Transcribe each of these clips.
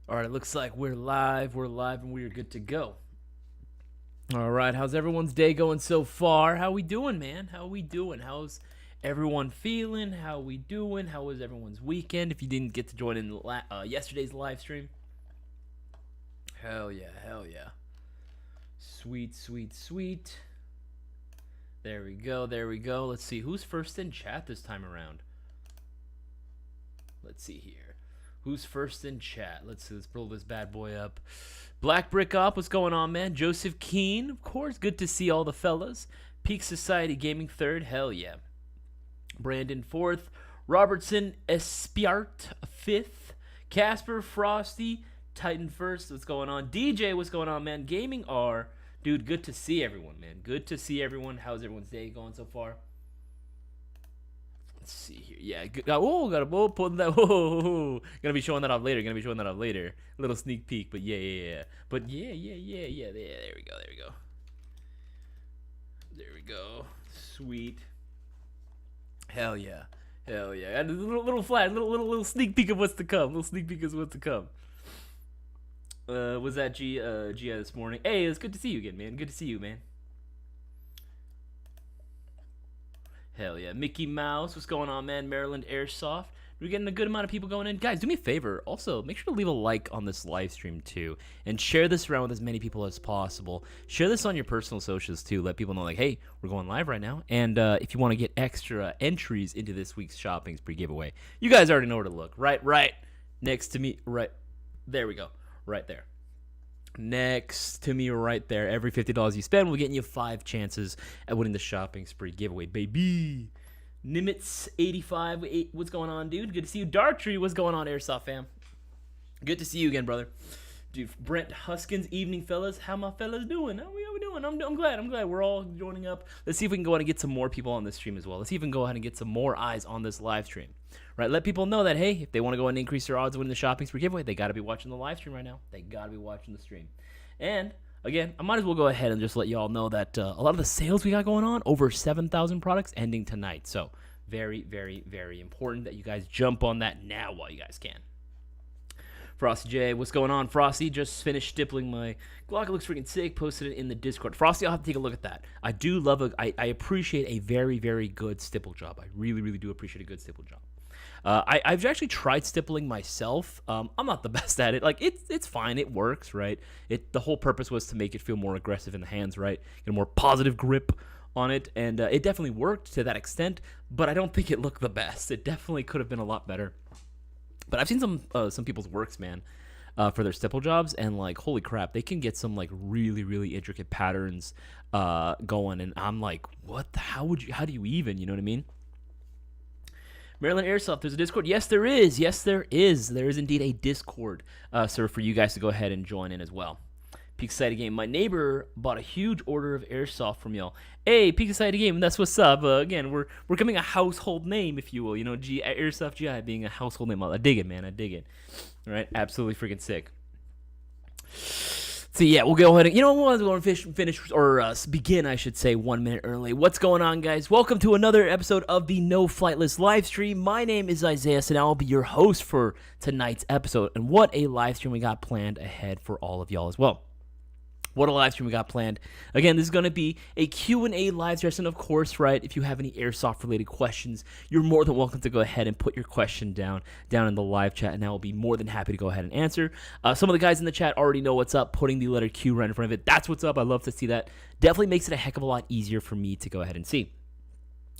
All right, it looks like we're live, and we're good to go. All right, how's everyone's day going so far? How we doing, man? How we doing? How's everyone feeling? How we doing? How was everyone's weekend? If you didn't get to join in yesterday's live stream, hell yeah, hell yeah. Sweet, sweet, sweet. There we go, there we go. Let's see, who's first in chat this time around? Let's see here. Who's first in chat? Let's pull this bad boy up. Black Brick Up, what's going on, man? Joseph Keen, of course. Good to see all the fellas. Peak Society Gaming third, hell yeah. Brandon fourth. Robertson Espiart fifth. Casper Frosty Titan first. What's going on? DJ, what's going on, man? Gaming R, dude. Good to see everyone, man. Good to see everyone. How's everyone's day going so far? Let's see here. Yeah, good. Oh, got a bull pulling that. Oh, gonna be showing that off later. A little sneak peek, but yeah. But yeah. There we go. Sweet. Hell yeah. And a little flash, little sneak peek of what's to come. Was that Gia this morning? Hey, it's good to see you again, man. Good to see you, man. Hell yeah. Mickey Mouse, what's going on, man? Maryland Airsoft. We're getting a good amount of people going in. Guys, do me a favor. Also, make sure to leave a like on this live stream, too. And share this around with as many people as possible. Share this on your personal socials, too. Let people know, like, hey, we're going live right now. And if you want to get extra entries into this week's shopping spree giveaway, you guys already know where to look. Right next to me. Right. There we go. Right there. Next to me right there. Every $50 you spend, we're getting you 5 chances at winning the shopping spree giveaway, baby. Nimitz85, what's going on, dude? Good to see you. Darktree, what's going on, Airsoft fam? Good to see you again, brother. Dude, Brent Huskins, evening, fellas. How my fellas doing? How we doing? I'm glad we're all joining up. Let's see if we can go ahead and get some more people on this stream as well. Let's see if we can go ahead and get some more eyes on this live stream. Right, let people know that, hey, if they want to go and increase their odds of winning the shopping spree giveaway, they got to be watching the live stream right now. They got to be watching the stream. And, again, I might as well go ahead and just let y'all know that a lot of the sales we got going on, over 7,000 products ending tonight. So, very, very, very important that you guys jump on that now while you guys can. Frosty J, what's going on? Frosty, just finished stippling my Glock. It looks freaking sick. Posted it in the Discord. Frosty, I'll have to take a look at that. I do love I appreciate a very, very good stipple job. I really, really do appreciate a good stipple job. I've actually tried stippling myself. I'm not the best at it. Like, it's fine. It works, right? The whole purpose was to make it feel more aggressive in the hands, right? Get a more positive grip on it, and it definitely worked to that extent, but I don't think it looked the best. It definitely could have been a lot better. But I've seen some people's works, man, for their stipple jobs, and, like, holy crap, they can get some, like, really, really intricate patterns going, and I'm like, how do you even, you know what I mean? Maryland Airsoft, there's a Discord. Yes, there is. There is indeed a Discord server for you guys to go ahead and join in as well. Peak Society Game. My neighbor bought a huge order of Airsoft from y'all. Hey, Peak Society Game, that's what's up. Again, we're becoming a household name, if you will. You know, Airsoft GI being a household name. I dig it, man. I dig it. All right, absolutely freaking sick. So yeah, we'll go ahead and, we'll go and finish or begin, I should say, 1 minute early. What's going on, guys? Welcome to another episode of the No Flight List live stream. My name is Isaias, and I'll be your host for tonight's episode. And what a live stream we got planned ahead for all of y'all as well. What a live stream we got planned. Again, this is going to be a Q&A live stream. And of course, right, if you have any Airsoft-related questions, you're more than welcome to go ahead and put your question down in the live chat, and I will be more than happy to go ahead and answer. Some of the guys in the chat already know what's up, putting the letter Q right in front of it. That's what's up. I love to see that. Definitely makes it a heck of a lot easier for me to go ahead and see.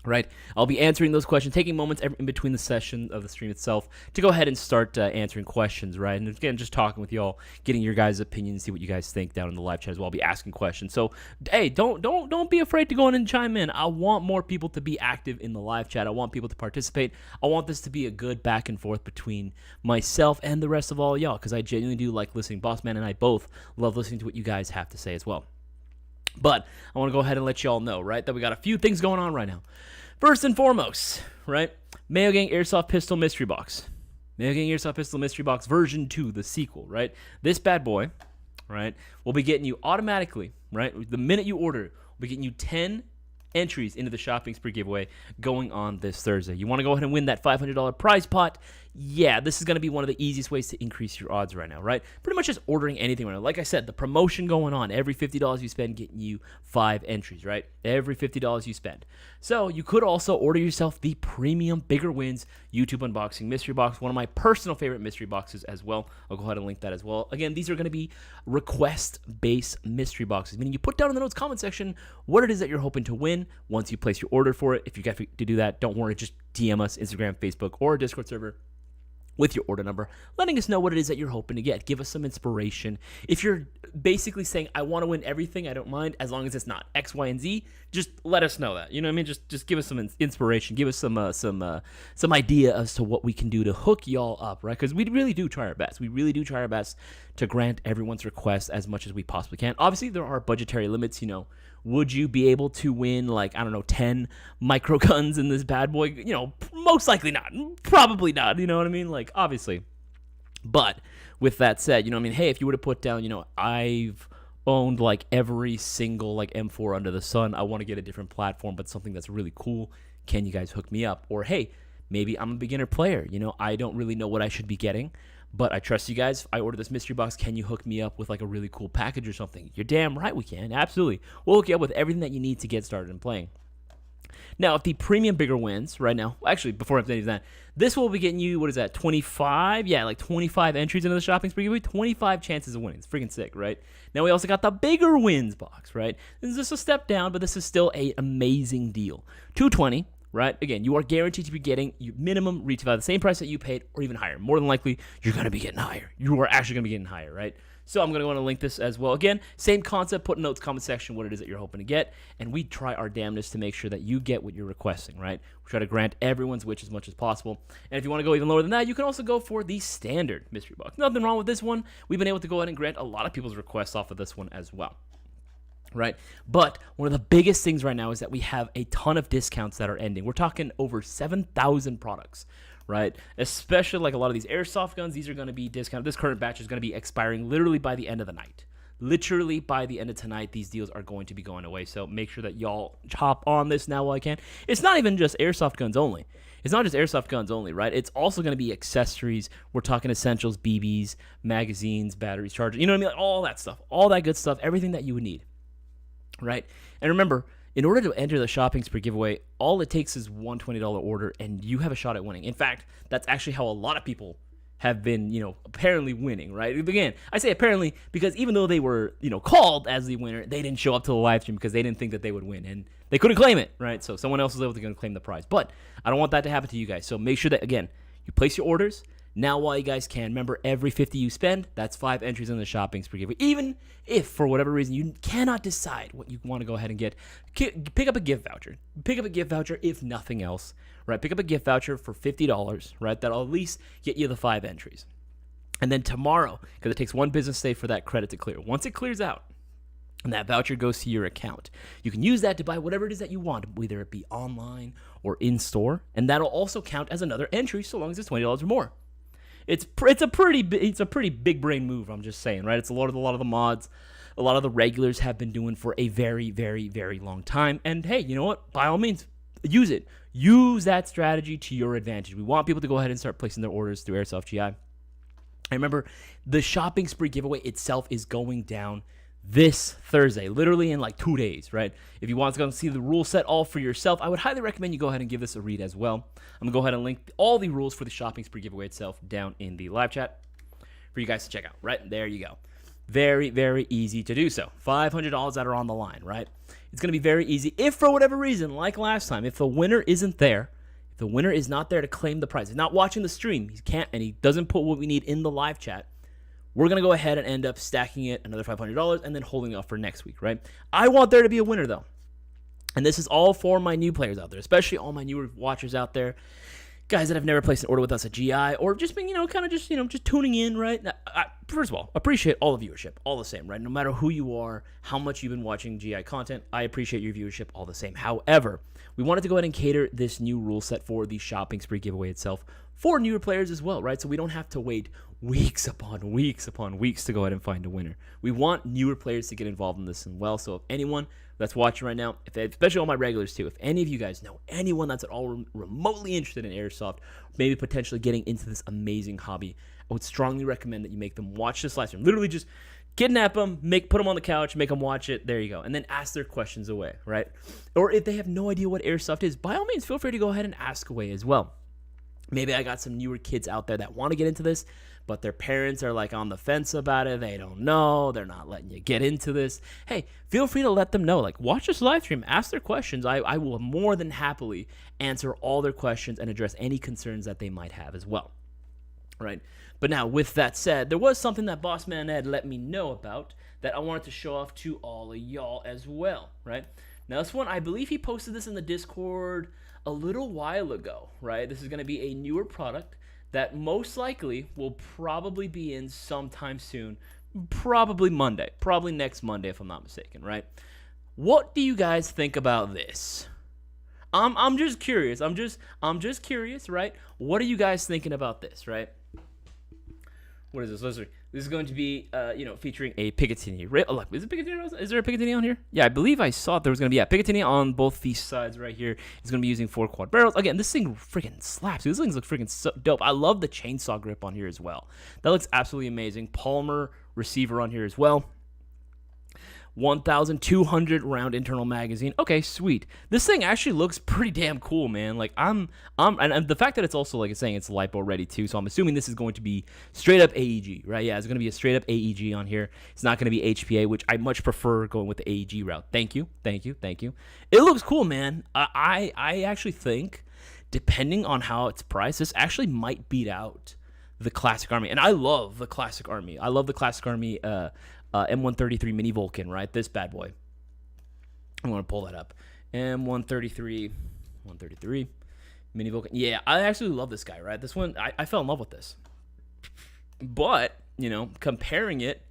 Right, I'll be answering those questions, taking moments in between the session of the stream itself to go ahead and start answering questions, right? And again, just talking with y'all, getting your guys' opinions, see what you guys think down in the live chat as well. I'll be asking questions. So, hey, don't be afraid to go in and chime in. I want more people to be active in the live chat. I want people to participate. I want this to be a good back and forth between myself and the rest of all y'all, because I genuinely do like listening. Boss Man and I both love listening to what you guys have to say as well. But I want to go ahead and let y'all know, right, that we got a few things going on right now. First and foremost, right, Mayo Gang Airsoft Pistol Mystery Box. Mayo Gang Airsoft Pistol Mystery Box version 2, the sequel, right? This bad boy, right, will be getting you automatically, right, the minute you order, we'll be getting you 10 entries into the shopping spree giveaway going on this Thursday. You want to go ahead and win that $500 prize pot? yeah, this is going to be one of the easiest ways to increase your odds right now, right? Pretty much just ordering anything right now. Like I said, the promotion going on, every $50 you spend getting you 5 entries, right? Every $50 you spend. So you could also order yourself the premium Bigger Wins YouTube unboxing mystery box, one of my personal favorite mystery boxes as well. I'll go ahead and link that as well. Again, these are going to be request-based mystery boxes, meaning you put down in the notes comment section what it is that you're hoping to win once you place your order for it. If you get to do that, don't worry, just DM us, Instagram, Facebook, or Discord server with your order number, letting us know what it is that you're hoping to get. Give us some inspiration. If you're basically saying, I want to win everything, I don't mind, as long as it's not X, Y, and Z, just let us know that. You know what I mean? Just give us some inspiration. Give us some idea as to what we can do to hook y'all up, right? Because we really do try our best. We really do try our best to grant everyone's request as much as we possibly can. Obviously, there are budgetary limits, you know. Would you be able to win, like, I don't know, 10 micro guns in this bad boy? You know, most likely not. Probably not, you know what I mean? Like, obviously. But with that said, you know what I mean? Hey, if you were to put down, you know, I've owned, like, every single, like, M4 under the sun. I want to get a different platform, but something that's really cool. Can you guys hook me up? Or, hey, maybe I'm a beginner player. You know, I don't really know what I should be getting, but I trust you guys. I ordered this mystery box. Can you hook me up with like a really cool package or something? You're damn right we can. Absolutely. We'll hook you up with everything that you need to get started in playing. Now, if the premium Bigger Wins right now, actually, before I say that, this will be getting you, what is that, 25? Yeah, like 25 entries into the shopping spree. 25 chances of winning. It's freaking sick, right? Now, we also got the Bigger Wins box, right? This is just a step down, but this is still an amazing deal. 220. Right? Again, you are guaranteed to be getting your minimum retail at the same price that you paid or even higher. More than likely, you're going to be getting higher. You are actually going to be getting higher, right? So I'm going to go on and link this as well. Again, same concept. Put in notes, comment section, what it is that you're hoping to get. And we try our damnedest to make sure that you get what you're requesting, right? We try to grant everyone's wish as much as possible. And if you want to go even lower than that, you can also go for the standard mystery box. Nothing wrong with this one. We've been able to go ahead and grant a lot of people's requests off of this one as well. Right? But one of the biggest things right now is that we have a ton of discounts that are ending. We're talking over 7,000 products, right? Especially like a lot of these airsoft guns, these are going to be discounted. This current batch is going to be expiring literally by the end of the night. Literally by the end of tonight, these deals are going to be going away. So make sure that y'all hop on this now while I can. It's not even just airsoft guns only. It's not just airsoft guns only, right? It's also going to be accessories. We're talking essentials, BBs, magazines, batteries, chargers. You know what I mean? Like all that stuff. All that good stuff. Everything that you would need. Right? And remember, in order to enter the shopping spree giveaway, all it takes is one $20 order and you have a shot at winning. In fact, that's actually how a lot of people have been, you know, apparently winning, right? Again, I say apparently because even though they were, you know, called as the winner, they didn't show up to the live stream because they didn't think that they would win and they couldn't claim it, right? So someone else was able to claim the prize. But I don't want that to happen to you guys. So make sure that, again, you place your orders. Now while you guys can, remember every 50 you spend, that's 5 entries in the shopping spree giveaway. Even if for whatever reason you cannot decide what you want to go ahead and get, pick up a gift voucher. Pick up a gift voucher if nothing else, right? Pick up a gift voucher for $50, right? That'll at least get you the 5 entries. And then tomorrow, because it takes 1 business day for that credit to clear. Once it clears out, and that voucher goes to your account, you can use that to buy whatever it is that you want, whether it be online or in store, and that'll also count as another entry so long as it's $20 or more. It's a pretty big brain move. I'm just saying, right? It's a lot of the mods, a lot of the regulars have been doing for a very, very, very long time. And hey, you know what? By all means, use it. Use that strategy to your advantage. We want people to go ahead and start placing their orders through Airsoft GI. And remember, the shopping spree giveaway itself is going down this Thursday, literally in like 2 days, right? If you want to go and see the rule set all for yourself, I would highly recommend you go ahead and give this a read as well. I'm going to go ahead and link all the rules for the shopping spree giveaway itself down in the live chat for you guys to check out, right? There you go. Very, very easy to do so. $500 that are on the line, right? It's going to be very easy. If for whatever reason, like last time, if the winner isn't there, if the winner is not there to claim the prize, he's not watching the stream, he can't, and he doesn't put what we need in the live chat, we're going to go ahead and end up stacking it another $500 and then holding it off for next week, right? I want there to be a winner, though. And this is all for my new players out there, especially all my newer watchers out there, guys that have never placed an order with us at GI or just been, just tuning in, right? First of all, appreciate all the viewership, all the same, right? No matter who you are, how much you've been watching GI content, I appreciate your viewership all the same. However, we wanted to go ahead and cater this new rule set for the shopping spree giveaway itself for newer players as well, right? So we don't have to wait weeks upon weeks upon weeks to go ahead and find a winner. We want newer players to get involved in this as well. So if anyone that's watching right now, especially all my regulars too, if any of you guys know anyone that's at all remotely interested in airsoft, maybe potentially getting into this amazing hobby, I would strongly recommend that you make them watch this live stream. Literally just kidnap them, put them on the couch, make them watch it. There you go. And then ask their questions away, right? Or if they have no idea what airsoft is, by all means, feel free to go ahead and ask away as well. Maybe I got some newer kids out there that want to get into this, but their parents are like on the fence about it. They don't know. They're not letting you get into this. Hey, feel free to let them know. Like, watch this live stream. Ask their questions. I will more than happily answer all their questions and address any concerns that they might have as well. Right? But now, with that said, there was something that Boss Man Ed let me know about that I wanted to show off to all of y'all as well. Right? Now, this one, I believe he posted this in the Discord a little while ago. Right? This is going to be a newer product that most likely will probably be in sometime soon, probably Monday, probably next Monday if I'm not mistaken, right? What do you guys think about this? I'm just curious. I'm just curious, right? What are you guys thinking about this, right? What is this? This is going to be, featuring a Picatinny. Is it Picatinny? Is there a Picatinny on here? Yeah, I believe I saw there was going to be a Picatinny on both these sides right here. It's going to be using 4 quad barrels. Again, this thing freaking slaps. These things look freaking so dope. I love the chainsaw grip on here as well. That looks absolutely amazing. Polymer receiver on here as well. 1,200 round internal magazine. Okay, sweet. This thing actually looks pretty damn cool, man. Like and the fact that it's also, like it's saying, it's LiPo ready too. So I'm assuming this is going to be straight up AEG, right? Yeah, it's going to be a straight up AEG on here. It's not going to be HPA, which I much prefer going with the AEG route. Thank you. It looks cool, man. I actually think, depending on how it's priced, this actually might beat out the Classic Army. And I love the Classic Army. I love the Classic Army M133 Mini Vulcan, right? This bad boy. I'm going to pull that up. M133 Mini Vulcan. Yeah, I actually love this guy, right? This one, I fell in love with this. But, comparing it,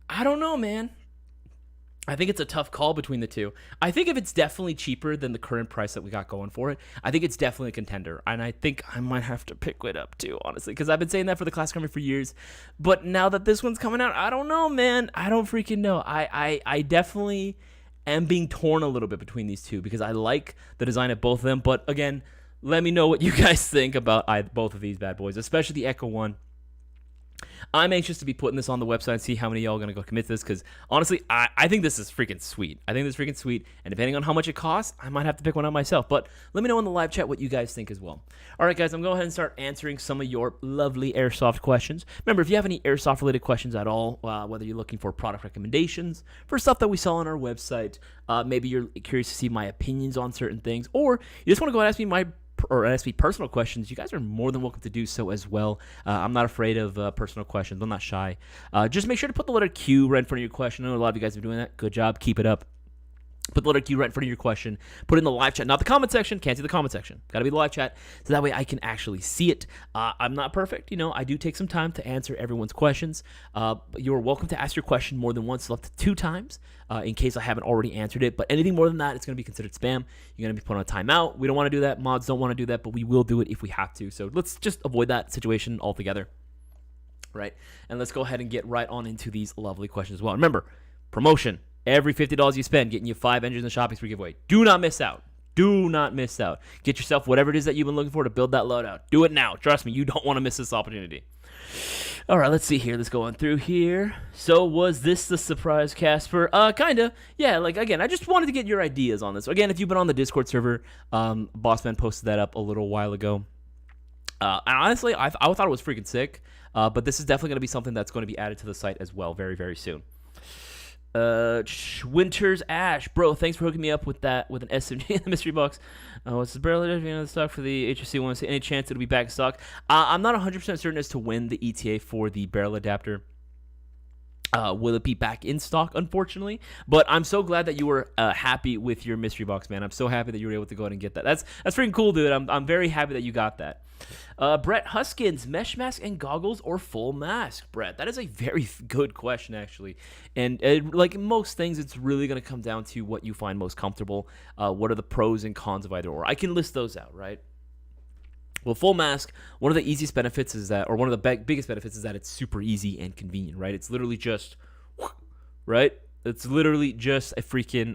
I don't know, man. I think it's a tough call between the two. I think if it's definitely cheaper than the current price that we got going for it, I think it's definitely a contender. And I think I might have to pick it up too, honestly, because I've been saying that for the Classic Army for years. But now that this one's coming out, I don't know, man. I don't freaking know. I definitely am being torn a little bit between these two because I like the design of both of them. But again, let me know what you guys think about both of these bad boys, especially the Echo one. I'm anxious to be putting this on the website and see how many of y'all are going to go commit to this because, honestly, I think this is freaking sweet. And depending on how much it costs, I might have to pick one out myself. But let me know in the live chat what you guys think as well. All right, guys, I'm going to go ahead and start answering some of your lovely Airsoft questions. Remember, if you have any Airsoft-related questions at all, whether you're looking for product recommendations, for stuff that we saw on our website, maybe you're curious to see my opinions on certain things, or you just want to go and ask me personal questions, you guys are more than welcome to do so as well. I'm not afraid of personal questions. I'm not shy. Just make sure to put the letter Q right in front of your question. I know a lot of you guys have been doing that. Good job. Keep it up. Put the letter Q right in front of your question. Put it in the live chat, not the comment section. Can't see the comment section. Got to be the live chat, so that way I can actually see it. I'm not perfect. I do take some time to answer everyone's questions. You're welcome to ask your question more than once, up to 2 times, in case I haven't already answered it. But anything more than that, it's going to be considered spam. You're going to be put on a timeout. We don't want to do that. Mods don't want to do that, but we will do it if we have to. So let's just avoid that situation altogether. Right? And let's go ahead and get right on into these lovely questions as well. Remember, promotion. Every $50 you spend, getting you 5 engines in the shopping spree giveaway. Do not miss out. Get yourself whatever it is that you've been looking for to build that loadout. Do it now. Trust me, you don't want to miss this opportunity. All right, let's see here. Let's go on through here. So was this the surprise, Casper? Kinda. Yeah, again, I just wanted to get your ideas on this. Again, if you've been on the Discord server, Bossman posted that up a little while ago. And honestly, I thought it was freaking sick. But this is definitely going to be something that's going to be added to the site as well very, very soon. Winter's Ash, bro, thanks for hooking me up with that with an SMG in the mystery box. What's the barrel adapter in the stock for the HSC one? Any chance it'll be back in stock? I'm not 100% certain as to when the ETA for the barrel adapter will it be back in stock, unfortunately. But I'm so glad that you were happy with your mystery box, man. I'm so happy that you were able to go ahead and get that. That's freaking cool, dude. I'm very happy that you got that. Brett Huskins, mesh mask and goggles or full mask? Brett, that is a very good question, actually. And like most things, it's really going to come down to what you find most comfortable. What are the pros and cons of either or? I can list those out, right? Well, full mask, one of the easiest benefits is that, or one of the biggest benefits is that it's super easy and convenient, right? It's literally just, right? It's literally just a freaking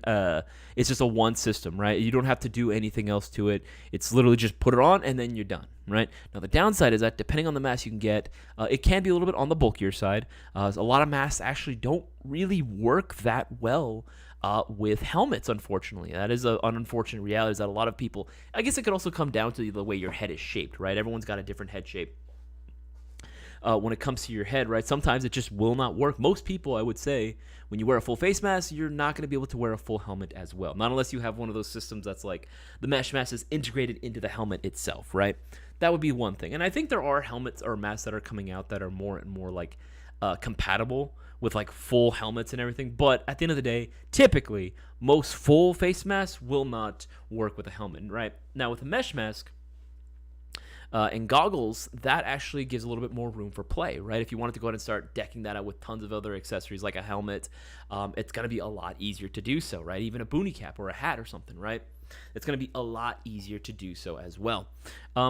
it's just a one system, right? You don't have to do anything else to it. It's literally just put it on and then you're done, right? Now the downside is that depending on the mask you can get, it can be a little bit on the bulkier side. A lot of masks actually don't really work that well with helmets, unfortunately. That is an unfortunate reality, is that a lot of people, I guess it could also come down to the way your head is shaped, right? Everyone's got a different head shape. When it comes to your head, right? Sometimes it just will not work. Most people, I would say, when you wear a full face mask, you're not going to be able to wear a full helmet as well. Not unless you have one of those systems that's like the mesh mask is integrated into the helmet itself, right? That would be one thing. And I think there are helmets or masks that are coming out that are more and more like compatible with like full helmets and everything. But at the end of the day, typically, most full face masks will not work with a helmet, right? Now, with a mesh mask, and goggles, that actually gives a little bit more room for play, right? If you wanted to go ahead and start decking that out with tons of other accessories like a helmet, it's going to be a lot easier to do so, right? Even a boonie cap or a hat or something, right? It's going to be a lot easier to do so as well.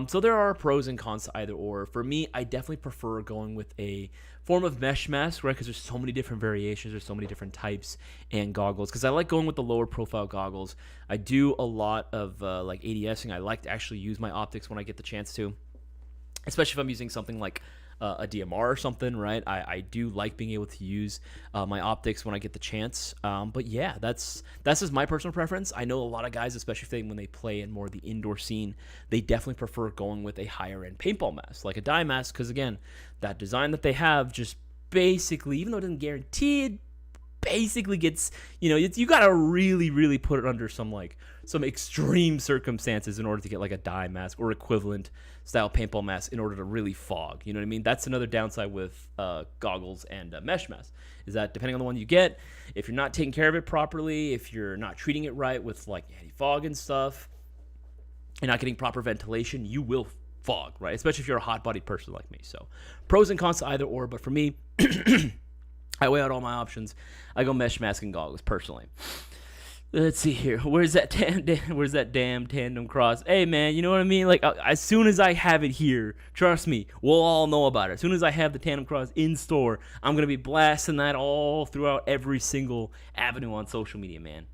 So there are pros and cons to either or. For me, I definitely prefer going with a form of mesh mask, right? Because there's so many different variations, there's so many different types and goggles. Because I like going with the lower profile goggles. I do a lot of like ADSing. I like to actually use my optics when I get the chance to, especially if I'm using something like a DMR or something, right? I do like being able to use my optics when I get the chance. But yeah, that's just my personal preference. I know a lot of guys, especially when they play in more of the indoor scene, they definitely prefer going with a higher end paintball mask, like a dye mask, because again, that design that they have just basically, even though it doesn't guarantee it, basically gets, you got to really put it under some extreme circumstances in order to get like a dye mask or equivalent style paintball mask in order to really fog. You know what I mean? That's another downside with goggles and mesh masks, is that depending on the one you get, if you're not taking care of it properly, if you're not treating it right with like anti-fog and stuff, and not getting proper ventilation, you will fog, right? Especially if you're a hot-bodied person like me. So pros and cons to either or, but for me, I weigh out all my options. I go mesh mask and goggles personally. Let's see here. Where's that damn tandem cross? Hey man, you know what I mean? Like as soon as I have it here, trust me, we'll all know about it. As soon as I have the tandem cross in store, I'm gonna be blasting that all throughout every single avenue on social media, man.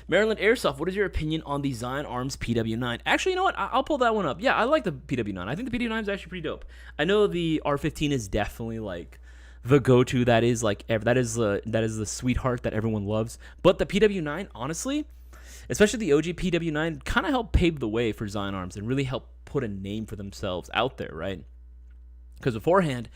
Maryland Airsoft, what is your opinion on the Zion Arms PW9? Actually, you know what? I'll pull that one up. Yeah, I like the PW9. I think the PW9 is actually pretty dope. I know the R15 is definitely like the go-to. That is the sweetheart that everyone loves. But the PW9, honestly, especially the OG PW9, kind of helped pave the way for Zion Arms and really helped put a name for themselves out there, right? Because beforehand,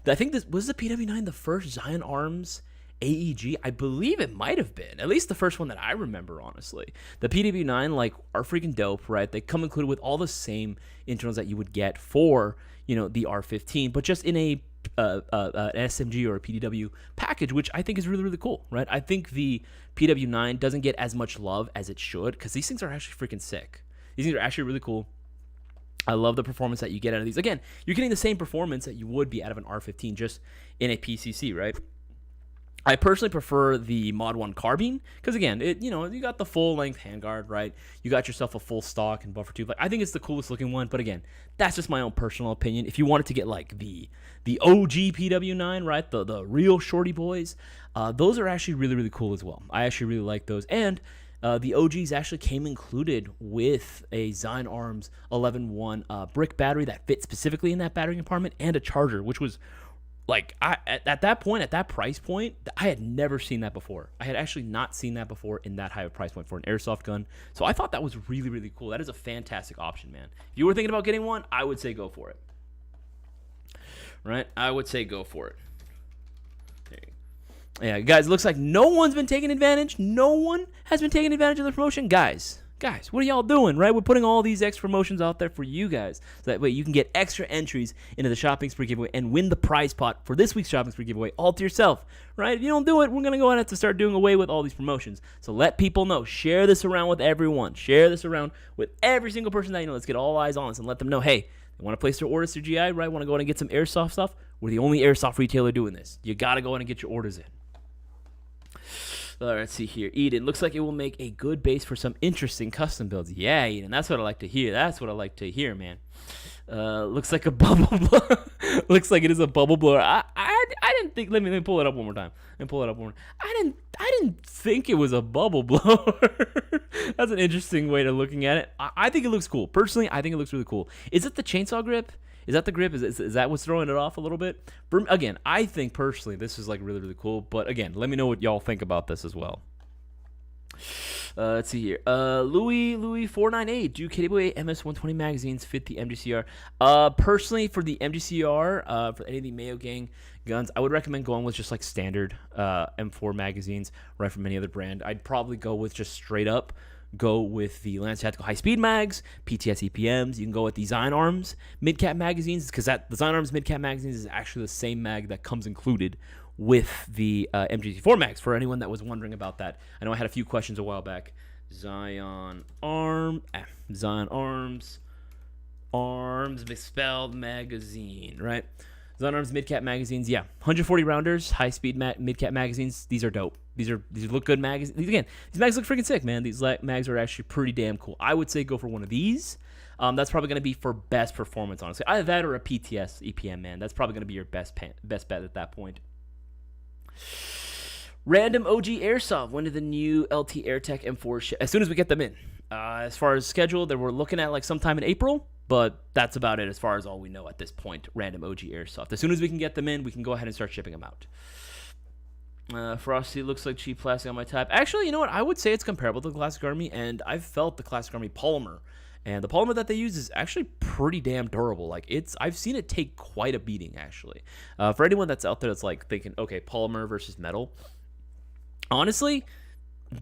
I think this was the PW9 the first Zion Arms AEG. I believe it might have been, at least the first one that I remember, honestly. The PW9 are freaking dope, right? They come included with all the same internals that you would get for the R15, but just in an SMG or a PDW package, which I think is really cool, right? I think the PW9 doesn't get as much love as it should, because these things are actually freaking sick. These things are actually really cool. I love the performance that you get out of these. Again, you're getting the same performance that you would be out of an R15 just in a PCC, right? I personally prefer the Mod 1 carbine because, again, you got the full-length handguard, right? You got yourself a full stock and buffer tube. I think it's the coolest looking one, but again, that's just my own personal opinion. If you wanted to get the OG PW9, right, the real shorty boys, those are actually really cool as well. I actually really like those, and the OGs actually came included with a Zion Arms 11-1 brick battery that fit specifically in that battery compartment and a charger, which was at that price point, I had never seen that before. I had actually not seen that before in that high of a price point for an airsoft gun. So I thought that was really cool. That is a fantastic option, man. If you were thinking about getting one, I would say go for it. Right? I would say go for it. Yeah, guys, it looks like no one's been taking advantage. No one has been taking advantage of the promotion. Guys, what are y'all doing, right? We're putting all these extra promotions out there for you guys. So that way you can get extra entries into the Shopping Spree giveaway and win the prize pot for this week's Shopping Spree giveaway all to yourself, right? If you don't do it, we're going to go ahead and have to start doing away with all these promotions. So let people know. Share this around with everyone. Share this around with every single person that you know. Let's get all eyes on this and let them know, hey, they want to place their orders through GI, right? Want to go ahead and get some airsoft stuff? We're the only airsoft retailer doing this. You got to go ahead and get your orders in. All right, let's see here. Eden, looks like it will make a good base for some interesting custom builds. Yeah, Eden, that's what I like to hear. That's what I like to hear, man. Looks like a bubble blower. Looks like it is a bubble blower. I didn't think. Let me pull it up one more time. I didn't think it was a bubble blower. That's an interesting way to looking at it. I think it looks cool. Personally, I think it looks really cool. Is it the chainsaw grip? Is that the grip? Is that what's throwing it off a little bit? Again, I think personally this is like really, really cool. But again, let me know what y'all think about this as well. Let's see here. Louis 498. Do KWA MS-120 magazines fit the MGCR? Personally, for the MGCR, for any of the Mayo Gang guns, I would recommend going with just like standard M4 magazines, right, from any other brand. I'd probably go with just straight up. Go with the Lance Tactical High Speed Mags, PTS EPMs. You can go with the Zion Arms Mid-Cap magazines, because the Zion Arms Mid-Cap magazines is actually the same mag that comes included with the MGC4 mags, for anyone that was wondering about that. I know I had a few questions a while back. Zion Arms misspelled magazine, right? Zion Arms Mid-Cap magazines, yeah. 140 rounders, high-speed mid-cap magazines. These are dope. These look good magazines. These mags look freaking sick, man. These mags are actually pretty damn cool. I would say go for one of these. That's probably going to be for best performance, honestly. Either that or a PTS EPM, man. That's probably going to be your best bet at that point. Random OG Airsoft. When did the new LT AirTech M4 ship? As soon as we get them in. As far as schedule, that we're looking at like sometime in April, but that's about it as far as all we know at this point. Random OG Airsoft. As soon as we can get them in, we can go ahead and start shipping them out. Frosty looks like cheap plastic on my tab. Actually, you know what? I would say it's comparable to the Classic Army, and I've felt the Classic Army polymer. And the polymer that they use is actually pretty damn durable. Like I've seen it take quite a beating, actually. For anyone that's out there that's like thinking, okay, polymer versus metal. Honestly,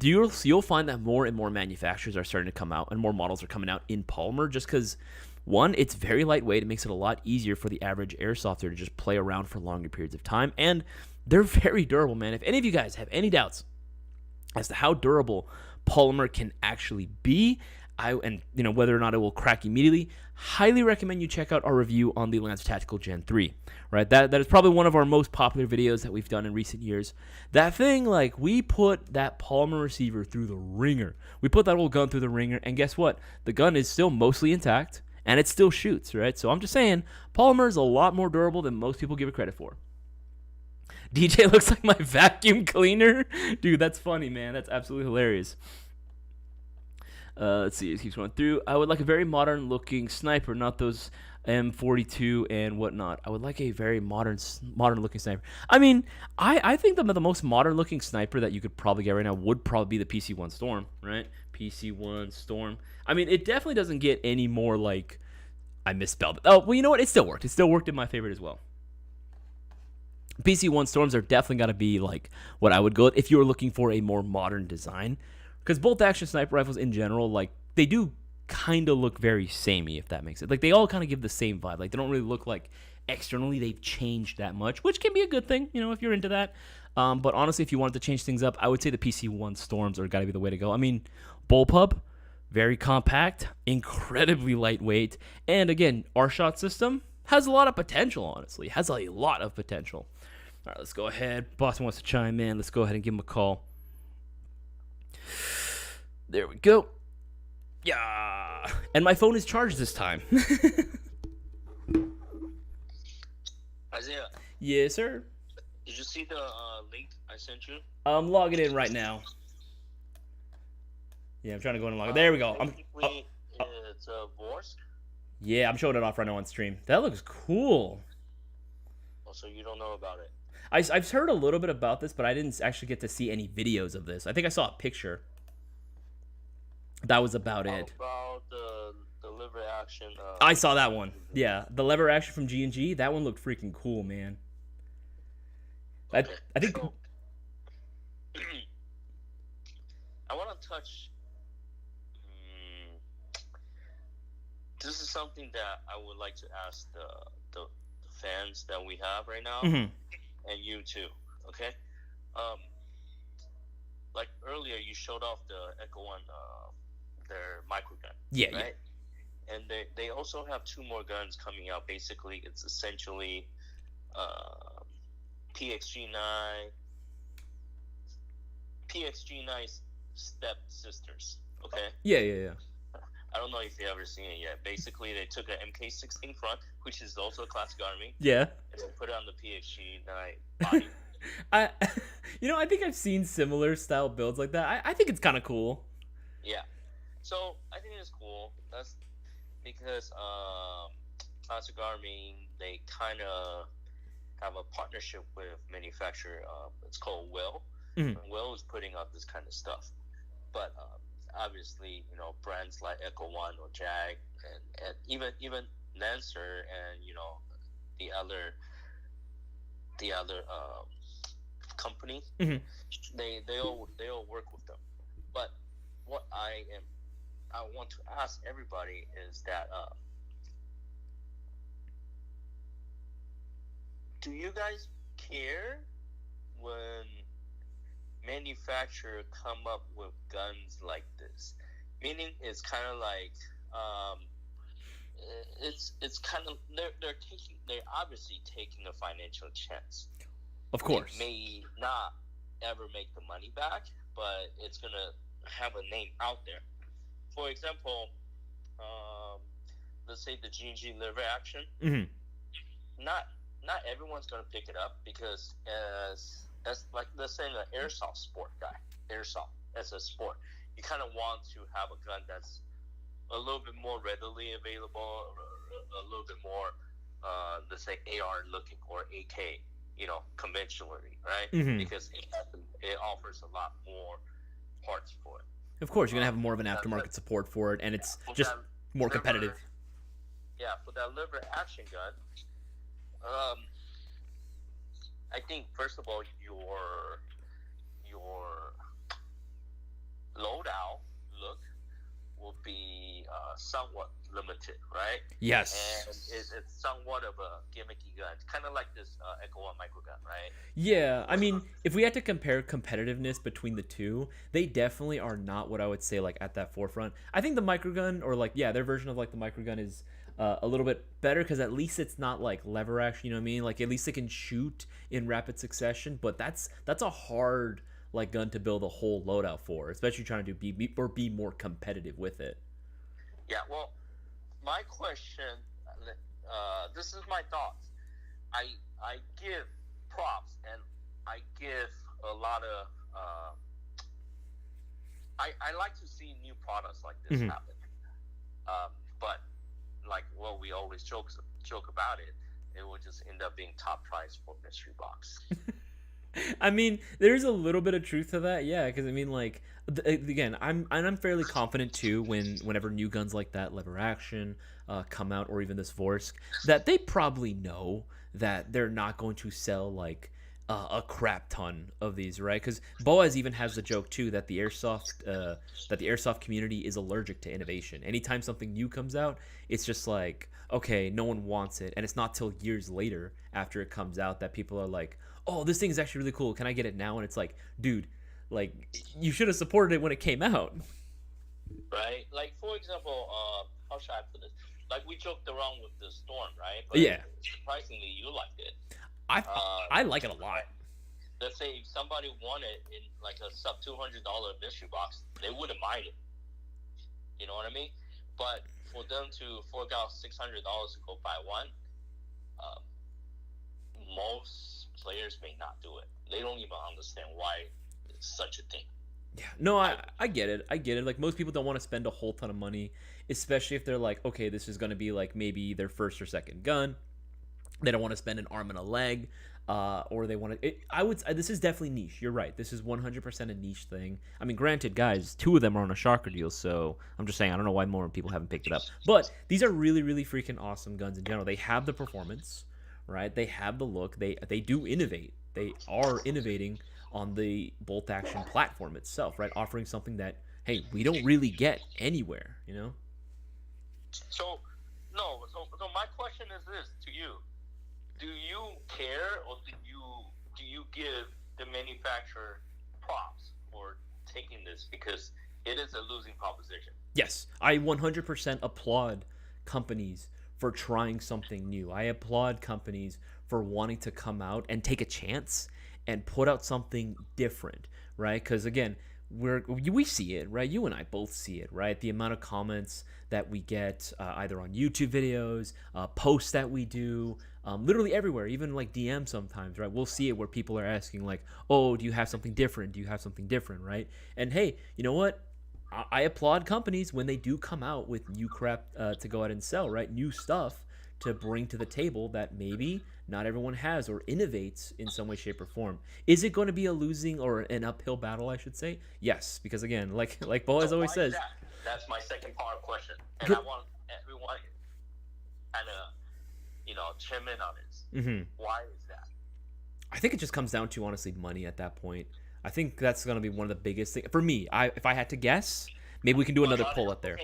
you'll find that more and more manufacturers are starting to come out, and more models are coming out in polymer, just because, one, it's very lightweight. It makes it a lot easier for the average airsofter to just play around for longer periods of time, and they're very durable, man. If any of you guys have any doubts as to how durable polymer can actually be, whether or not it will crack immediately, highly recommend you check out our review on the Lance Tactical Gen 3. Right, that is probably one of our most popular videos that we've done in recent years. That thing, like, we put that polymer receiver through the ringer. We put that old gun through the ringer, and guess what? The gun is still mostly intact, and it still shoots, right? So I'm just saying, polymer is a lot more durable than most people give it credit for. DJ looks like my vacuum cleaner. Dude, that's funny, man. That's absolutely hilarious. Let's see, it keeps going through. I would like a very modern-looking sniper, not those M42 and whatnot. I would like a very modern-looking sniper. I mean, I think the most modern-looking sniper that you could probably get right now would probably be the PC-1 Storm, right? PC-1 Storm. I mean, it definitely doesn't get any more like... I misspelled it. Oh, well, you know what? It still worked. It still worked in my favorite as well. PC-1 Storms are definitely got to be like what I would go with if you were looking for a more modern design. Because bolt-action sniper rifles in general, like, they do kind of look very samey, if that makes it. Like, they all kind of give the same vibe. Like, they don't really look like externally they've changed that much, which can be a good thing, if you're into that. But honestly, if you wanted to change things up, I would say the PC-1 Storms are got to be the way to go. I mean, bullpup, very compact, incredibly lightweight, and again, our shot system has a lot of potential, honestly. Has a lot of potential. All right, let's go ahead. Boston wants to chime in. Let's go ahead and give him a call. There we go. Yeah. And my phone is charged this time. Isaiah. Yes, sir. Did you see the link I sent you? I'm logging in right now. Yeah, I'm trying to go in and log in. There we go. It's Vorsk. Yeah, I'm showing it off right now on stream. That looks cool. Oh, so you don't know about it? I've heard a little bit about this, but I didn't actually get to see any videos of this. I think I saw a picture. That was about it. About the lever action. I saw that one. Yeah, the lever action from G&G. That one looked freaking cool, man. Okay. I think. So, I want to touch. This is something that I would like to ask the fans that we have right now, and you too. Okay. Like earlier, you showed off the Echo One, their microgun. Yeah. Right. Yeah. And they also have two more guns coming out. Basically, it's essentially PXG9 step sisters. Okay. Yeah. I don't know if you ever seen it yet. Basically, they took an MK16 front, which is also a classic army, Yeah. and they put it on the PHG body. I, I think I've seen similar style builds like that. I think it's kind of cool. Yeah. So I think it's cool. That's because classic army, they kind of have a partnership with manufacturer. It's called Will. Mhm. And Will is putting out this kind of stuff, but obviously, brands like Echo One or Jag, and even Lancer, and the other company, Mhm. they all work with them. But what I want to ask everybody is that do you guys care when manufacturer come up with guns like this? Meaning, it's kind of like it's kind of they're obviously taking a financial chance. Of course. It may not ever make the money back, but it's gonna have a name out there. For example, let's say the G&G liver action. Mm-hmm. Not everyone's gonna pick it up because as like, let's say, an airsoft sport guy, airsoft as a sport, you kind of want to have a gun that's a little bit more readily available, a little bit more, let's say, AR looking, or AK, conventionally, right? Mhm. Because it offers a lot more parts for it. Of course, you're gonna have more of an aftermarket support for it, and it's just more competitive. Yeah, for that liver action gun, I think, first of all, your loadout look will be somewhat limited, right? Yes. And it's somewhat of a gimmicky gun, kind of like this Echo One micro gun, right? Yeah, I mean, if we had to compare competitiveness between the two, they definitely are not what I would say like at that forefront. I think the microgun, or like, yeah, their version of like the microgun is a little bit better because at least it's not like lever action. You know what I mean? Like, at least it can shoot in rapid succession. But that's a hard like gun to build a whole loadout for, especially trying to be more competitive with it. Yeah. Well, my question, this is my thoughts. I give props, and I give a lot of I like to see new products like this Mhm. happen. But like what we always joke about it will just end up being top price for mystery box. I mean, there's a little bit of truth to that, yeah. Because I mean, like, again, I'm fairly confident too whenever new guns like that, lever action, come out, or even this Vorsk, that they probably know that they're not going to sell like a crap ton of these, right? Because Boaz even has the joke too that the airsoft community is allergic to innovation. Anytime something new comes out, it's just like, okay, no one wants it, and it's not till years later after it comes out that people are like, oh, this thing is actually really cool. Can I get it now? And it's like, dude, like, you should have supported it when it came out. Right? Like, for example, how should I put this? Like, we joked around with the Storm, right? But Yeah. surprisingly, you liked it. I like it a lot. Let's say if somebody wanted in like a sub $200 mystery box, they wouldn't mind it. You know what I mean? But for them to fork out $600 to go buy one, most players may not do it. They don't even understand why it's such a thing. Yeah, no, I get it. I get it. Like, most people don't want to spend a whole ton of money, especially if they're like, okay, this is going to be like maybe their first or second gun. They don't want to spend an arm and a leg, or they want to. This is definitely niche. You're right. This is 100% a niche thing. I mean, granted, guys, 2 of them are on a Shocker deal, so I'm just saying I don't know why more people haven't picked it up. But these are really, really freaking awesome guns in general. They have the performance, right? They have the look. They do innovate. They are innovating on the bolt action platform itself, right? Offering something that, hey, we don't really get anywhere, you know? So my question is this to you. Do you care, or do you give the manufacturer props for taking this, because it is a losing proposition? Yes, I 100% applaud companies for trying something new. I applaud companies for wanting to come out and take a chance and put out something different, right? Because again, we see it, right? You and I both see it, right? The amount of comments that we get either on YouTube videos, posts that we do, literally everywhere, even like DM sometimes, right? We'll see it where people are asking like, "Oh, do you have something different? Do you have something different?" Right? And hey, you know what? I applaud companies when they do come out with new crap to go out and sell, right? New stuff to bring to the table that maybe not everyone has or innovates in some way, shape, or form. Is it going to be a losing or an uphill battle? I should say yes, because again, like Boaz always says, that's my second part of question, and I want everyone kind of chime in on this. Mm-hmm. Why is that? I think it just comes down to honestly money at that point. I think that's going to be one of the biggest things for me. If I had to guess, maybe we can do another poll up there.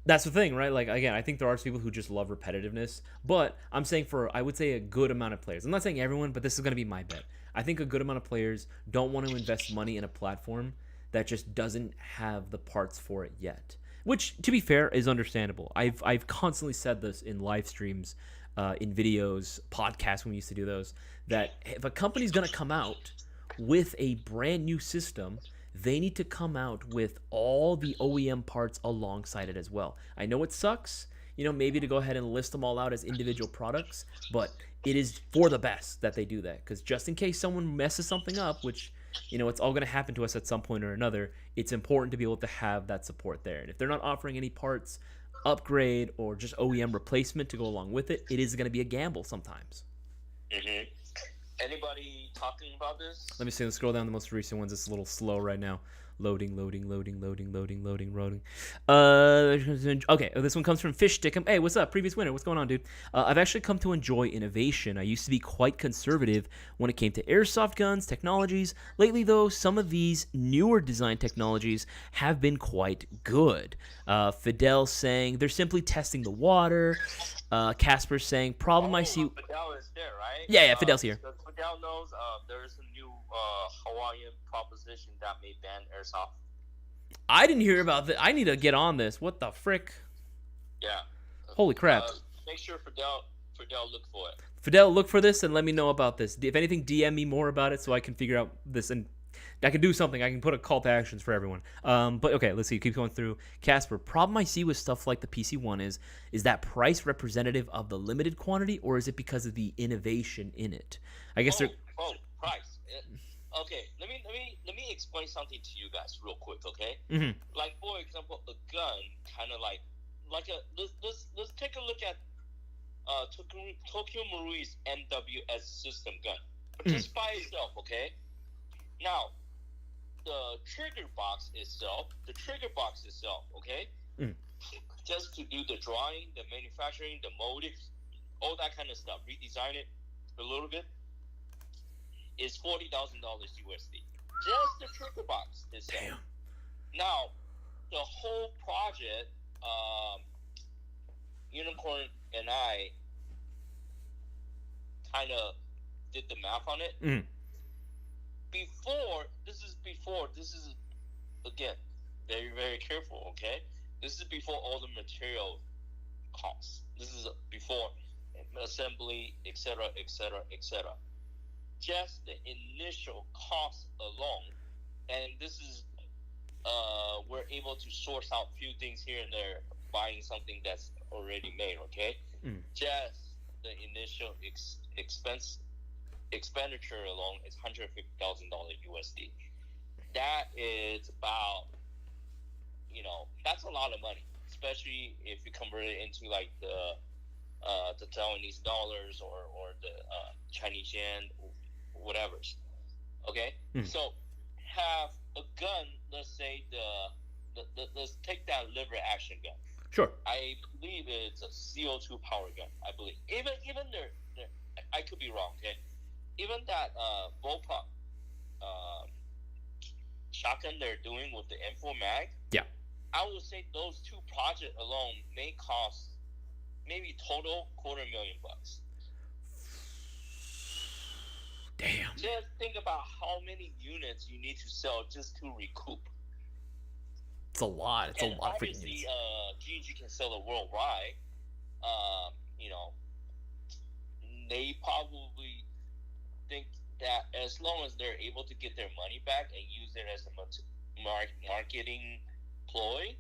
That's the thing, right? Like again, I think there are people who just love repetitiveness, but I'm saying I would say a good amount of players. I'm not saying everyone, but this is going to be my bet. I think a good amount of players don't want to invest money in a platform that just doesn't have the parts for it yet. Which, to be fair, is understandable. I've constantly said this in live streams, in videos, podcasts when we used to do those, that if a company's going to come out with a brand new system, they need to come out with all the OEM parts alongside it as well. I know it sucks, maybe to go ahead and list them all out as individual products, but it is for the best that they do that, because just in case someone messes something up, which it's all going to happen to us at some point or another, it's important to be able to have that support there. And if they're not offering any parts upgrade or just OEM replacement to go along with it, it is going to be a gamble sometimes. Mm-hmm. Anybody talking about this? Let me see. Let's scroll down the most recent ones. It's a little slow right now. Loading. Okay, this one comes from Fish Stick. Hey, what's up? Previous winner. What's going on, dude? I've actually come to enjoy innovation. I used to be quite conservative when it came to airsoft guns, technologies. Lately, though, some of these newer design technologies have been quite good. Fidel saying they're simply testing the water. Casper saying problem I see. Fidel is there, right? Yeah, Fidel's here. Fidel knows there is a new Hawaiian proposition that may ban airsoft. I didn't hear about that. I need to get on this. What the frick? Yeah. Holy crap. Make sure Fidel look for it. Fidel, look for this and let me know about this. If anything, DM me more about it so I can figure out this and I can do something. I can put a call to actions for everyone. But okay, let's see. Keep going through. Casper, problem I see with stuff like the PC-1 is that price representative of the limited quantity, or is it because of the innovation in it? I guess price. Okay, let me explain something to you guys real quick, okay? Mm-hmm. Like for example, a gun, kind of like let's take a look at Tokyo Marui's MWS system gun, just by itself, okay? Now, the trigger box itself, okay? Just to do the drawing, the manufacturing, the molding, all that kind of stuff, redesign it a little bit, is $40,000 USD. Just the trigger box itself. Damn. Now, the whole project, Unicorn and I kind of did the math on it. This is again, very, very careful, okay? This is before all the material costs. This is before assembly, etc. Just the initial cost alone, and this is we're able to source out a few things here and there, buying something that's already made, okay? Just the initial expenditure alone is $150,000 USD. That is about, that's a lot of money, especially if you convert it into like the Taiwanese dollars or the Chinese yen, whatever's. Okay, so have a gun. Let's say let's take that liver action gun. Sure. I believe it's a CO2 power gun. I believe even their I could be wrong. Okay, even that bullpup shotgun they're doing with the M4 mag. Yeah. I would say those two projects alone may cost maybe total $250,000. Damn. Just think about how many units you need to sell just to recoup. It's a lot. It's a lot of freaking units. G&G can sell it worldwide. They probably think that as long as they're able to get their money back and use it as a marketing ploy,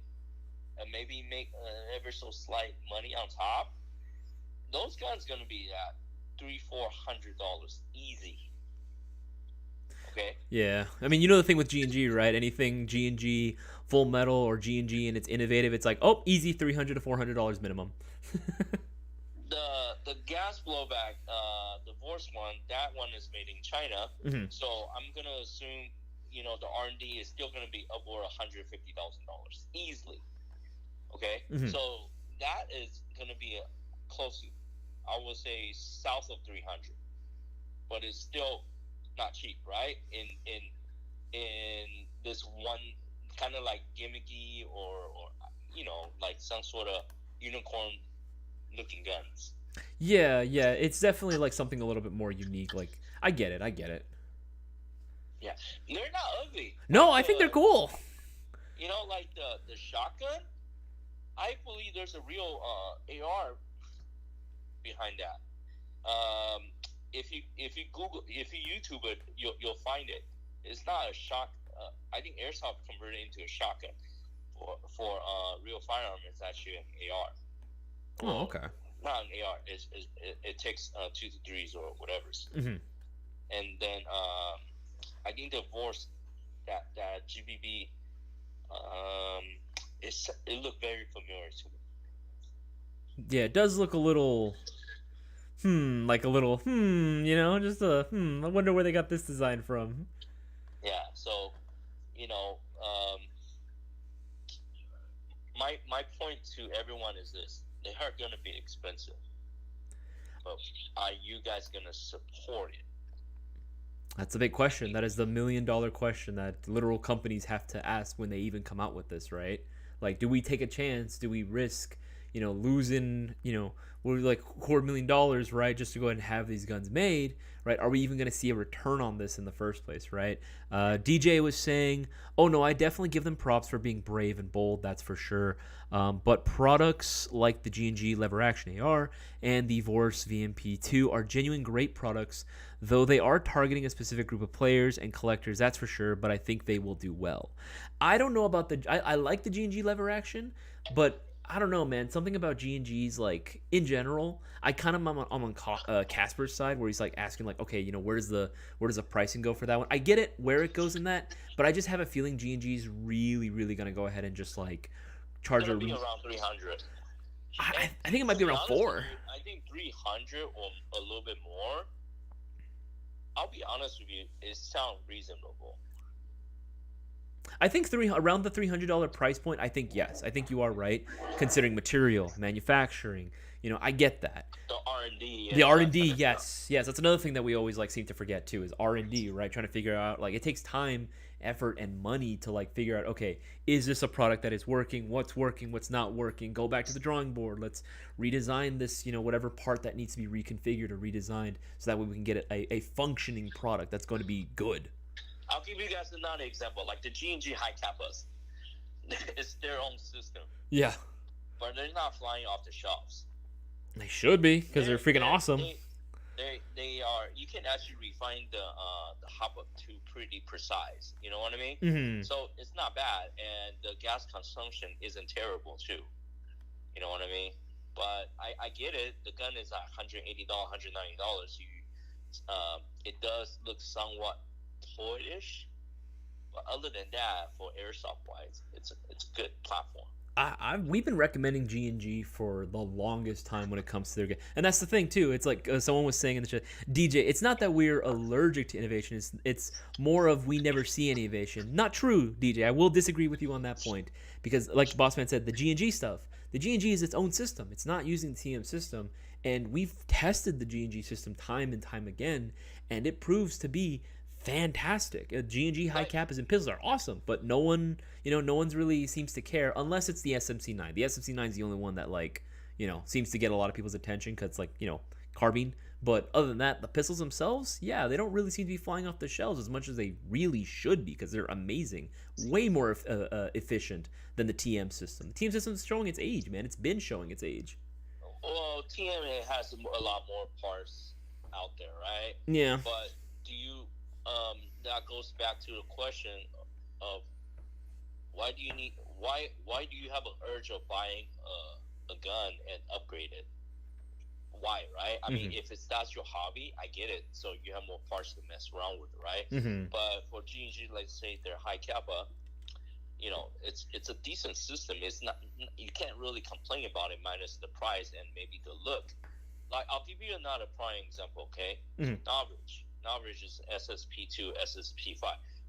and maybe make ever so slight money on top, those guns gonna be at $300-400 easy. Okay. Yeah, I mean, you know the thing with G&G, right? Anything G&G full metal or G&G and it's innovative, it's like, oh, easy $300 to $400 minimum. The gas blowback, the Vorse one, that one is made in China. Mhm. So I'm gonna assume, the R&D is still gonna be upward $150,000 easily. Okay, Mhm. so that is gonna be close to, I would say, south of 300, but it's still not cheap, right? In this one kind of like gimmicky or like some sort of unicorn looking guns. Yeah, it's definitely like something a little bit more unique. Like, I get it. Yeah, they're not ugly. No, Like I think they're cool. like the shotgun. I believe there's a real AR behind that. If you YouTube it, you'll find it. It's not a shot. I think Airsoft converted it into a shotgun for real firearm. It's actually an AR. Oh, okay. Not an AR. It takes 2 to 3s or whatever. Mhm. And then I think the Vorse, that GBB, it looked very familiar to me. Yeah, it does look a little, like a little, just a, I wonder where they got this design from. Yeah. So, my point to everyone is this: they are going to be expensive, but are you guys going to support it? That's a big question. That is the $1 million question that literal companies have to ask when they even come out with this, right? Like, do we take a chance? Do we risk, losing, we're like $250,000, right, just to go ahead and have these guns made, right? Are we even going to see a return on this in the first place, right? DJ was saying, oh no, I definitely give them props for being brave and bold, that's for sure. But products like the G&G lever action AR and the Vorse VMP2 are genuine great products, though they are targeting a specific group of players and collectors, that's for sure, but I think they will do well. I don't know about I like the G&G lever action, but I don't know, man. Something about G&G's, like, in general, I'm on Casper's side, where he's like asking, like, okay, where does the pricing go for that one? I get it where it goes in that, but I just have a feeling G&G's really, really gonna go ahead and just like charge It's gonna be around 300. I think it might be around 4. I think 300 or a little bit more. I'll be honest with you, it sounds reasonable. I think around the $300 price point. I think yes. I think you are right, considering material, manufacturing. I get that. The R&D. The R&D, yes. That's another thing that we always like seem to forget too, is R&D, right? Trying to figure out, like, it takes time, effort, and money to like figure out, okay, is this a product that is working? What's not working? Go back to the drawing board. Let's redesign this, whatever part that needs to be reconfigured or redesigned, so that way we can get a functioning product that's going to be good. I'll give you guys another example, like the G&G high kappas. It's their own system. Yeah. But they're not flying off the shelves. They should be, because they're freaking awesome. They are. You can actually refine the hop up to pretty precise. You know what I mean? Mm-hmm. So it's not bad, and the gas consumption isn't terrible too. You know what I mean? But I get it. The gun is at $180, $190. It does look somewhat toyish, but other than that, for airsoft wise, it's a good platform. We've been recommending G&G for the longest time when it comes to their game, and that's the thing too. It's like someone was saying in the chat, DJ. It's not that we're allergic to innovation. It's more of we never see any innovation. Not true, DJ. I will disagree with you on that point, because like Bossman said, the G&G stuff. The G&G is its own system. It's not using the TM system, and we've tested the G&G system time and time again, and it proves to be fantastic. G&G high cap and pistols are awesome, but no one's really seems to care, unless it's the SMC9. The SMC9 is the only one that, like, seems to get a lot of people's attention, because it's like, carbine. But other than that, the pistols themselves, yeah, they don't really seem to be flying off the shelves as much as they really should be, because they're amazing, way more efficient than the TM system. The TM system is showing its age, man. It's been showing its age. Well, TM has a lot more parts out there, right? Yeah. But do you that goes back to the question of why do you need why do you have an urge of buying a gun and upgrade it? Why, right? I mean, if that's your hobby, I get it. So you have more parts to mess around with, right? But for G&G, let's say they're high kappa, you know, it's a decent system. It's not, you can't really complain about it minus the price and maybe the look. Like, I'll give you another prime example, okay? Norbridge is SSP2, SSP5.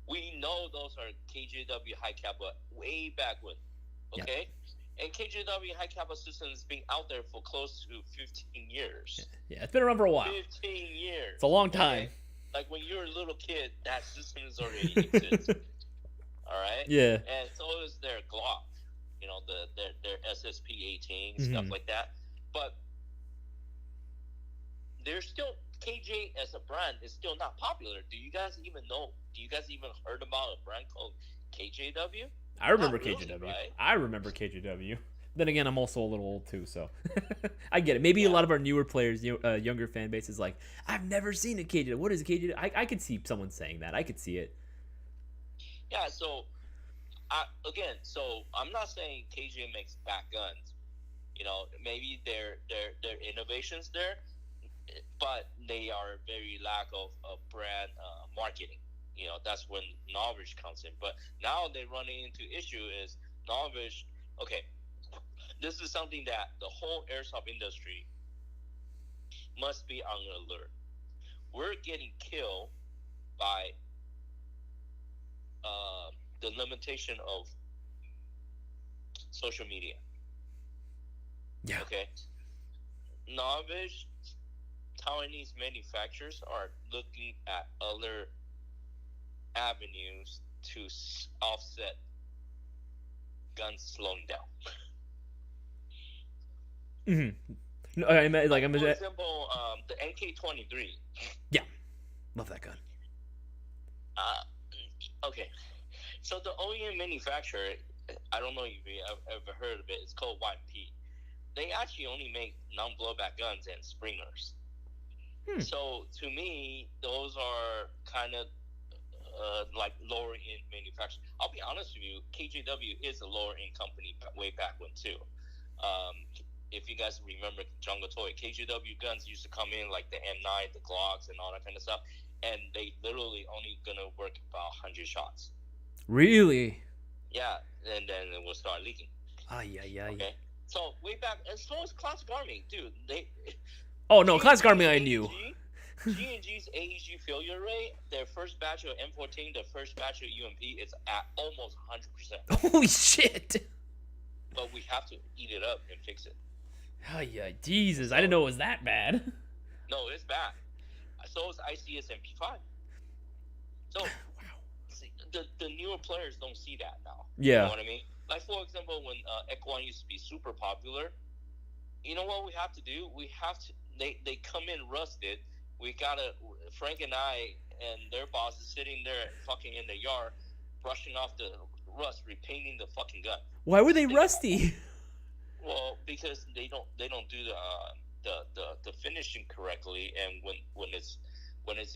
We know those are KJW high kappa way back when, okay? And KJW high kappa system has been out there for close to 15 years. Yeah, it's been around for a while. 15 years. It's a long time. Okay? Like, when you're a little kid, that system is already exists. All right? Yeah. And so is their Glock, you know, their SSP18, stuff like that. But they're still, KJ as a brand is still not popular. Do you guys even know? Do you guys even heard about a brand called KJW? I remember Not really, KJW. right? I remember KJW. Then again, I'm also a little old too, so I get it. Maybe a lot of our newer players, younger fan base is like, I've never seen a KJW. What is a KJW? I could see someone saying that. I could see it. Yeah, so so I'm not saying KJ makes bad guns. You know, maybe their innovations there, but they are very lack of brand marketing. You know, that's when Norbridge comes in. But now they're running into issue is Norbridge. Okay, this is something that the whole airsoft industry must be on alert. We're getting killed by the limitation of social media. Yeah. Okay. Norbridge, Taiwanese manufacturers are looking at other avenues to offset guns slowing down. No, I mean, like, for example, the MK23. Yeah, love that gun. Okay, so the OEM manufacturer, I don't know if you ever heard of it. It's called YP. They actually only make non-blowback guns and springers. So to me, those are kind of like lower end manufacturers. I'll be honest with you, KJW is a lower end company way back when too. If you guys remember Jungle Toy, KJW guns used to come in like the M9, the Glocks, and all that kind of stuff, and they literally only gonna work about 100 shots. Really? Yeah, and then it will start leaking. Okay. So way back, and so is Classic Army, dude. Oh no, Classic Army I knew. G&G's AEG failure rate, their first batch of M14, the first batch of UMP is at almost 100%. Holy shit! But we have to eat it up and fix it. Jesus, I didn't know it was that bad. No, it's bad. So is ICS and P5. So, see, the newer players don't see that now. Yeah. You know what I mean? Like, for example, when Equine used to be super popular, you know what we have to do? We have to, they come in rusted. We gotta, Frank and I and their boss is sitting there fucking in the yard, brushing off the rust, repainting the fucking gun. Why were they rusty? Well, because they don't do the finishing correctly, and when it's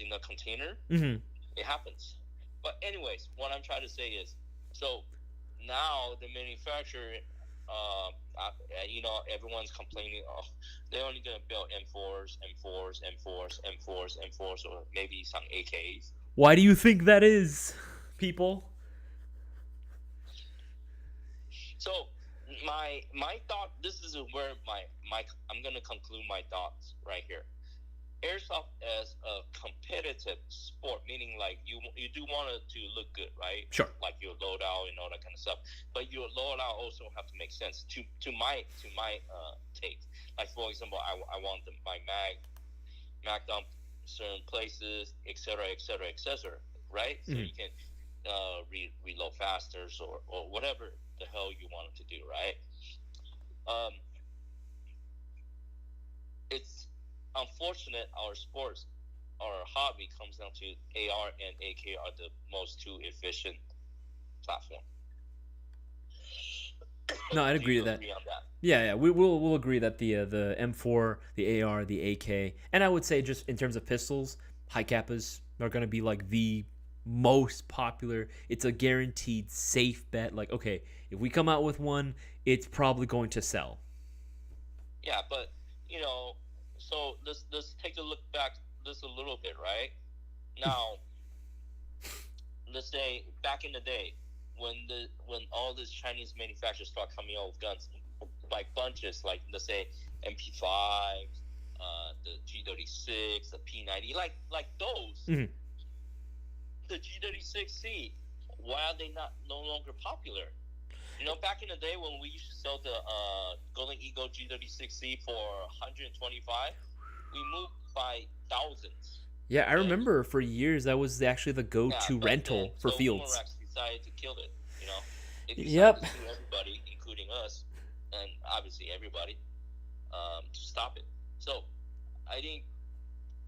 in a container, it happens. But anyways, what I'm trying to say is, so now the manufacturer, you know, everyone's complaining, oh, they're only gonna build M4s, or maybe some AKs. Why do you think that is, people? So my thought, this is where my I'm gonna conclude my thoughts right here. Airsoft as a competitive sport, meaning like you do want it to look good, right? Sure. Like your loadout and all that kind of stuff, but your loadout also have to make sense to my take. Like, for example, I want my mag dump certain places, etc., right? So you can reload faster or whatever the hell you want it to do, right? It's unfortunate our hobby comes down to AR and AK are the most two efficient platform. No, I'd agree to that. Agree on that. Yeah, we'll agree that the M4, the AR, the AK, and I would say just in terms of pistols, high kappas are going to be like the most popular. It's a guaranteed safe bet. Like, okay, if we come out with one, it's probably going to sell. Yeah, but so let's take a look back just a little bit, right? Now, let's say back in the day when all these Chinese manufacturers start coming out with guns like bunches, like let's say MP5s, the G36, the P90, like those. Mm-hmm. The G36C, why are they no longer popular? Back in the day when we used to sell the Golden Eagle G36C for $125, we moved by thousands. Yeah, I remember for years that was actually the go-to rental for fields. Boomerangs decided to kill it. They Yep. decided to sue everybody, including us, and obviously everybody, to stop it. So I think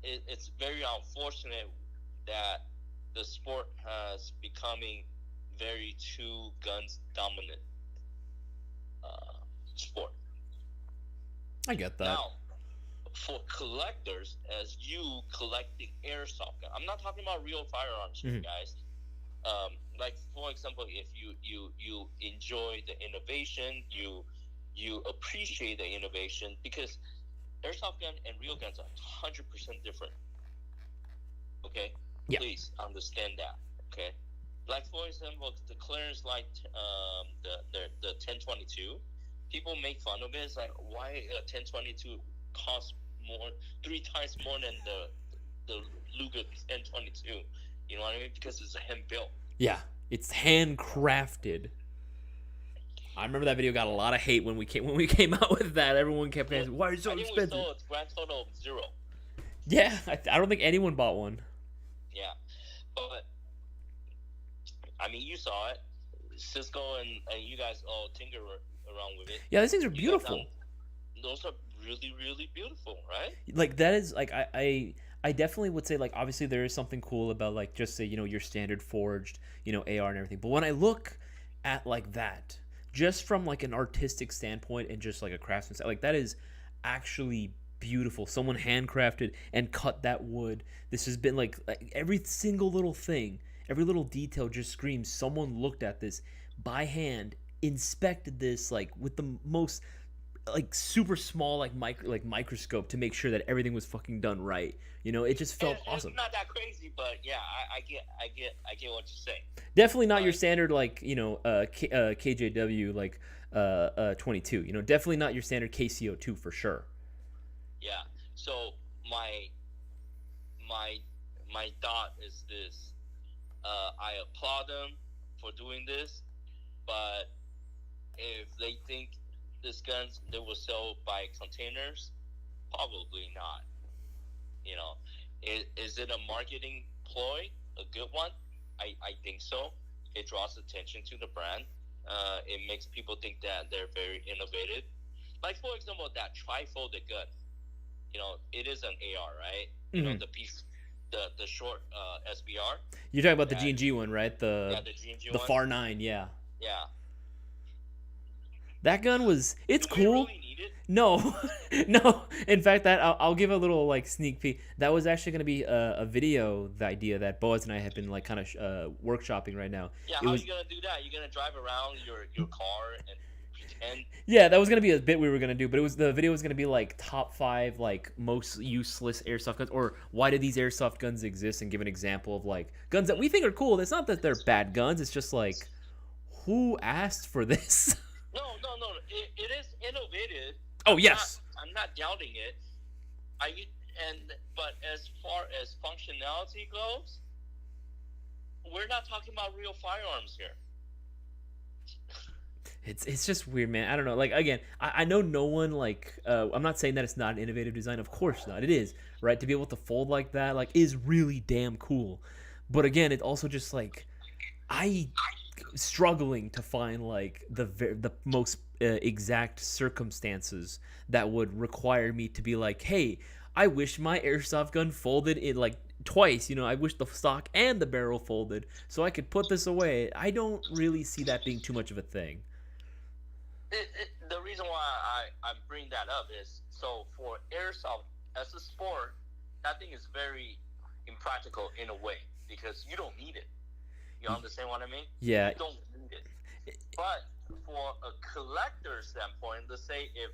it's very unfortunate that the sport has becoming very two guns dominant sport. I get that. Now, for collectors, as you collecting airsoft gun, I'm not talking about real firearms here, guys. Like for example, if you enjoy the innovation, you appreciate the innovation, because airsoft gun and real guns are 100% different. Okay, yeah. Please understand that. Okay, like for example, the clearance light, the 1022. People make fun of it. It's like, why a 1022 costs 3 times more than the Luger 1022? You know what I mean? Because it's hand built. Yeah, it's handcrafted. I remember that video got a lot of hate when we came out with that. Everyone kept asking, "Why is it so expensive?" We sold a grand total of 0. Yeah, I don't think anyone bought one. Yeah, but I mean, you saw it. Cisco and you guys all tinker around with it. Yeah, these things are beautiful. Those are really, really beautiful, right? Like that is like I definitely would say, like, obviously there is something cool about, like, just say, your standard forged, AR and everything. But when I look at like that, just from like an artistic standpoint and just like a craftsman, like that is actually beautiful. Someone handcrafted and cut that wood. This has been like every single little thing, every little detail just screams someone looked at this by hand, inspected this like with the most like super small like microscope to make sure that everything was fucking done right. It just felt awesome. It's not that crazy, but yeah, I get what you're saying. Definitely not your standard like KJW like 22. Definitely not your standard KCO2 for sure. Yeah. So my thought is this: I applaud them for doing this, but if they think these guns they will sell by containers, probably not. Is it a marketing ploy? A good one? I think so. It draws attention to the brand. It makes people think that they're very innovative. Like for example, that tri-folded gun. It is an AR, right? The piece, the short SBR. You're talking about the G&G one, right? The G&G one. The FAR 9, yeah. Yeah. That gun was, it's Do cool. We really need it? No, no. In fact, that I'll give a little like sneak peek. That was actually going to be a video, the idea that Boaz and I have been like kind of workshopping right now. Yeah, how are you going to do that? You're going to drive around your car and pretend? Yeah, that was going to be a bit we were going to do, but the video was going to be like top 5 like most useless airsoft guns, or why do these airsoft guns exist, and give an example of like guns that we think are cool. It's not that they're bad guns. It's just like, who asked for this? No. It is innovative. Oh, yes. I'm not doubting it. But as far as functionality goes, we're not talking about real firearms here. It's just weird, man. I don't know. Like, again, I know no one, like, I'm not saying that it's not an innovative design. Of course not. It is, right? To be able to fold like that, like, is really damn cool. But again, it also just, like, struggling to find like the most exact circumstances that would require me to be like, hey, I wish my airsoft gun folded in like twice. I wish the stock and the barrel folded so I could put this away. I don't really see that being too much of a thing. The reason why I bring that up is so for airsoft as a sport, that thing is very impractical in a way because you don't need it. You understand what I mean? Yeah. You don't need it. But for a collector standpoint, let's say if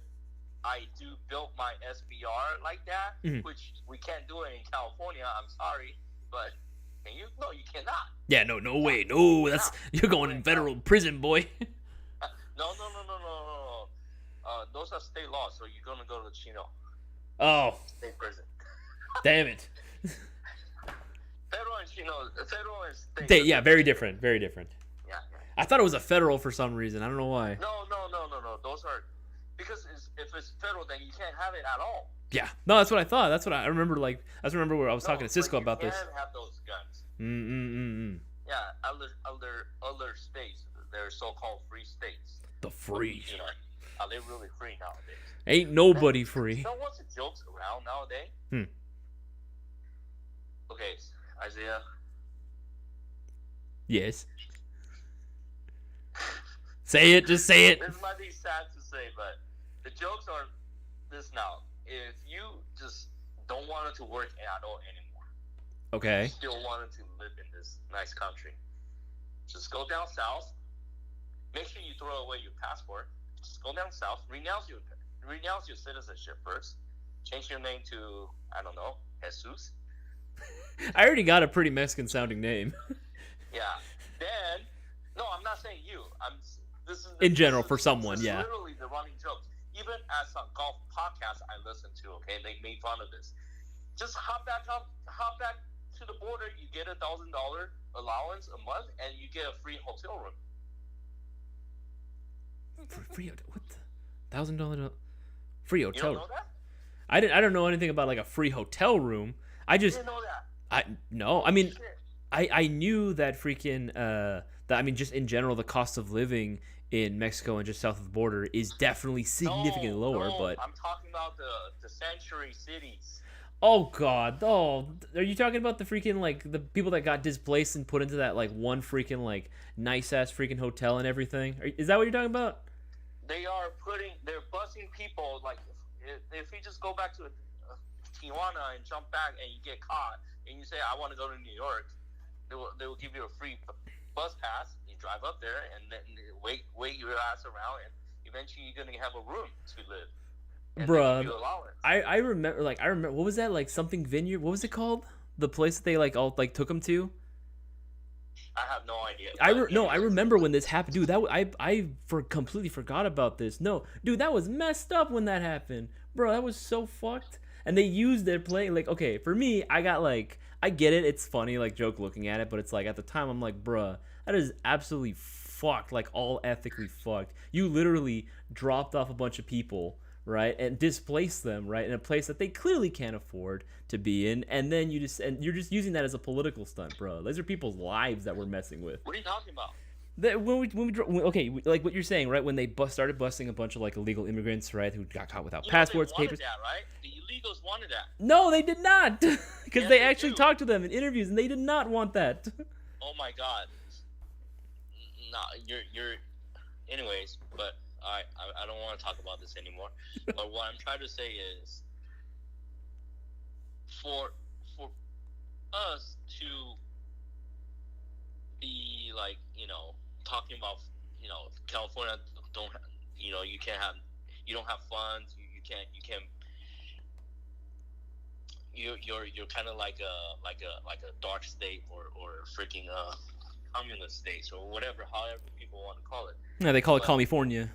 I do build my SBR like that, which we can't do it in California, I'm sorry, but can you? No, you cannot. Yeah, no way. No, that's you're going in federal prison, boy. No. Those are state laws, so you're gonna go to Chino. Oh. State prison. Damn it. Federal and Chino, federal and state. Yeah, very different. Very different. Yeah. I thought it was a federal for some reason. I don't know why. No. Those are because if it's federal, then you can't have it at all. Yeah. No, that's what I thought. That's what I remember. Like, I remember where I was talking to Cisco about this. You can have those guns. Yeah, other states, they're so-called free states. The free. You know, are they really free nowadays? Ain't nobody free. You know what's the jokes around nowadays? Okay, Isaiah. Yes. Say it. Just say it. This might be sad to say, but the jokes are this now. If you just don't want to work at all anymore, okay, you still wanted to live in this nice country, just go down south. Make sure you throw away your passport. Just go down south. Renounce your citizenship first. Change your name to, I don't know, Jesus. I already got a pretty Mexican sounding name. Yeah. Then, no, I'm not saying you. In general, for someone, this is yeah. Literally the running jokes. Even at some golf podcasts I listen to, okay, they made fun of this. Just hop back to the border. You get $1,000 allowance a month, and you get a free hotel room. Free what? $1,000 free hotel room. You don't know that? I don't know anything about like a free hotel room. I just You didn't know that? no. I mean, I knew that freaking just in general the cost of living in Mexico and just south of the border is definitely significantly lower. But I'm talking about the sanctuary cities. Oh God! Oh, are you talking about the freaking like the people that got displaced and put into that like one freaking like nice ass freaking hotel and everything? Is that what you're talking about? They're busing people. Like if you just go back to Tijuana and jump back and you get caught and you say I want to go to New York, they will give you a free bus pass. You drive up there and then wait your ass around, and eventually you're gonna have a room to live. Bruh, I remember what was that, like something vineyard? What was it called? The place that they like all like took them to? I have no idea. I remember when this happened, dude. I completely forgot about this. No, dude, that was messed up when that happened, bro. That was so fucked. And they used their play like, okay, for me, I got like, I get it, it's funny, like joke looking at it, but it's like at the time I'm like, bruh, that is absolutely fucked, like all ethically fucked. You literally dropped off a bunch of people, right, and displaced them, right, in a place that they clearly can't afford to be in, and then you're just using that as a political stunt, bro. Those are people's lives that we're messing with. What are you talking about? Like what you're saying, right? When they started busting a bunch of like illegal immigrants, right, who got caught without passports, papers. That, right? The illegals wanted that. No, they did not, because yes, they actually talked to them in interviews, and they did not want that. Oh my God. No, you're. Anyways, but I don't want to talk about this anymore. But what I'm trying to say is, for us to be like, talking about, California don't, you don't have funds, you're kind of like a dark state or freaking communist states or whatever, however people want to call it. Yeah, they call it California.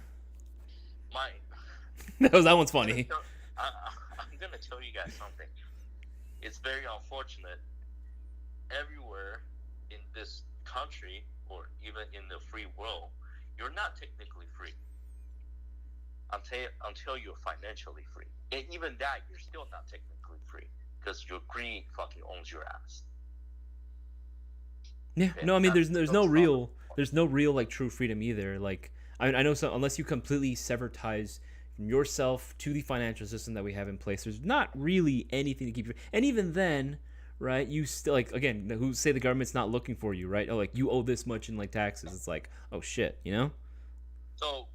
That one's funny. I'm gonna tell you guys something. It's very unfortunate. Everywhere in this country, or even in the free world, you're not technically free until you're financially free. And even that, you're still not technically free because your greed fucking owns your ass. Yeah, and no, I mean, there's no real like true freedom either. Like, I know so unless you completely sever ties from yourself to the financial system that we have in place, there's not really anything to keep you. And even then, right, you still, like, again, who say the government's not looking for you, right? Oh, like, you owe this much in like taxes. It's like, oh shit, So,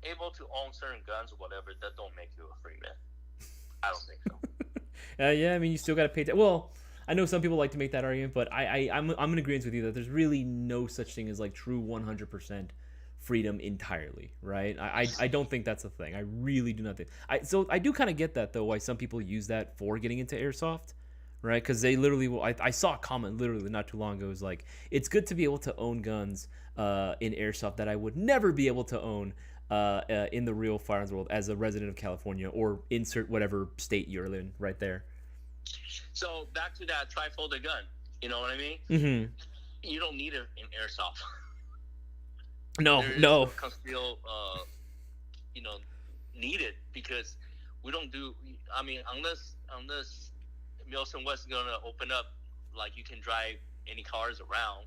able to own certain guns or whatever, that don't make you a free man. I don't think so. Yeah, I mean, you still got to pay. Well, I know some people like to make that argument, but I'm in agreement with you that there's really no such thing as like true 100% freedom entirely, right? I don't think that's a thing. I really do not think. So I do kind of get that though. Why some people use that for getting into airsoft, right? Because they literally will. I saw a comment literally not too long ago. It was like, it's good to be able to own guns in airsoft that I would never be able to own in the real firearms world as a resident of California, or insert whatever state you're in right there. So back to that trifolded gun. You know what I mean? Mm-hmm. You don't need it in airsoft. No, there no. is still, needed because we don't do. I mean, unless Milson West is gonna open up, like you can drive any cars around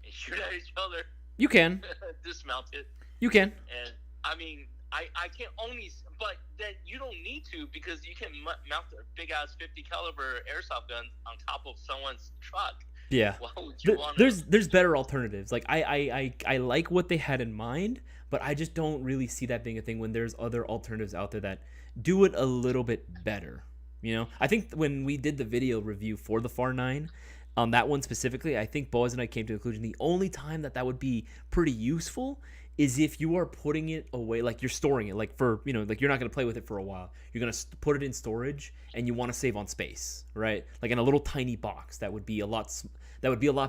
and shoot at each other. You can dismount it. You can. And I mean, I can only, but then you don't need to because you can mount a big ass 50 caliber airsoft gun on top of someone's truck. Yeah. Why would you there's better alternatives. Like I like what they had in mind, but I just don't really see that being a thing when there's other alternatives out there that do it a little bit better. You know, I think when we did the video review for the FAR 9, on that one specifically, I think Boaz and I came to the conclusion the only time that would be pretty useful is if you are putting it away, like you're storing it, like for, like you're not going to play with it for a while. You're going to put it in storage and you want to save on space, right? Like in a little tiny box that would be a lot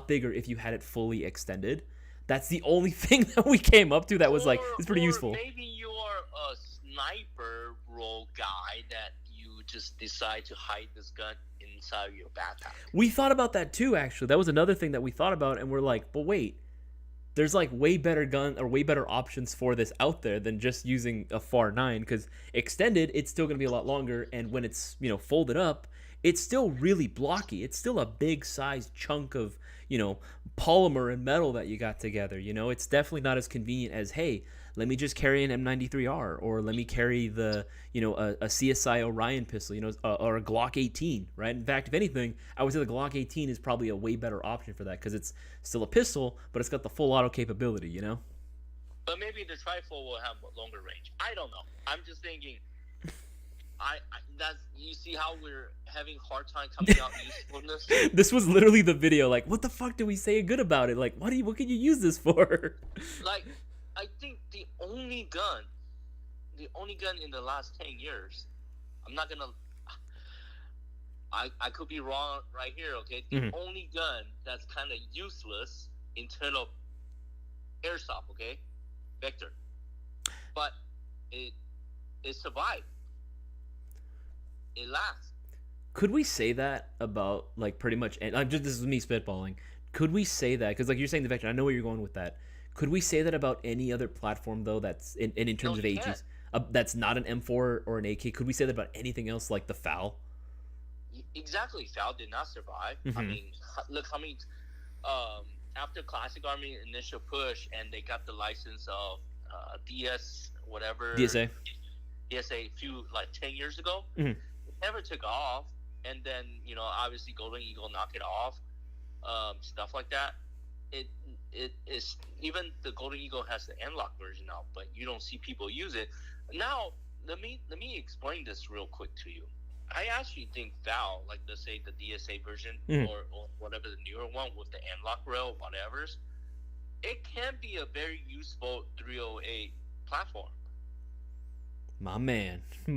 bigger if you had it fully extended. That's the only thing that we came up to that was like, it's pretty useful. Maybe you're a sniper role guy that you just decide to hide this gun inside your backpack. We thought about that too, actually. That was another thing that we thought about, and we're like, but wait, there's like way better options for this out there than just using a FAR 9, because extended, it's still going to be a lot longer, and when it's, folded up, it's still really blocky. It's still a big size chunk of, polymer and metal that you got together. It's definitely not as convenient as, hey, let me just carry an M93R, or let me carry the, a CSI Orion pistol, or a Glock 18, right? In fact, if anything, I would say the Glock 18 is probably a way better option for that, because it's still a pistol, but it's got the full auto capability, But maybe the Trifold will have a longer range. I don't know. I'm just thinking, you see how we're having hard time coming out usefulness? This was literally the video, like, what the fuck do we say good about it? Like, what can you use this for? Like, I think the only gun in the last 10 years, I'm not gonna, I could be wrong right here, okay? The only gun that's kind of useless in terms of airsoft, okay? Vector. But it survived. It lasts. Could we say that about, like, pretty much, and this is me spitballing, could we say that, because, like, you're saying the Vector, I know where you're going with that. Could we say that about any other platform, though, that's in terms of AGs, that's not an M4 or an AK? Could we say that about anything else, like the FAL? Exactly. FAL did not survive. I mean, look how many, after Classic Army initial push, and they got the license of DS, whatever. DSA a few, like, 10 years ago. It never took off. And then, obviously Golden Eagle knocked it off. Stuff like that. It is, even the Golden Eagle has the N-Lock version now, but you don't see people use it. Now, let me explain this real quick to you. I actually think FAL, like, let's say the DSA version or whatever the newer one with the N-Lock rail, whatever's, it can be a very useful 308 platform. My man. So,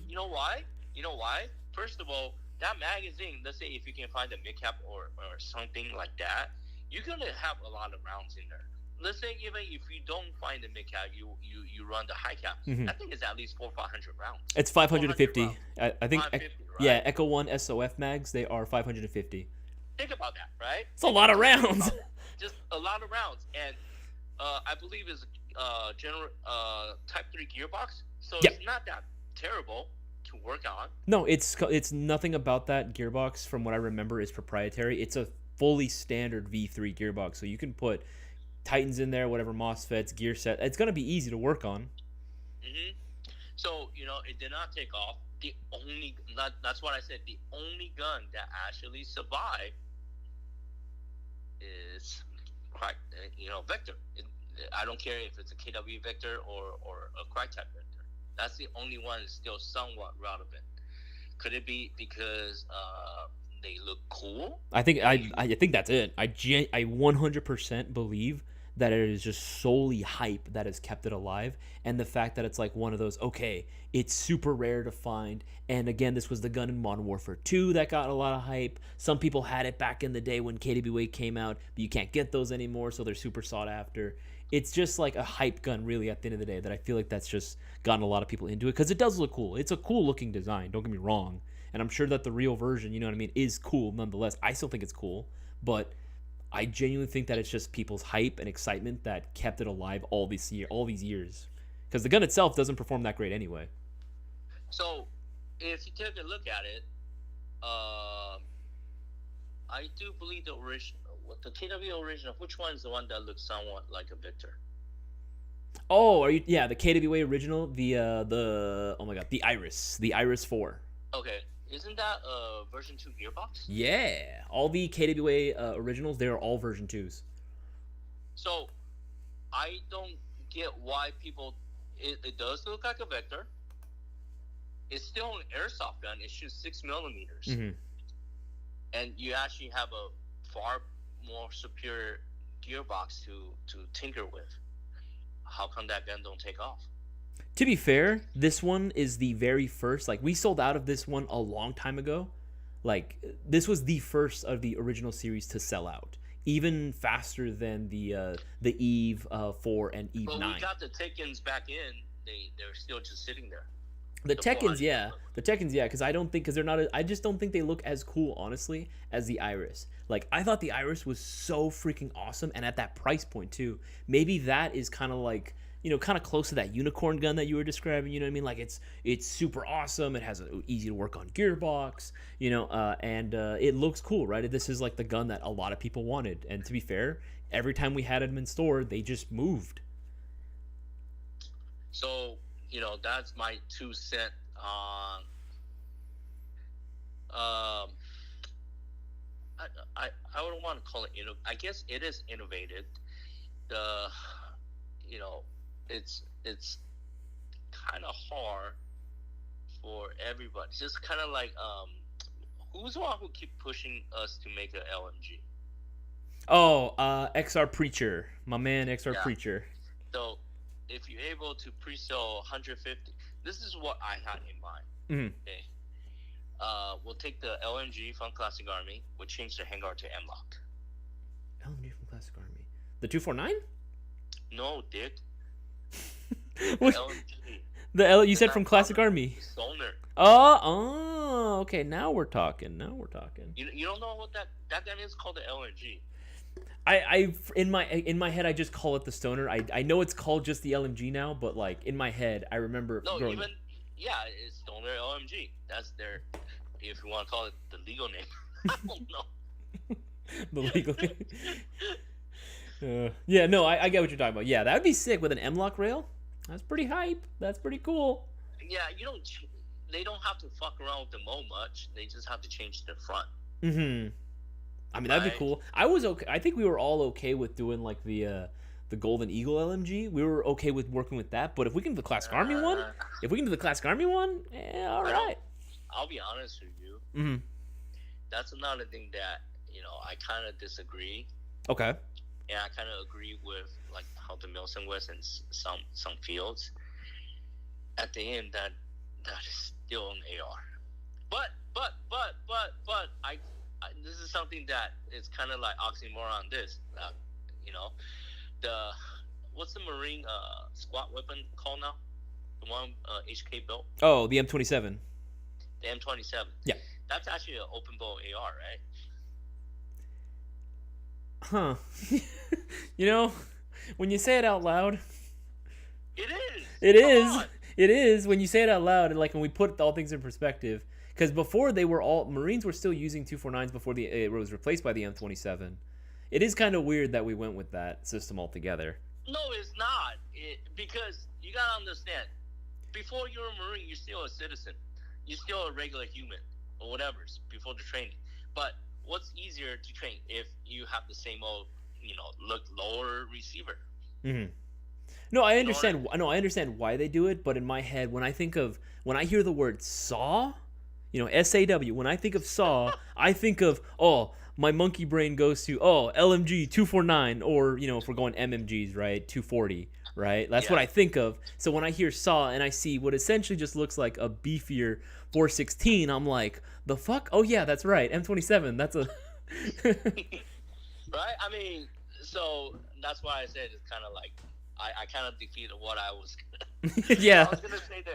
you know why? First of all, that magazine, let's say if you can find a mid-cap or something like that, you're going to have a lot of rounds in there. Let's say even if you don't find the mid-cap, you run the high-cap. I think it's at least 400 or 500 rounds. It's 550. I think, 550, right? Yeah, Echo 1 SOF mags, they are 550. Think about that, right? It's a lot of rounds. Just a lot of rounds. And I believe it's general Type 3 gearbox. So it's not that terrible to work on. No, it's nothing about that gearbox, from what I remember, is proprietary. It's a fully standard V3 gearbox, so you can put Titans in there, whatever MOSFETs, gear set. It's gonna be easy to work on. So it did not take off. That's what I said. The only gun that actually survived is Vector. I don't care if it's a KW Vector or a Crytek Vector. That's the only one that's still somewhat relevant. Could it be because they look cool? I think I think that's it. I 100% believe that it is just solely hype that has kept it alive, and the fact that it's like one of those, okay, it's super rare to find, and again, this was the gun in Modern Warfare 2 that got a lot of hype. Some people had it back in the day when KWA came out, but you can't get those anymore, so they're super sought after. It's just like a hype gun, really, at the end of the day, that I feel like that's just gotten a lot of people into it, because it does look cool. It's a cool looking design, don't get me wrong, and I'm sure that the real version, you know what I mean, is cool nonetheless. I still think it's cool, but I genuinely think that it's just people's hype and excitement that kept it alive all these years. Because the gun itself doesn't perform that great anyway. So, if you take a look at it, I do believe the original, the KW original. Which one is the one that looks somewhat like a Victor? Oh, are you? Yeah, the KWA original, the oh my god, the Iris 4. Okay, isn't that a version 2 gearbox? Yeah, all the KWA originals, they are all version 2s. So, I don't get why people. It does look like a Vector. It's still an airsoft gun. It shoots 6 millimeters, and you actually have a far more superior gearbox to tinker with. How come that gun don't take off? To be fair, this one is the very first. Like, we sold out of this one a long time ago. Like, this was the first of the original series to sell out, even faster than the Eve 4 and Eve 9. But we got the Tekkens back in. They're still just sitting there. The Tekkens, yeah, because they're not. I just don't think they look as cool, honestly, as the Iris. Like, I thought the Iris was so freaking awesome, and at that price point too. Maybe that is kind of like, you know, kind of close to that unicorn gun that you were describing. You know what I mean? Like, it's super awesome. It has an easy to work on gearbox. You know, and it looks cool, right? This is like the gun that a lot of people wanted. And to be fair, every time we had them in store, they just moved. So, you know, that's my 2 cents on. I wouldn't want to call it. I guess it is innovative. You know, it's kind of hard for everybody. It's just kind of like who's the one who keep pushing us to make an LMG? Oh, XR Preacher, my man, XR Preacher. So, if you're able to pre-sell 150, this is what I had in mind. Okay, we'll take the LMG from Classic Army. We'll change the handguard to M-Lock. LMG from Classic Army. The 249? No, dick. LMG. You said from Classic Army. Stoner. Oh, okay. Now we're talking. You don't know what that gun is called, the LMG. I in my head I just call it the Stoner. I know it's called just the LMG now, but like in my head I remember. It's Stoner LMG. That's their, if you want to call it the legal name. I don't know. The legal name. Yeah, no, I get what you're talking about. Yeah, that would be sick with an M-Lock rail. That's pretty hype. That's pretty cool. Yeah, they don't have to fuck around with the mo much. They just have to change the front. I mean, that'd be cool. I was okay. I think we were all okay with doing like the Golden Eagle LMG. We were okay with working with that. But if we can do the Classic Army one, all right. I'll be honest with you. That's another thing that, you know, I kind of disagree. Okay. And I kind of agree with like how the Milson was in some fields. At the end, that is still an AR. But this is something that is kind of like oxymoron. You know, what's the Marine squad weapon called now? The one HK built. Oh, the M27. The M27. Yeah. That's actually an open bow AR, right? Huh. You know, when you say it out loud, it is. It is when you say it out loud, and like when we put all things in perspective. Because before Marines were still using 249s before it was replaced by the M27. It is kind of weird that we went with that system altogether. No, it's not. Because you gotta understand, before you're a Marine, you're still a citizen. You're still a regular human or whatever before the training. But what's easier to train if you have the same old, you know, lower receiver? No, I understand. No, I understand why they do it. But in my head, when I hear the word saw, You know, SAW. When I think of SAW, I think of, oh, my monkey brain goes to, oh, LMG 249, or, you know, if we're going MMGs, right, 240, right? That's what I think of. So when I hear SAW and I see what essentially just looks like a beefier 416, I'm like, the fuck? Oh yeah, that's right, M27. That's a right. I mean, so that's why I said it's kind of like I kind of defeated what I was. Yeah. I was gonna say the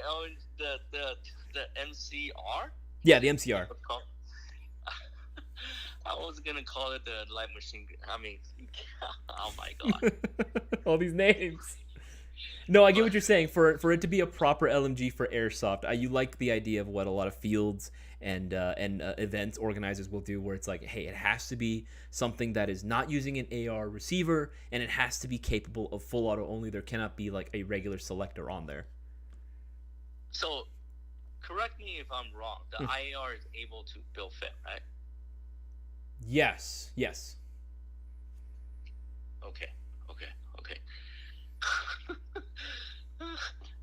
MCR. Yeah, the MCR. I was gonna call it the light machine. I mean, oh my god. All these names. No, I get what you're saying. For it to be a proper LMG for airsoft, you like the idea of what a lot of fields and events organizers will do, where it's like, hey, it has to be something that is not using an AR receiver, and it has to be capable of full auto only. There cannot be like a regular selector on there. So, correct me if I'm wrong. The IAR is able to build fit, right? Yes. Okay.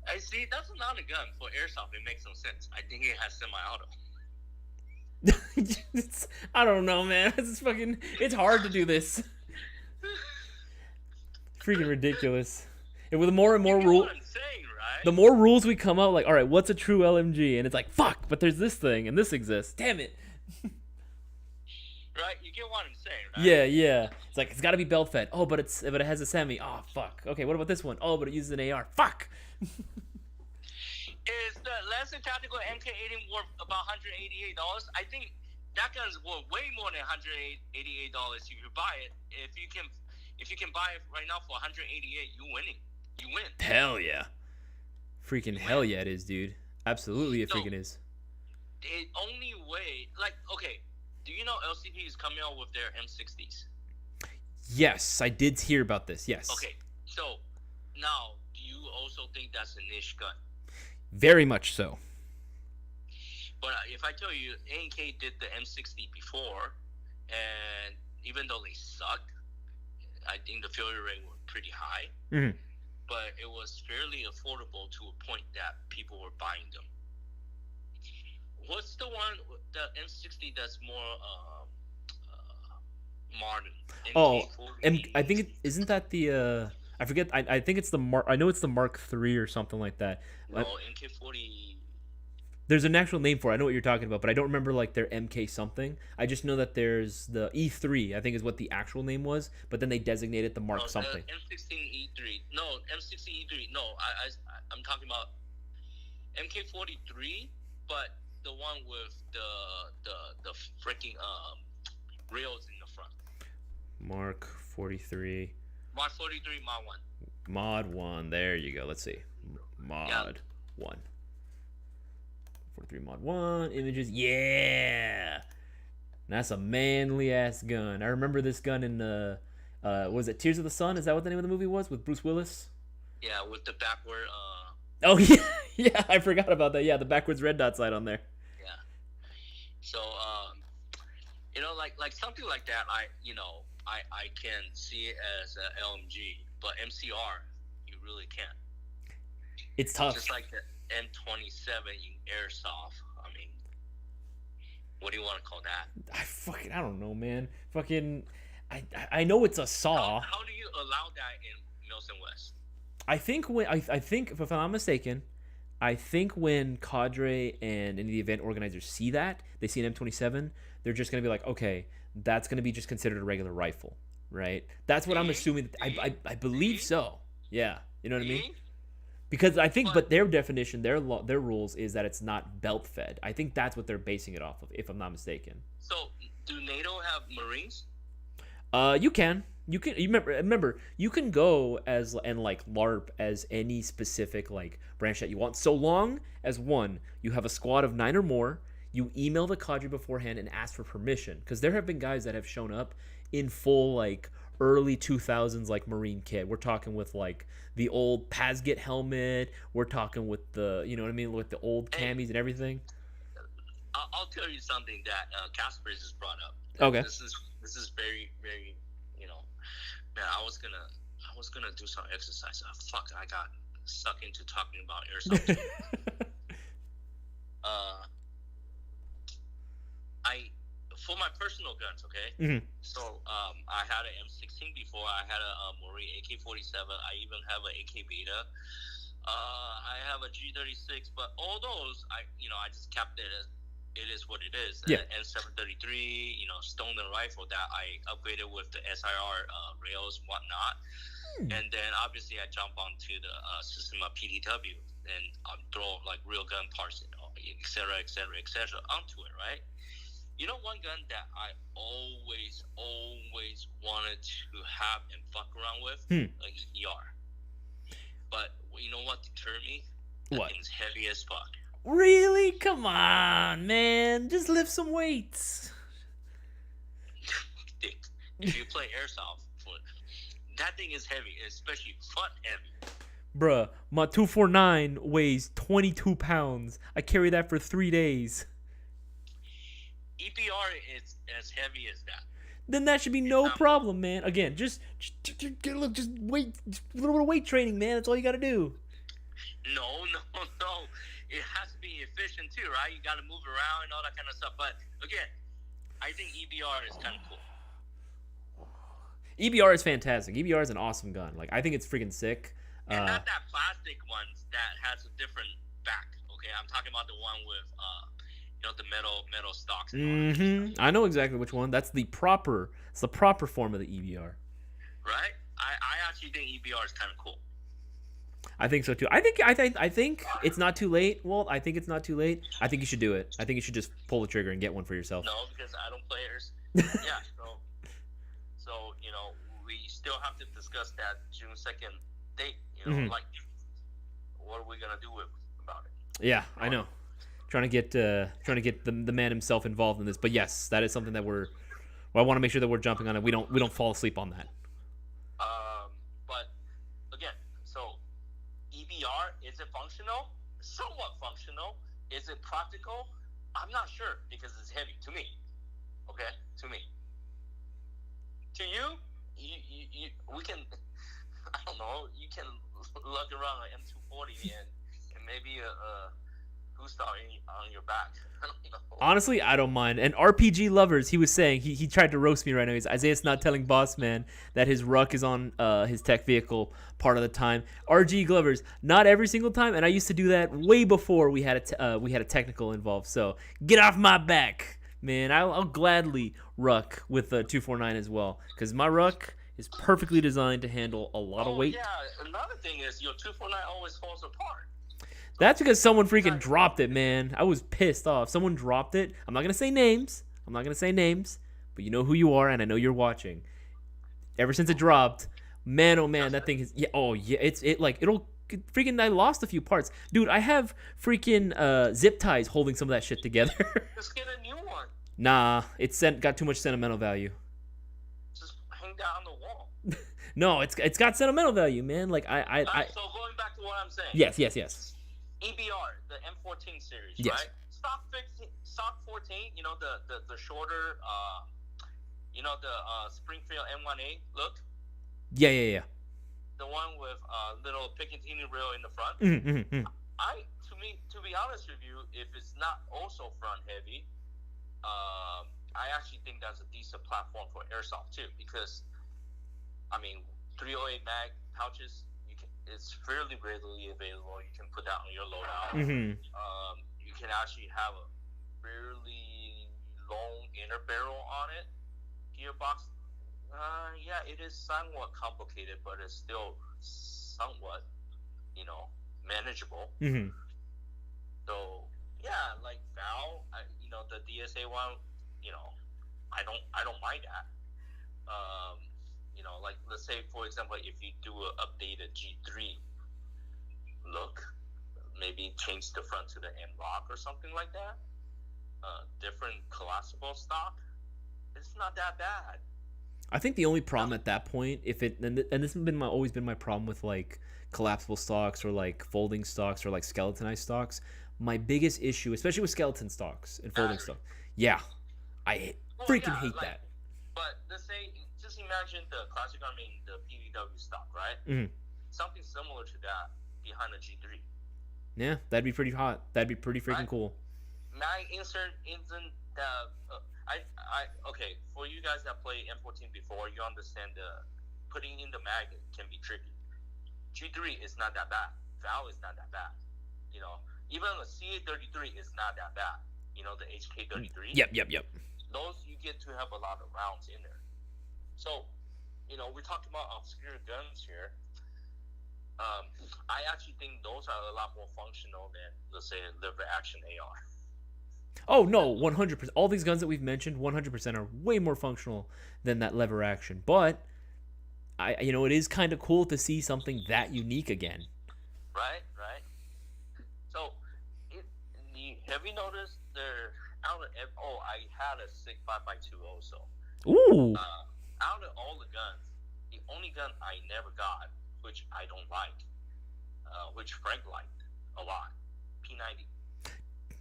I see. That's not a gun for airsoft. It makes no sense. I think it has semi-auto. I don't know, man. It's hard to do this. Freaking ridiculous. And with more and more rules, right? the more rules we come out, like, all right, what's a true LMG? And it's like, fuck, but there's this thing and this exists. Damn it. Right? You get what I'm saying, right? Yeah. It's like, it's got to be belt fed. Oh, but it has a semi. Oh, fuck. Okay, what about this one? Oh, but it uses an AR. Fuck. Is the Lancer Tactical MK18 worth about $188? I think that gun's worth way more than $188 if you buy it. If you can buy it right now for $188, you winning. You win. Hell yeah. Freaking hell yeah it is, dude. Absolutely it freaking is. The only way, like, okay, do you know LCP is coming out with their M60s? Yes, I did hear about this, yes. Okay, so now, do you also think that's a niche gun? Very much so. But if I tell you, NK did the M60 before, and even though they sucked, I think the failure rate was pretty high. Mm-hmm. But it was fairly affordable to a point that people were buying them. What's the one, the M60 that's more modern? I think isn't that the I forget. I think it's the Mark. I know it's the Mark III or something like that. No, MK40. There's an actual name for it. I know what you're talking about, but I don't remember like their MK something. I just know that there's the E3. I think is what the actual name was, but then they designated the Mark something. M16E3. No, M16E3. No, I'm talking about MK43, but the one with the freaking rails in the front. Mark 43. Mod 43, Mod 1. Mod 1. There you go. Let's see. Mod 1. 43 Mod 1. Images. Yeah. That's a manly ass gun. I remember this gun in was it Tears of the Sun? Is that what the name of the movie was with Bruce Willis? Yeah, with the backward Oh yeah. Yeah, I forgot about that. Yeah, the backwards red dot sight on there. Yeah. So you know, like something like that, I can see it as a LMG, but MCR, you really can't. It's tough. Just like the M27 in airsoft. I mean, what do you want to call that? I don't know, man. I know it's a SAW. How do you allow that in Milson West? I think if I'm not mistaken, I think when Cadre and any of the event organizers see that, they see an M27, they're just gonna be like, okay, that's gonna be just considered a regular rifle, right? That's what I'm assuming. I believe so. Yeah, you know what I mean? Because I think, but their definition, their rules is that it's not belt fed. I think that's what they're basing it off of, if I'm not mistaken. So, do NATO have Marines? You can. You remember you can go as and like LARP as any specific like branch that you want, so long as one, you have a squad of 9 or more. You email the cadre beforehand and ask for permission, because there have been guys that have shown up in full like early 2000s like Marine kit. We're talking with like the old Pasget helmet. We're talking with the, you know what I mean, with the old camis and everything. I'll tell you something that Casper just brought up. Okay. This is very, very, you know, man. I was gonna do some exercise. Fuck, I got sucked into talking about airsoft. personal guns, okay? Mm-hmm. So I had an M16 before. I had a Mori AK-47. I even have an AK Beta. I have a G36, but all those, I just kept it as it is what it is. Yeah. And 733, Stone and rifle that I upgraded with the SIR rails and whatnot. And then obviously I jump onto the system of PTW and throw like real gun parts, et cetera, et cetera, et cetera, onto it, right? One gun that I always wanted to have and fuck around with, like ER. But you know what deterred me? What? That thing's heavy as fuck. Really? Come on, man. Just lift some weights. Dick, if you play Airsoft, that thing is heavy, especially front heavy. Bruh, my 249 weighs 22 pounds. I carry that for 3 days. EPR is as heavy as that. Then that should be no problem, man. Again, just wait, just a little bit of weight training, man. That's all you got to do. No. It has to be efficient too, right? You got to move around and all that kind of stuff. But again, I think EBR is kind of cool. EBR is fantastic. EBR is an awesome gun. Like, I think it's freaking sick. And not that plastic ones that has a different back. Okay, I'm talking about the one with the metal stocks. Mm-hmm. I know exactly which one. That's the proper. It's the proper form of the EBR. Right. I actually think EBR is kind of cool. I think so too. I think it's not too late. Well, I think it's not too late. I think you should do it. I think you should just pull the trigger and get one for yourself. No, because I don't play Airs. Yeah. So we still have to discuss that June 2nd date. Like, what are we gonna do about it? Yeah, I know. Trying to get the man himself involved in this, but yes, that is something that I want to make sure that we're jumping on it. We don't fall asleep on that. But again, so EBR, is it functional? Somewhat functional. Is it practical? I'm not sure because it's heavy to me. Okay, to me. To you, we can. I don't know. You can lug around an M240 and maybe a Gustav on your back. I don't know. Honestly, I don't mind. And RPG lovers, he was saying he tried to roast me right now. He's Isaiah's not telling Boss Man that his ruck is on his tech vehicle part of the time. RG lovers, not every single time. And I used to do that way before we had a technical involved. So get off my back, man. I'll gladly ruck with the 249 as well, because my ruck is perfectly designed to handle a lot of weight. Yeah, another thing is your 249 always falls apart. That's because someone freaking dropped it, man. I was pissed off. Someone dropped it. I'm not going to say names. But you know who you are, and I know you're watching. Ever since it dropped, man, oh man, that thing is... Yeah, oh yeah, it'll... Freaking, I lost a few parts. Dude, I have freaking zip ties holding some of that shit together. Just get a new one. Nah, got too much sentimental value. Just hang that on the wall. No, it's got sentimental value, man. Like, So going back to what I'm saying. Yes. EBR, the M14 series, yes. Right? Stock 14, the shorter, the Springfield M1A look. Yeah. The one with little Picatinny rail in the front. Mm-hmm. To be honest with you, if it's not also front heavy, I actually think that's a decent platform for Airsoft too, because 308 mag pouches, it's fairly readily available. You can put that on your loadout. Mm-hmm. You can actually have a fairly long inner barrel on it. Gearbox, it is somewhat complicated, but it's still somewhat, manageable. Mm-hmm. So like Val, the DSA one, I don't mind that. Like let's say for example, if you do an updated G3 look, maybe change the front to the M-Lock or something like that. Different collapsible stock. It's not that bad. I think the only problem at that point, and this has always been my problem with like collapsible stocks or like folding stocks or like skeletonized stocks. My biggest issue, especially with skeleton stocks and folding stocks, I freaking hate that. But let's say, just imagine the classic army, the PVW stock, right? Mm-hmm. Something similar to that behind a G3. Yeah, that'd be pretty hot. That'd be pretty freaking cool. Mag insert isn't Okay. For you guys that play M14 before, you understand the putting in the mag can be tricky. G3 is not that bad. Val is not that bad. You know, even the CA33 is not that bad. You know, the HK33. Yep. Those you get to have a lot of rounds in there. So, you know, we're talking about obscure guns here. I actually think those are a lot more functional than, let's say, a lever action AR. Oh no, 100%. All these guns that we've mentioned, 100% are way more functional than that lever action. But it is kind of cool to see something that unique again. Right. So, have you noticed they're out of? I had a SIG 5x2 also. Ooh. Out of all the guns, the only gun I never got, which I don't like, which Frank liked a lot, P90.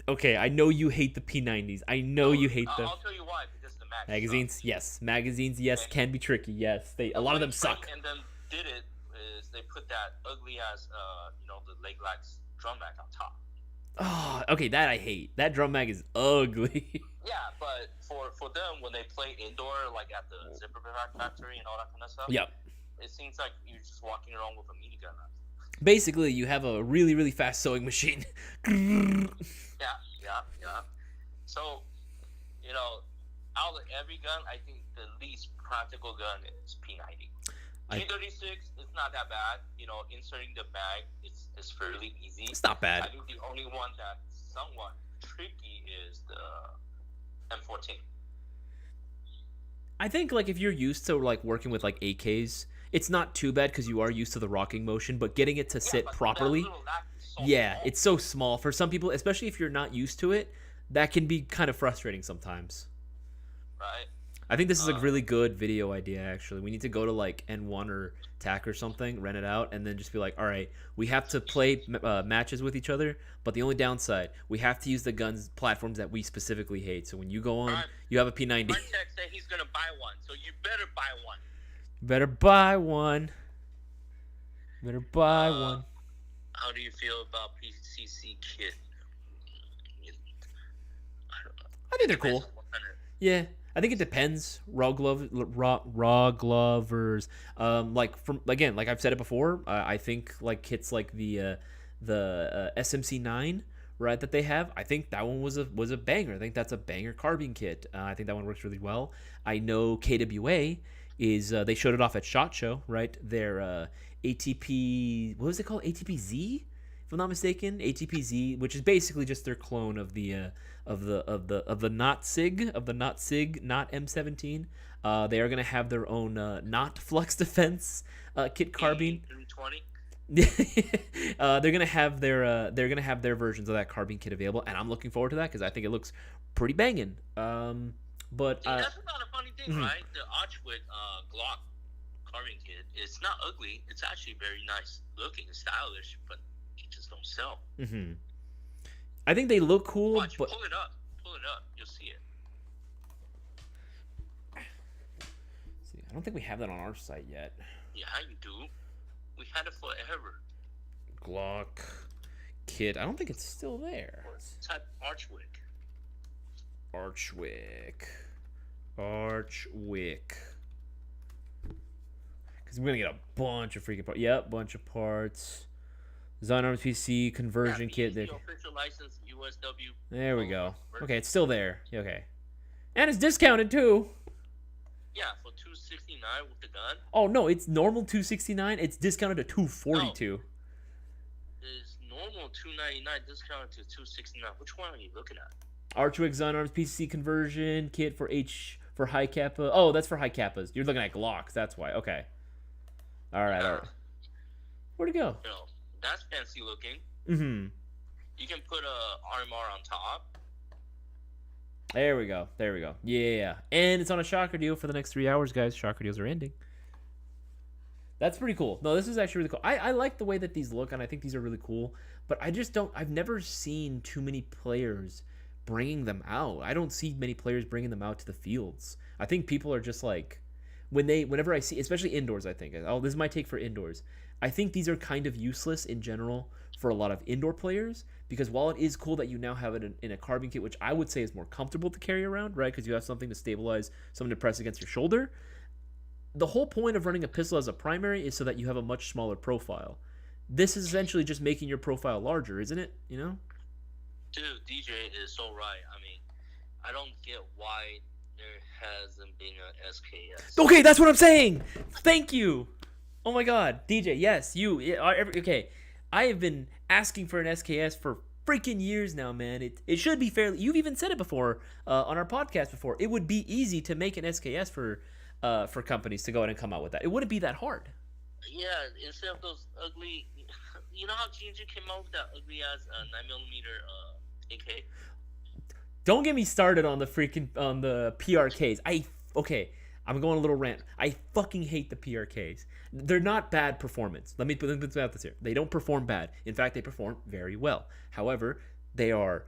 Okay, I know you hate the P90s. I know you hate them. I'll tell you why, because the magazines. Sucks. Yes, magazines. Yes, can be tricky. Yes, a lot of them suck. And then did it is they put that ugly ass, the Leg-Lax drum mag on top. Oh, okay, that I hate. That drum mag is ugly. Yeah, but for them when they play indoor, like at the zipper factory and all that kind of stuff. Yep. It seems like you're just walking around with a minigun. Basically, you have a really, really fast sewing machine. Yeah. So, out of every gun, I think the least practical gun is P90. G36 is not that bad. Inserting the mag is fairly easy. It's not bad. I think the only one that's somewhat tricky is the M14. I think if you're used to working with AKs, it's not too bad because you are used to the rocking motion, but getting it to sit properly. It's so small for some people, especially if you're not used to it. That can be kind of frustrating sometimes. Right. I think this is a really good video idea. Actually, we need to go to N1 or TAC or something, rent it out, and then just be like, all right, we have to play matches with each other, but the only downside, we have to use the guns platforms that we specifically hate. So when you go on, you have a P90. My tech said he's gonna buy one, so you better buy one. Better buy one. How do you feel about PCC kit? I think they're cool. Yeah, I think it depends. Raw glovers. Like I've said it before. I think kits like the SMC9, right, that they have. I think that one was a banger. I think that's a banger carbine kit. I think that one works really well. I know KWA is they showed it off at SHOT Show, right? Their ATP, what was it called? ATP-Z, if I'm not mistaken. ATP-Z, which is basically just their clone of the not SIG, not M17. They are gonna have their own not Flux Defense kit carbine. 320. They're gonna have their versions of that carbine kit available, and I'm looking forward to that because I think it looks pretty banging. But that's not a funny thing, right? The Archwick Glock carbine kit, it's not ugly. It's actually very nice looking and stylish, but it just don't sell. Mm-hmm. I think they look cool. Watch, but pull it up. You'll see it. See, I don't think we have that on our site yet. Yeah, you do. We had it forever. Glock kit. I don't think it's still there. Type Archwick. Because we're gonna get a bunch of freaking parts. Yep, bunch of parts. Design Arms PC conversion kit. There. Official license USW. There we go. Okay, it's still there. Okay, and it's discounted too. Yeah, for $269 with the gun. Oh no, it's normal $269. It's discounted to $242. No. It's normal $299 discounted to $269. Which one are you looking at? Archwick Design Arms PC conversion kit for high kappa. Oh, that's for high kappas. You're looking at Glocks. That's why. Okay. All right. Where'd it go? That's fancy looking. Mm-hmm. You can put a RMR on top. There we go. Yeah. And it's on a shocker deal for the next 3 hours, guys. Shocker deals are ending. That's pretty cool. No, this is actually really cool. I like the way that these look, and I think these are really cool. But I've never seen too many players bringing them out. I don't see many players bringing them out to the fields. I think people are just whenever I see, especially indoors, I think, this is my take for indoors. I think these are kind of useless in general for a lot of indoor players because while it is cool that you now have it in a carbine kit, which I would say is more comfortable to carry around, right? Because you have something to stabilize, something to press against your shoulder. The whole point of running a pistol as a primary is so that you have a much smaller profile. This is essentially just making your profile larger, isn't it? You know? Dude, DJ is so right. I mean, I don't get why there hasn't been an SKS. Okay, that's what I'm saying. Thank you. Oh my God, DJ. Yes, you. Okay, I have been asking for an SKS for freaking years now, man. It should be fairly. You've even said it before on our podcast before. It would be easy to make an SKS for companies to go ahead and come out with that. It wouldn't be that hard. Yeah, instead of those ugly. You know how G&G came out with that ugly ass 9mm AK. Don't get me started on the PRKs. I'm going a little rant. I fucking hate the PRKs. They're not bad performance. Let me put this here. They don't perform bad. In fact, they perform very well. However, they are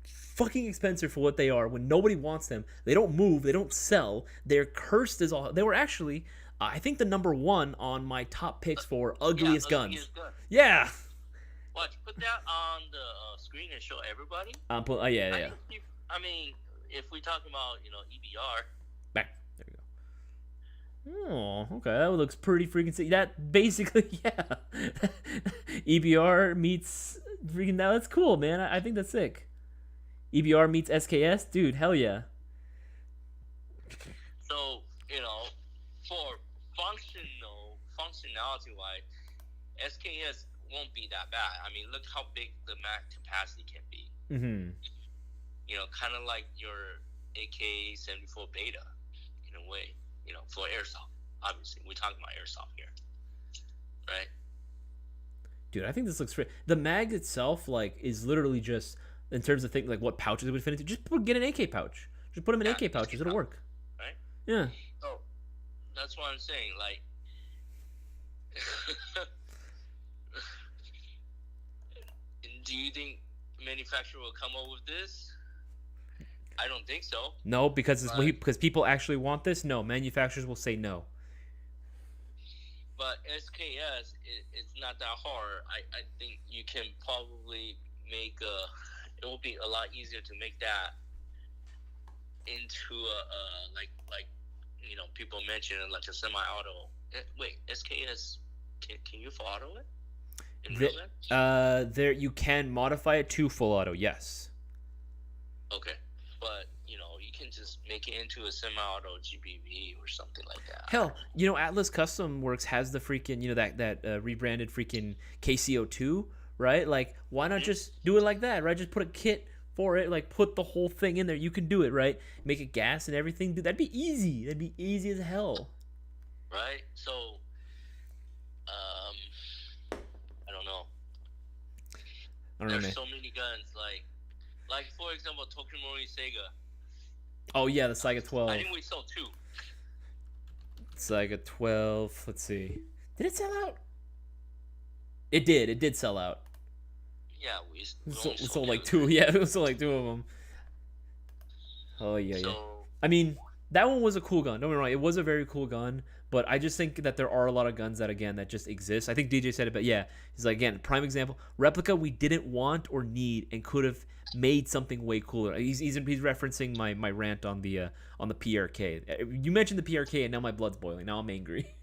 fucking expensive for what they are when nobody wants them. They don't move. They don't sell. They're cursed as all. They were actually, I think, the number one on my top picks for ugliest guns. Yeah. Watch, put that on the screen and show everybody. Yeah. I mean, if we talk about EBR. Back. There you go. Oh, okay. That looks pretty freaking sick. That basically, yeah. EBR meets freaking. Now that's cool, man. I think that's sick. EBR meets SKS, dude. Hell yeah. So for functionality wise, SKS won't be that bad. I mean, look how big the mag capacity can be. Mm-hmm. Kind of like your AK-74 Beta, in a way. For airsoft. Obviously, we're talking about airsoft here, right? Dude, I think this looks great. The mag itself, is literally just in terms of things like what pouches it would fit into. Just get an AK pouch. Just put them in AK pouches. It'll work. Right? Yeah. So that's what I'm saying. Do you think manufacturer will come up with this? I don't think so. No, because people actually want this. No, manufacturers will say no. But SKS, it's not that hard. I think you can probably make it will be a lot easier to make that into people mention like a semi-auto. Wait, SKS, can you full auto it? There you can modify it to full auto. Yes. Okay, but you can just make it into a semi-auto GBV or something like that. Hell, Atlas Custom Works has the freaking that rebranded freaking KCO2, right? Like, why not just do it like that, right? Just put a kit for it, put the whole thing in there. You can do it, right? Make it gas and everything. Dude, that'd be easy. That'd be easy as hell. Right. So, I don't know. There's so many guns, like for example, Tokimori Sega. Oh yeah, the Saiga 12. I think we sold 2. Saiga 12. Let's see. Did it sell out? It did. It did sell out. Yeah, we sold like 2. Yeah, we sold like 2 of them. Oh yeah. I mean, that one was a cool gun. Don't get me wrong. It was a very cool gun. But I just think that there are a lot of guns that just exist. I think DJ said it, but yeah, he's like, again, prime example. Replica we didn't want or need and could have made something way cooler. He's referencing my rant on the PRK. You mentioned the PRK and now my blood's boiling. Now I'm angry.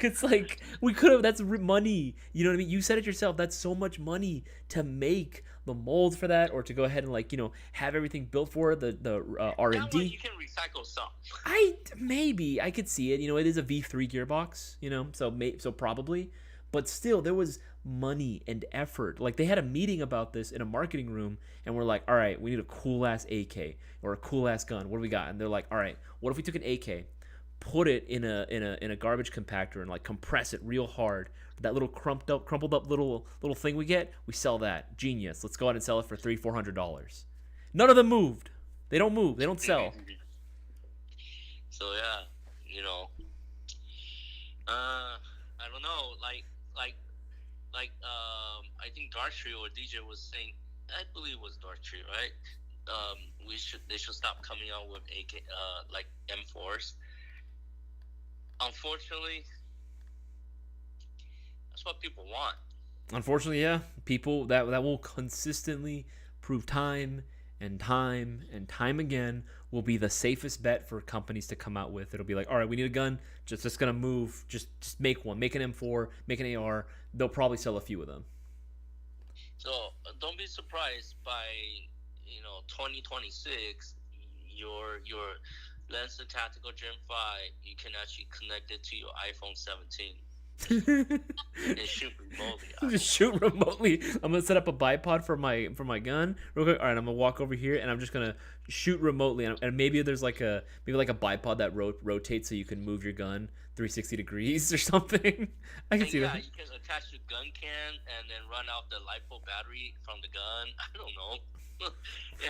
It's like we could have. That's money. You know what I mean? You said it yourself. That's so much money to make the molds for that, or to go ahead and have everything built for it, the R&D. You can recycle some. Maybe I could see it. It is a V3 gearbox. So probably, but still, there was money and effort. Like, they had a meeting about this in a marketing room, and we're like, all right, we need a cool ass AK or a cool ass gun. What do we got? And they're like, all right, what if we took an AK, put it in a garbage compactor and compress it real hard. That little crumpled up little thing we get, we sell that. Genius. Let's go out and sell it for $300-$400. None of them moved. They don't move. They don't sell. So yeah, I don't know. I think Darktree or DJ was saying, I believe it was Darktree, right? They should stop coming out with AK like M4s. Unfortunately, that's what people want. Unfortunately, yeah, people that will consistently prove time and time and time again will be the safest bet for companies to come out with. It'll be like, all right, we need a gun, just gonna move, just make one, make an M4, make an AR. They'll probably sell a few of them. So don't be surprised by 2026, your Lancer Tactical Gen 5, you can actually connect it to your iPhone 17 and shoot remotely. Just shoot remotely. I'm gonna set up a bipod for my gun real quick. All right, I'm gonna walk over here and I'm just gonna shoot remotely. And maybe there's like a bipod that rotates so you can move your gun 360 degrees or something. I can see that. You can attach your gun can and then run out the LiPo battery from the gun. I don't know. It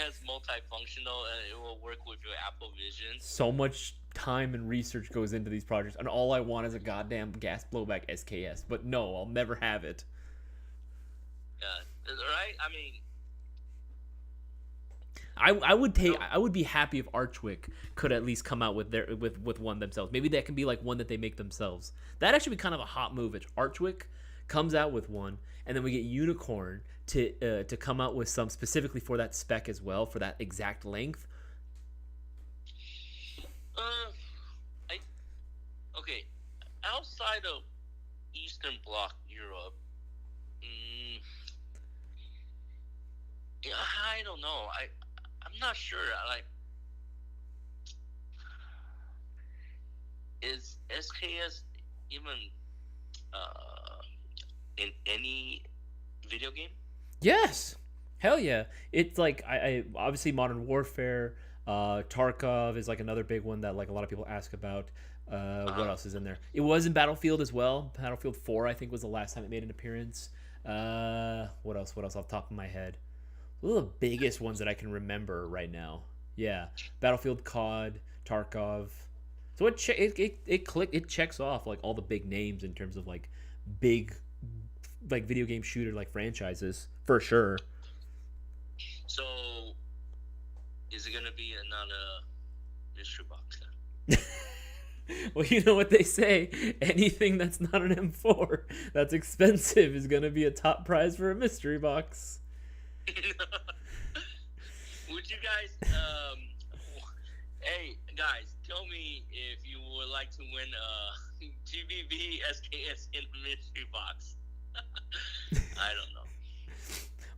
has multifunctional and it will work with your Apple Vision. So much time and research goes into these projects, and all I want is a goddamn gas blowback SKS. But no, I'll never have it. Yeah, right? I mean, I would be happy if Archwick could at least come out with with one themselves. Maybe that can be like one that they make themselves. That'd actually be kind of a hot move. If Archwick comes out with one, and then we get Unicorn to come out with some specifically for that spec as well, for that exact length. Okay, outside of Eastern Bloc Europe, yeah, I don't know. I'm not sure. Like, is SKS even in any video game? Yes, hell yeah! It's like I obviously Modern Warfare. Tarkov is like another big one that like a lot of people ask about. What else is in there? It was in Battlefield as well. Battlefield 4, I think, was the last time it made an appearance. What else off the top of my head? One of the biggest ones that I can remember right now. Yeah, Battlefield, COD, Tarkov. So it checks off like all the big names in terms of like big like video game shooter like franchises for sure. So is it gonna be another mystery box then? Well, you know what they say. Anything that's not an M4 that's expensive is going to be a top prize for a mystery box. Would you guys, hey, guys, tell me if you would like to win a GBB SKS in a mystery box. I don't know.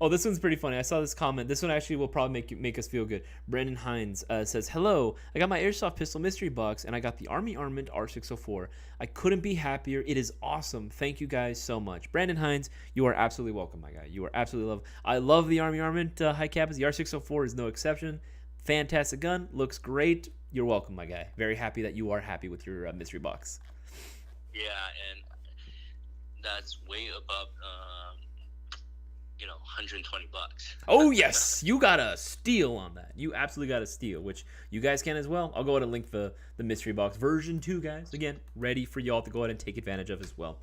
Oh, this one's pretty funny. I saw this comment. This one actually will probably make us feel good. Brandon Hines says, "Hello, I got my Airsoft pistol mystery box, and I got the Army Armament R604. I couldn't be happier. It is awesome. Thank you guys so much." Brandon Hines, you are absolutely welcome, my guy. You are absolutely loved. I love the Army Armament high caps. The R604 is no exception. Fantastic gun. Looks great. You're welcome, my guy. Very happy that you are happy with your mystery box. Yeah, and that's way above 120 bucks. Oh yes, you got a steal on that. You absolutely got a steal, which you guys can as well. I'll go ahead and link the mystery box version 2, guys. Again, ready for y'all to go ahead and take advantage of as well.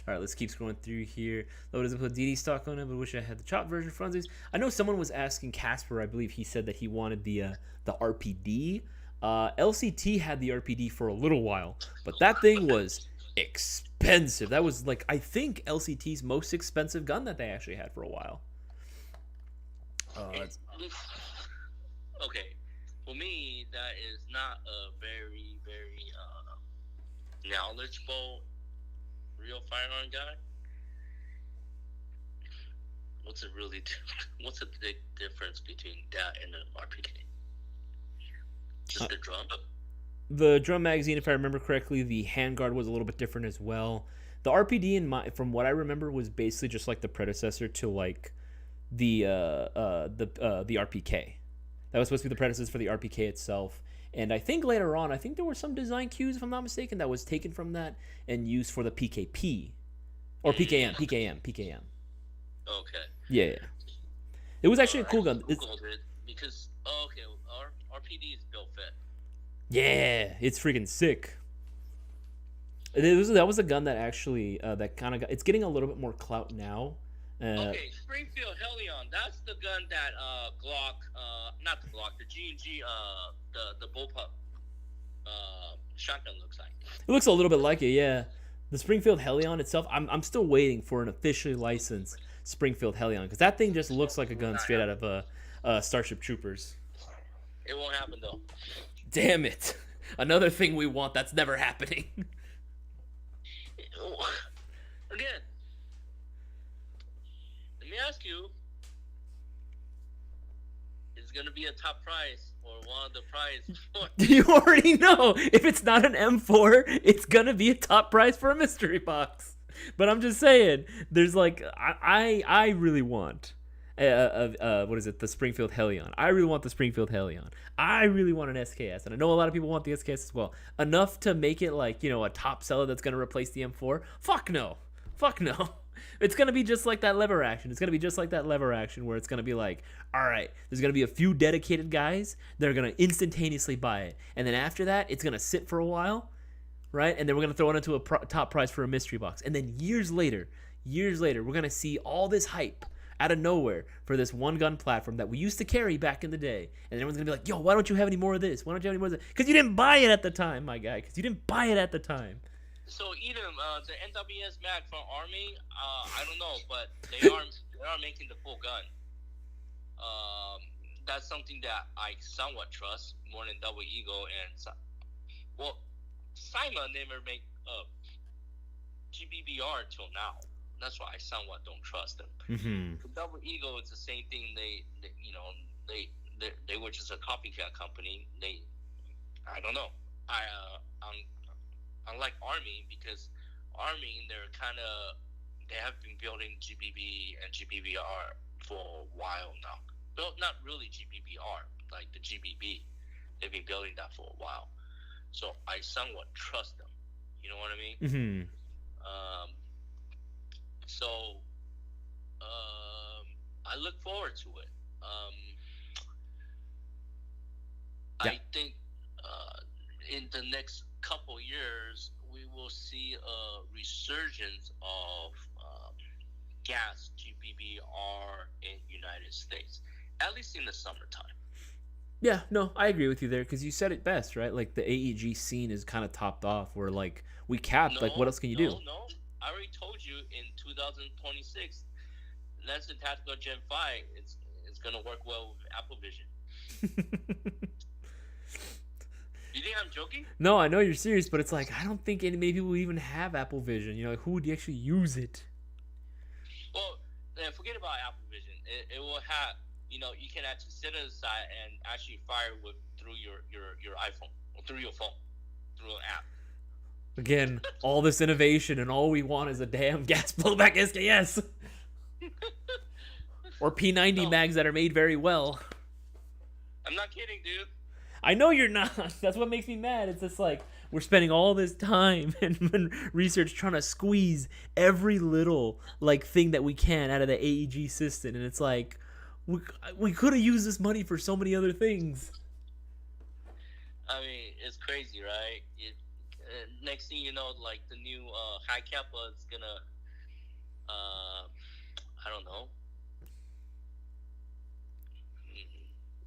All right, let's keep scrolling through here. Low doesn't put DD stock on it, but wish I had the chopped version for funsies. I know someone was asking Casper. I believe he said that he wanted the RPD. LCT had the RPD for a little while, but that thing was expensive. That was like I think LCT's most expensive gun that they actually had for a while. Okay, for me, that is not a very, very knowledgeable real firearm guy. What's the big difference between that and an RPD? Just the drum? The drum magazine, if I remember correctly, the handguard was a little bit different as well. The RPD, from what I remember, was basically just like the predecessor to like the RPK. That was supposed to be the predecessor for the RPK itself. And I think later on, there were some design cues, if I'm not mistaken, that was taken from that and used for the PKP. Or PKM. Okay. Yeah. It was actually a cool gun. Because, RPD is built fit. Yeah, it's freaking sick. That was a gun that actually, that kind of got, it's getting a little bit more clout now. Okay, Springfield Helion. That's the gun that Glock, not the Glock, the G&G, the bullpup shotgun looks like. It looks a little bit like it, yeah. The Springfield Helion itself, I'm still waiting for an officially licensed Springfield Helion because that thing just looks like a gun straight out of Starship Troopers. It won't happen though. Damn it! Another thing we want that's never happening. Again, let me ask you: is it gonna be a top prize or one of the prize? You already know if it's not an M4, it's gonna be a top prize for a mystery box. But I'm just saying, there's like I really want what is it? The Springfield Helion. I really want the Springfield Helion. I really want an SKS, and I know a lot of people want the SKS as well. Enough to make it like, you know, a top seller that's gonna replace the M4. Fuck no. Fuck no. It's gonna be just like that lever action. It's gonna be just like that lever action where it's gonna be like, all right, there's gonna be a few dedicated guys that are gonna instantaneously buy it, and then after that, it's gonna sit for a while, right? And then we're gonna throw it into a top prize for a mystery box, and then years later, we're gonna see all this hype out of nowhere for this one gun platform that we used to carry back in the day, and everyone's gonna be like, yo, why don't you have any more of this? Why don't you have any more of this? Because you didn't buy it at the time, my guy. Because you didn't buy it at the time. So Edom, the NWS mag from Army, I don't know, but they are making the full gun. That's something that I somewhat trust more than Double Eagle and Simon never make GBBR till now. That's why I somewhat don't trust them. Mm-hmm. Double Eagle is the same thing. They were just a copycat company. I don't know. Unlike Army, because Army, they have been building GBB and GBBR for a while now. Well, not really GBBR, like the GBB. They've been building that for a while. So I somewhat trust them. You know what I mean? Mm-hmm. I look forward to it. Yeah. I think in the next couple years, we will see a resurgence of gas GBBR in United States, at least in the summertime. Yeah, no, I agree with you there because you said it best, right? Like the AEG scene is kind of topped off where like we capped, like what else can you do? No, I already told you in 2026, Lancer Tactical Gen 5, it's going to work well with Apple Vision. You think I'm joking? No, I know you're serious, but it's like I don't think many people even have Apple Vision. You know, like who would actually use it? Well, forget about Apple Vision. It will have, you know, you can actually sit it aside and actually fire through your iPhone or through your phone, through an app. Again, all this innovation and all we want is a damn gas blowback SKS. Or P90 mags that are made very well. I'm not kidding, dude. I know you're not. That's what makes me mad. It's just like we're spending all this time and research trying to squeeze every little like thing that we can out of the AEG system, and it's like we could have used this money for so many other things. I mean, it's crazy, right? Next thing you know, like the new high Kappa is gonna, I don't know.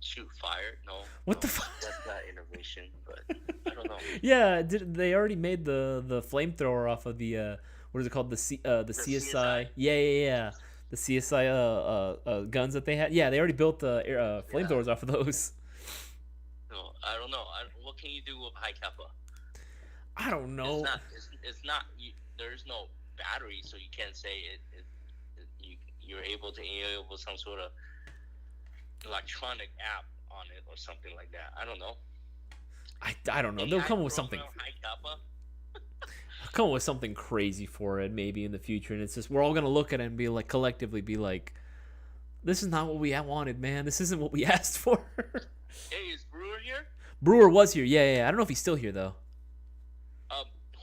Shoot fire? No. What the fuck? That's not innovation, but I don't know. Yeah, they already made the flamethrower off of the what is it called, the CSI? Yeah. The CSI guns that they had. Yeah, they already built the flamethrowers off of those. No, I don't know. What can you do with high Kappa? I don't know. It's not. There's no battery, so you can't say you're able to enable some sort of electronic app on it or something like that. I don't know. I don't know. They'll come up with something. High Kappa. Come up with something crazy for it maybe in the future, and it's just we're all gonna look at it and be like collectively be like, this is not what we wanted, man. This isn't what we asked for. Hey, is Brewer here? Brewer was here. Yeah. I don't know if he's still here though.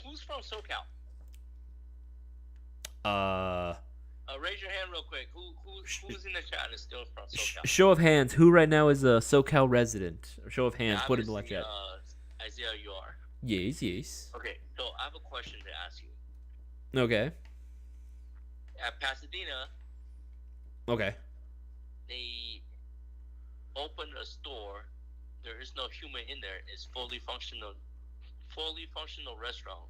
Who's from SoCal? Raise your hand real quick. Who's in the chat is still from SoCal? Show of hands. Who right now is a SoCal resident? Show of hands. Yeah, put it in the live chat. Isaiah, you are. Yes. Okay, so I have a question to ask you. Okay. At Pasadena, Okay. they opened a store. There is no human in there. It's fully functional restaurant.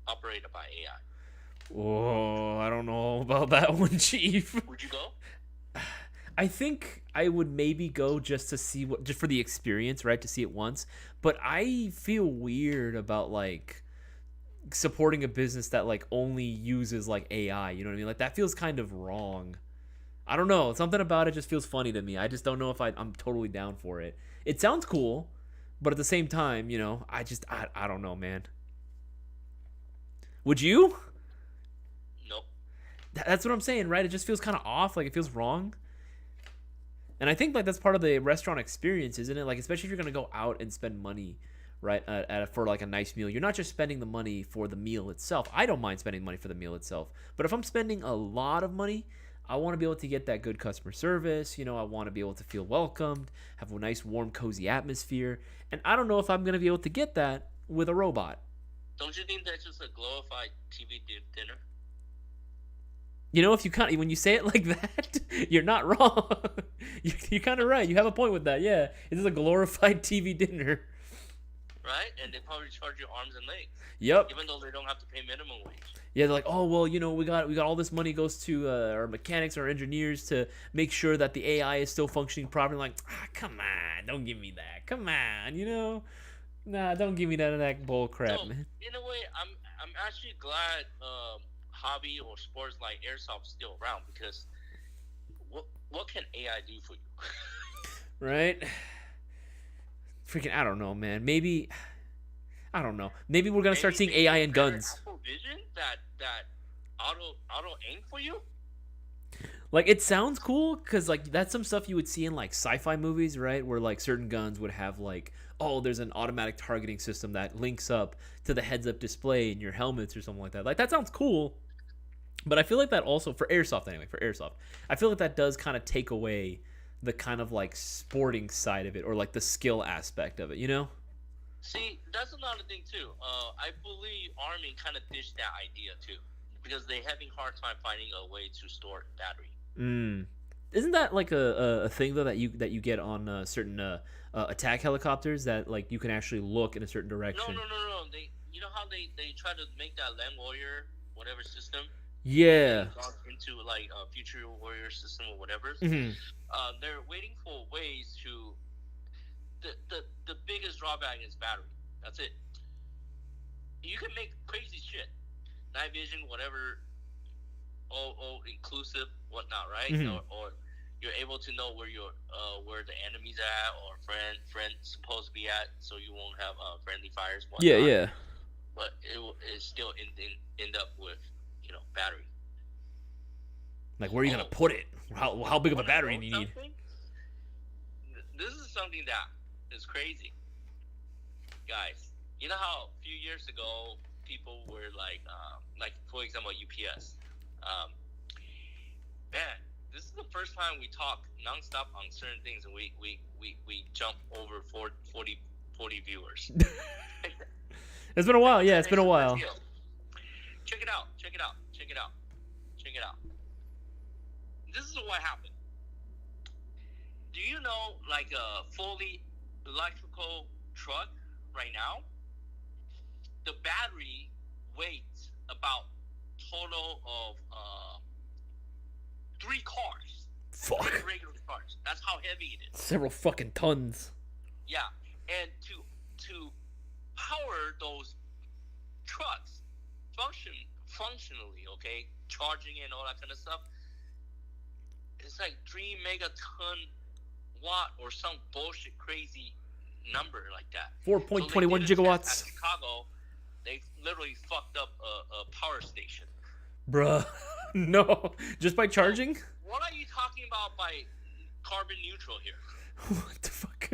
operated by AI. Oh, I don't know about that one, Chief. Would you go? I think I would maybe go just to see just for the experience, right? To see it once. But I feel weird about like supporting a business that like only uses like AI. You know what I mean? Like that feels kind of wrong. I don't know. Something about it just feels funny to me. I just don't know if I'm totally down for it. It sounds cool, but at the same time, I don't know, man. Would you? Nope. That's what I'm saying, right? It just feels kind of off. Like it feels wrong. And I think like that's part of the restaurant experience, isn't it? Like especially if you're gonna go out and spend money, right, for like a nice meal. You're not just spending the money for the meal itself. I don't mind spending money for the meal itself, but if I'm spending a lot of money, I want to be able to get that good customer service. I want to be able to feel welcomed, have a nice, warm, cozy atmosphere, and I don't know if I'm gonna be able to get that with a robot. Don't you think that's just a glorified TV dinner? If you when you say it like that, you're not wrong. You're kind of right. You have a point with that. Yeah, it is a glorified TV dinner. Right, and they probably charge you arms and legs. Yep. Even though they don't have to pay minimum wage. Yeah, they're like, oh well, we got all this money goes to our mechanics, our engineers to make sure that the AI is still functioning properly. Like, come on, don't give me that. Come on, nah, don't give me that bull crap, so, man. In a way, I'm actually glad hobby or sports like airsoft still around, because what can AI do for you? Right? Freaking, I don't know, man. Maybe, I don't know. Maybe we're gonna start seeing AI in guns. Apple Vision that auto aim for you. Like it sounds cool because like that's some stuff you would see in like sci-fi movies, right? Where like certain guns would have like, oh, there's an automatic targeting system that links up to the heads-up display in your helmets or something like that. Like that sounds cool. But I feel like that also for airsoft I feel like that does kind of take away the kind of like sporting side of it or like the skill aspect of it, See, that's another thing too. I believe Army kind of ditched that idea too, because they're having hard time finding a way to store battery. Isn't that like a thing though that you get on certain attack helicopters that like you can actually look in a certain direction? No. You know how they try to make that Land Warrior whatever system? Yeah. Into like a future warrior system or whatever. Mm-hmm. They're waiting for ways to. The biggest drawback is battery. That's it. You can make crazy shit, night vision, whatever, all inclusive, whatnot, right? Mm-hmm. Or you're able to know where where the enemy's at or friend supposed to be at, so you won't have friendly fires. Whatnot. Yeah. But it still end up with battery. Like where are you gonna put it? How big of a battery do you need? This is something that is crazy, guys. You know how a few years ago people were like for example UPS. Man, this is the first time we talk nonstop on certain things, and we jump over 40 viewers. It's been a while. Yeah, it's been a while. Check it out. This is what happened. Do you know, like a fully electrical truck right now, the battery weighs about total of 3 cars. Fuck. 3 regular cars. That's how heavy it is. Several fucking tons. Yeah, and to power those trucks functionally, okay, charging and all that kind of stuff, it's like 3 megaton watt or some bullshit crazy number like that. 4.21 gigawatts. At Chicago, they literally fucked up a power station. Bruh, no, just by charging? What are you talking about by carbon neutral here? What the fuck?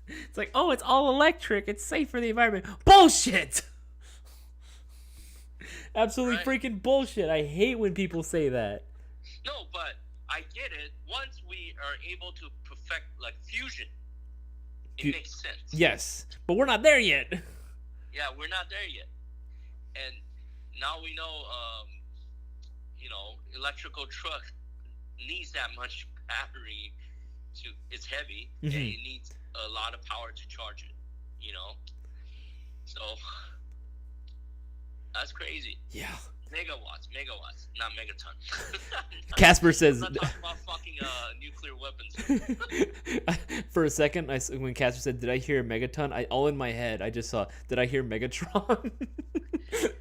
It's like, oh, it's all electric. It's safe for the environment. Bullshit! Absolutely freaking bullshit. I hate when people say that. No, but I get it. Once we are able to perfect like fusion, it makes sense. Yes, but we're not there yet. Yeah, we're not there yet. And now we know, electrical truck needs that much battery it's heavy, and it needs a lot of power to charge it, So That's crazy. Yeah. Megawatts, not megaton. Casper says. I'm not talking about fucking nuclear weapons. For a second, when Casper said, "Did I hear a megaton?" All in my head, I just saw, "Did I hear Megatron?"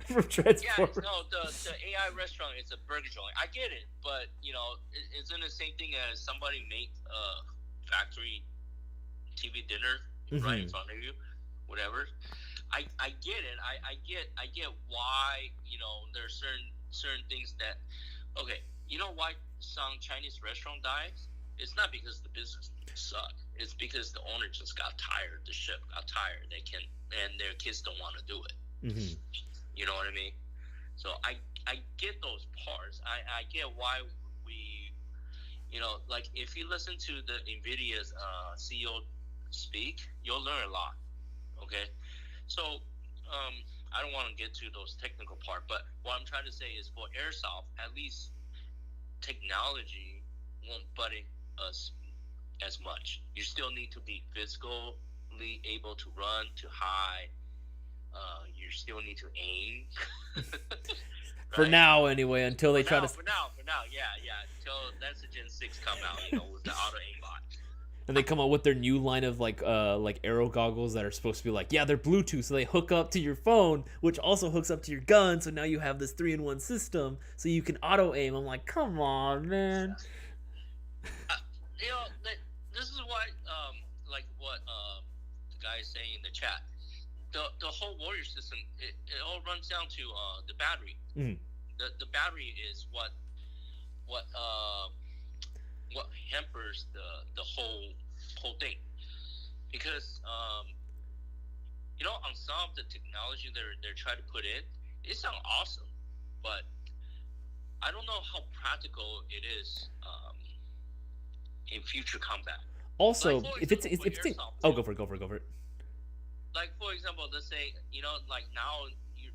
From Transformers. Yeah, no, the AI restaurant is a burger joint. I get it, but isn't the same thing as somebody make a factory TV dinner right in front of you, whatever. I get it. I get why there's certain things that why some Chinese restaurant dies. It's not because the business sucked. It's because the owner just got tired. The chef got tired. And their kids don't want to do it. Mm-hmm. You know what I mean? So I get those parts. I get why we, like if you listen to the NVIDIA's CEO speak, you'll learn a lot. Okay, so I don't want to get to those technical part, but what I'm trying to say is for airsoft, at least technology won't butt us as much. You still need to be physically able to run, to high. You still need to aim. For now, anyway, until they try to. For now, yeah. Until that's the Gen 6 come out, with the auto aimbot. And they come out with their new line of like aero goggles that are supposed to be like, yeah, they're Bluetooth, so they hook up to your phone, which also hooks up to your gun. So now you have this 3-in-1 system, so you can auto aim. I'm like, come on, man. This is what like what the guy is saying in the chat. The whole warrior system, it all runs down to the battery. Mm. The battery is what hampers the whole thing, because on some of the technology they're trying to put in, it sounds awesome, but I don't know how practical it is in future combat. Also, like, if it's go for it. Like, for example, let's say, like now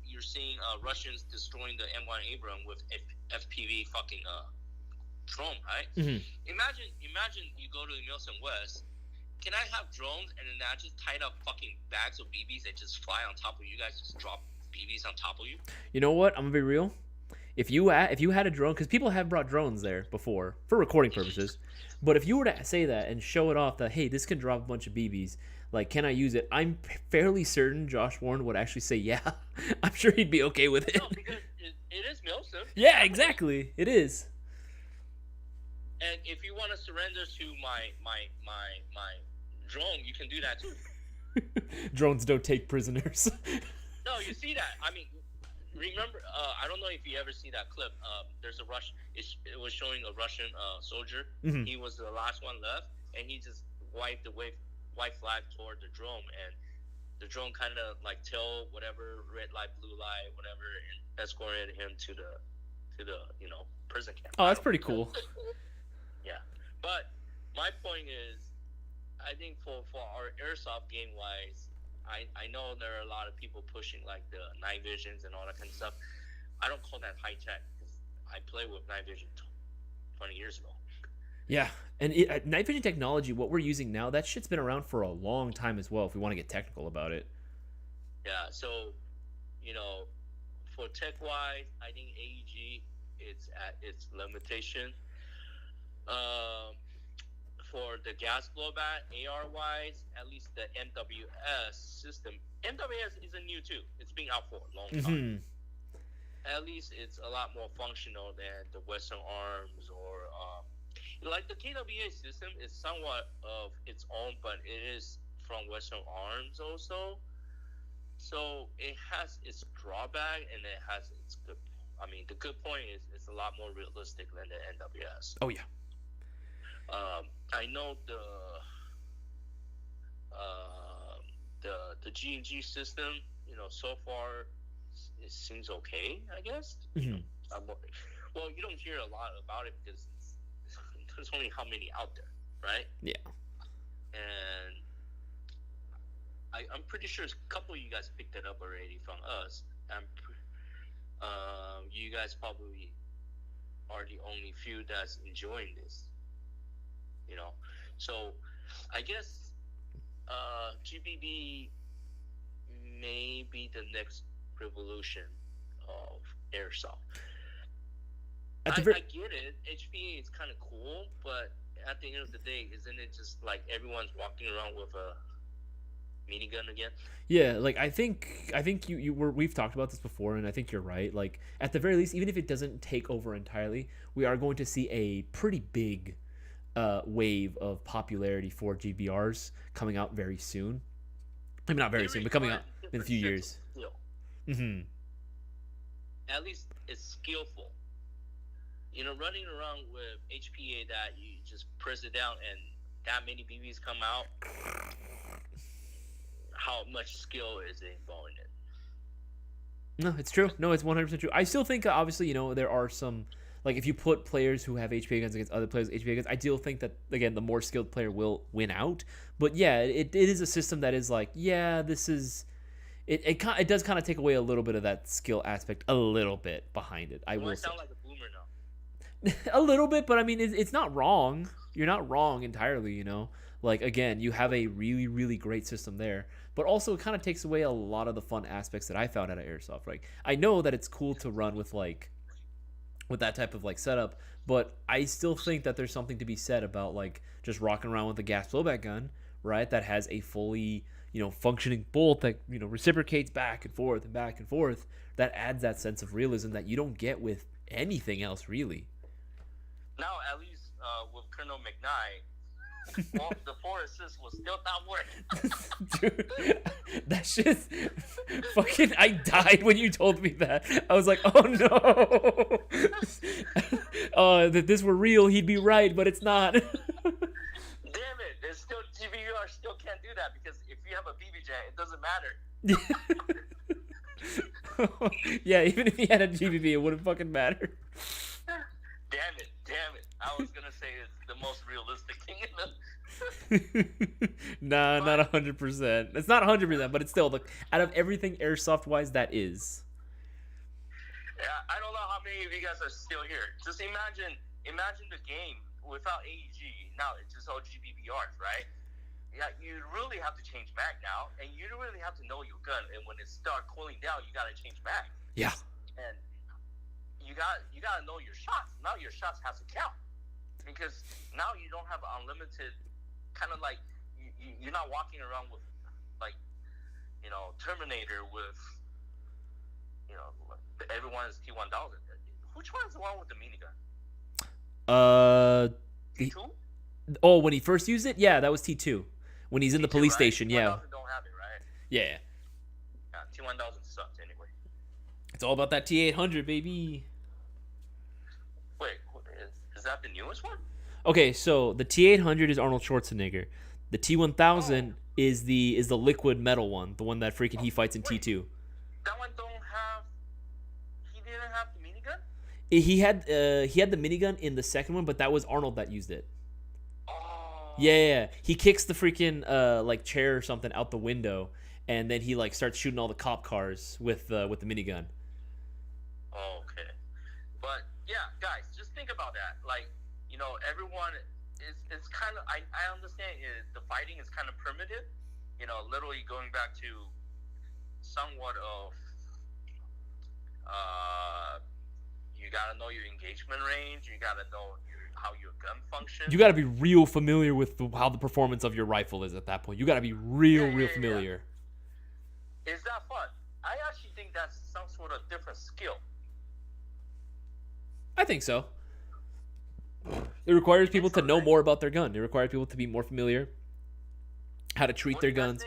you're seeing Russians destroying the M1 Abrams with FPV fucking drone, right? Mm-hmm. Imagine you go to the Milson West. Can I have drones and then I just tied up fucking bags of BBs that just fly on top of you guys, just drop BBs on top of you? You know what? I'm gonna be real. If you had a drone, because people have brought drones there before for recording purposes, but if you were to say that and show it off that, hey, this can drop a bunch of BBs, like, can I use it? I'm fairly certain Josh Warren would actually say, yeah. I'm sure he'd be okay with it. No, because it is Milson. Yeah, exactly. It is. And if you want to surrender to my drone, you can do that too. Drones don't take prisoners. No, you see that. I mean, remember, I don't know if you ever see that clip. There's a Russian. It was showing a Russian soldier. Mm-hmm. He was the last one left, and he just wiped the white flag toward the drone, and the drone kind of like tail whatever, red light, blue light, whatever, and escorted him to the prison camp. Oh, that's pretty cool. Yeah, but my point is, I think for our airsoft game wise, I know there are a lot of people pushing like the night visions and all that kind of stuff. I don't call that high tech because I played with night vision 20 years ago. Yeah, and night vision technology, what we're using now, that shit's been around for a long time as well, if we want to get technical about it. Yeah, so, for tech-wise, I think AEG, it's at its limitation. For the gas blowback, AR-wise, at least the MWS system. MWS isn't new, too. It's been out for a long time. Mm-hmm. At least it's a lot more functional than the Western Arms or... like the KWA system is somewhat of its own, but it is from Western Arms also. So it has its drawback and it has its good. I mean, the good point is it's a lot more realistic than the NWS. Oh yeah. I know the G&G system. So far it seems okay. I guess. Mm-hmm. Well, you don't hear a lot about it because there's only how many out there, right? Yeah. And I'm pretty sure a couple of you guys picked it up already from us. You guys probably are the only few that's enjoying this. So I guess GBB may be the next revolution of airsoft. At the I get it. HPA is kind of cool, but at the end of the day, isn't it just like everyone's walking around with a minigun again? Yeah, like I think we've talked about this before, and I think you're right. Like at the very least, even if it doesn't take over entirely, we are going to see a pretty big wave of popularity for GBRs coming out very soon. I mean, not very soon, but coming out in a few years. Mm-hmm. At least it's skillful. Running around with HPA that you just press it down and that many BBs come out. How much skill is involved in it? No, it's true. No, it's 100% true. I still think, obviously, there are some, like, if you put players who have HPA guns against other players with HPA guns, I still think that, again, the more skilled player will win out. But, yeah, it is a system that is like, yeah, this is... It does kind of take away a little bit of that skill aspect, a little bit behind it. I will say. Sound like a boomer now. A little bit, but I mean, it's not wrong. You're not wrong entirely, Like, again, you have a really, really great system there, but also it kind of takes away a lot of the fun aspects that I found out of Airsoft. Like, I know that it's cool to run with that type of, setup, but I still think that there's something to be said about, just rocking around with a gas blowback gun, right, that has a fully, functioning bolt that, reciprocates back and forth and back and forth. That adds that sense of realism that you don't get with anything else, really. Now, at least with Colonel McKnight, the 4 assists will still not work. Dude, that shit's fucking... I died when you told me that. I was like, oh no. That this were real, he'd be right, but it's not. Damn it. It's still... GBR still can't do that because if you have a BB jet, it doesn't matter. Yeah, even if he had a GBB, it wouldn't fucking matter. Damn it. I was gonna say it's the most realistic thing in the... Nah, not 100%. It's not 100%, but it's still, out of everything Airsoft-wise, that is. Yeah, I don't know how many of you guys are still here. Just imagine the game without AEG. Now it's just all GBBRs, right? Yeah, you really have to change mag now, and you really have to know your gun. And when it starts cooling down, you gotta change mag. Yeah. And you gotta know your shots. Now your shots have to count because now you don't have unlimited. Kind of like you're not walking around with Terminator with everyone is T1000. Which one is the one with the minigun? T2? Oh, when he first used it, yeah, that was T2. When he's in the police right? station, yeah. T1000 don't have it, right? Yeah. T1000 sucks anyway. It's all about that T800, baby. Wait, is that the newest one? Okay, so the T800 is Arnold Schwarzenegger. The T1000 is the liquid metal one, the one that freaking he fights in T2. That one he didn't have the minigun? He had the minigun in the second one, but that was Arnold that used it. Oh. Yeah. He kicks the freaking chair or something out the window, and then he starts shooting all the cop cars with the minigun. Oh, okay. But yeah, guys, just think about that. Everyone it's kind of I understand the fighting is kind of primitive. Literally going back to somewhat of you gotta know your engagement range. You gotta know how your gun functions. You gotta be real familiar with how the performance of your rifle is at that point. You gotta be real familiar. Yeah. Is that fun? I actually think that's some sort of different skill. I think so. It requires people to know more about their gun. It requires people to be more familiar, how to treat their guns.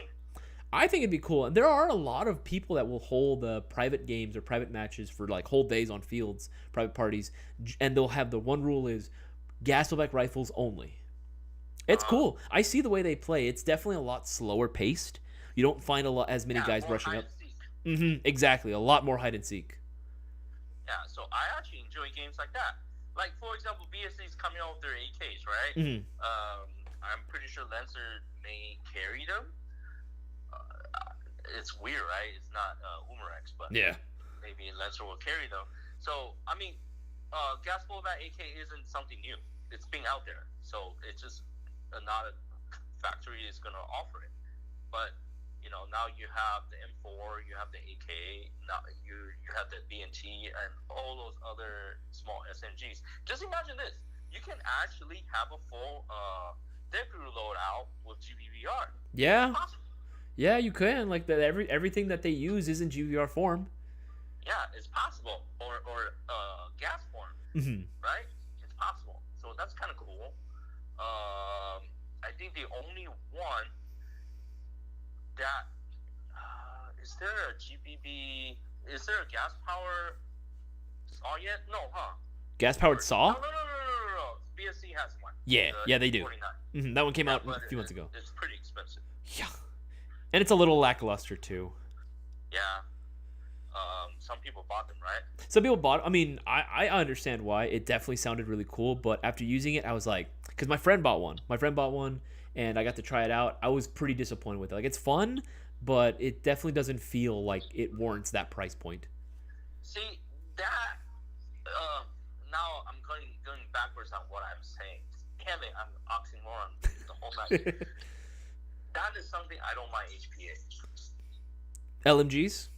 I think it'd be cool. And there are a lot of people that will hold private games or private matches for whole days on fields, private parties, and they'll have the one rule is gas blowback rifles only. It's cool. I see the way they play. It's definitely a lot slower paced. You don't find as many guys rushing up. Exactly. A lot more hide and seek. Yeah, so I actually enjoy games like that. Like, for example, BSC is coming out with their AKs, right? Mm-hmm. I'm pretty sure Lancer may carry them. It's weird, right? It's not Umarex, but yeah, maybe Lancer will carry them. So, I mean, gas blowback AK isn't something new. It's being out there. So, it's just not a factory is going to offer it. But Now you have the M4, you have the AK, now you have the BNT, and all those other small SMGs. Just imagine this: you can actually have a full Deku loadout with GBVR. Yeah. Yeah, you can. Like that, everything that they use is in GVR form. Yeah, it's possible, or gas form, right? It's possible. So that's kind of cool. I think the only one that is there a GBB? Is there a gas power saw yet? No, huh? Gas powered saw? No. BSC has one. Yeah, they do. That one came out a few months ago. It's pretty expensive. Yeah, and it's a little lackluster too. Yeah. Some people bought them, right? Some people bought. I mean, I understand why. It definitely sounded really cool, but after using it, I was like, because my friend bought one, and I got to try it out. I was pretty disappointed with it. Like, it's fun, but it definitely doesn't feel like it warrants that price point. See that? Now I'm going backwards on what I'm saying. Damn it, I'm oxymoron the whole night. That is something I don't mind HPA. LMGs?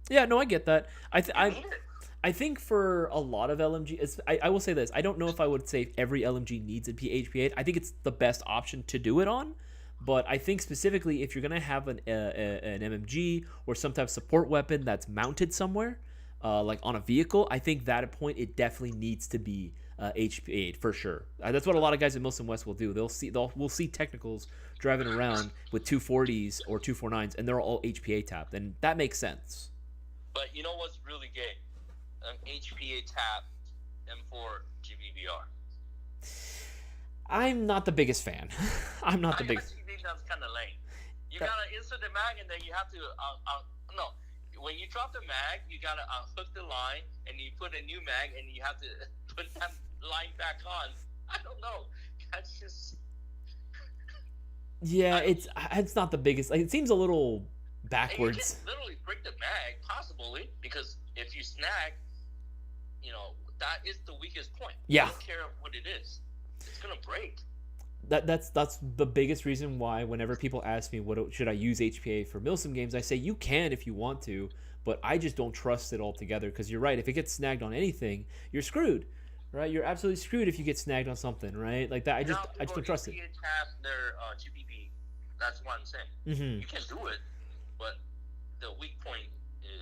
Yeah, no, I get that. I think for a lot of LMG, I will say this. I don't know if I would say every LMG needs a HPA. I think it's the best option to do it on. But I think specifically if you're going to have an MMG or some type of support weapon that's mounted somewhere, like on a vehicle, I think that at point it definitely needs to be HPA'd for sure. That's what a lot of guys at Milsim West will do. We'll see technicals driving around with 240s or 249s, and they're all HPA tapped, and that makes sense. But you know what's really gay? HPA tapped M4 GBVR. I'm not the biggest fan. I'm not the biggest. I think that's kind of lame. You gotta insert the mag, and then you have to no. When you drop the mag, you gotta unhook the line, and you put a new mag, and you have to put that line back on. I don't know. That's just. Yeah, it's not the biggest. Like, it seems a little backwards. You can literally break the mag, possibly, because if you snag, that is the weakest point. Yeah. I don't care what it is. It's gonna break. That's the biggest reason why whenever people ask me should I use HPA for Milsim games, I say you can if you want to, but I just don't trust it altogether, because you're right. If it gets snagged on anything, you're screwed, right? You're absolutely screwed if you get snagged on something, right? Like that. I just don't trust it. Have their GBB. That's what I'm saying. You can do it, but the weak point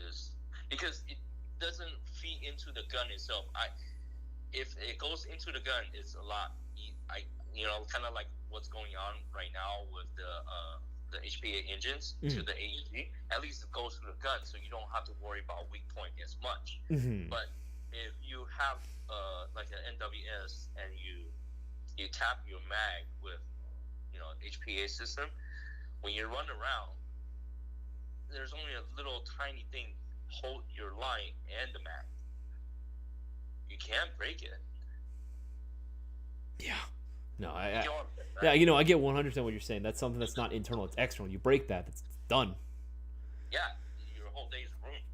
is because it doesn't feed into the gun itself. If it goes into the gun, it's a lot. Kind of like what's going on right now with the HPA engines to the AEG. At least it goes through the gun, so you don't have to worry about weak point as much. But if you have like an NWS and you tap your mag with HPA system, when you run around, there's only a little tiny thing hold your line and the mag. You can't break it. Yeah. No, I get 100% what you're saying. That's something that's not internal; it's external. You break that, it's done. Yeah, your whole day's ruined.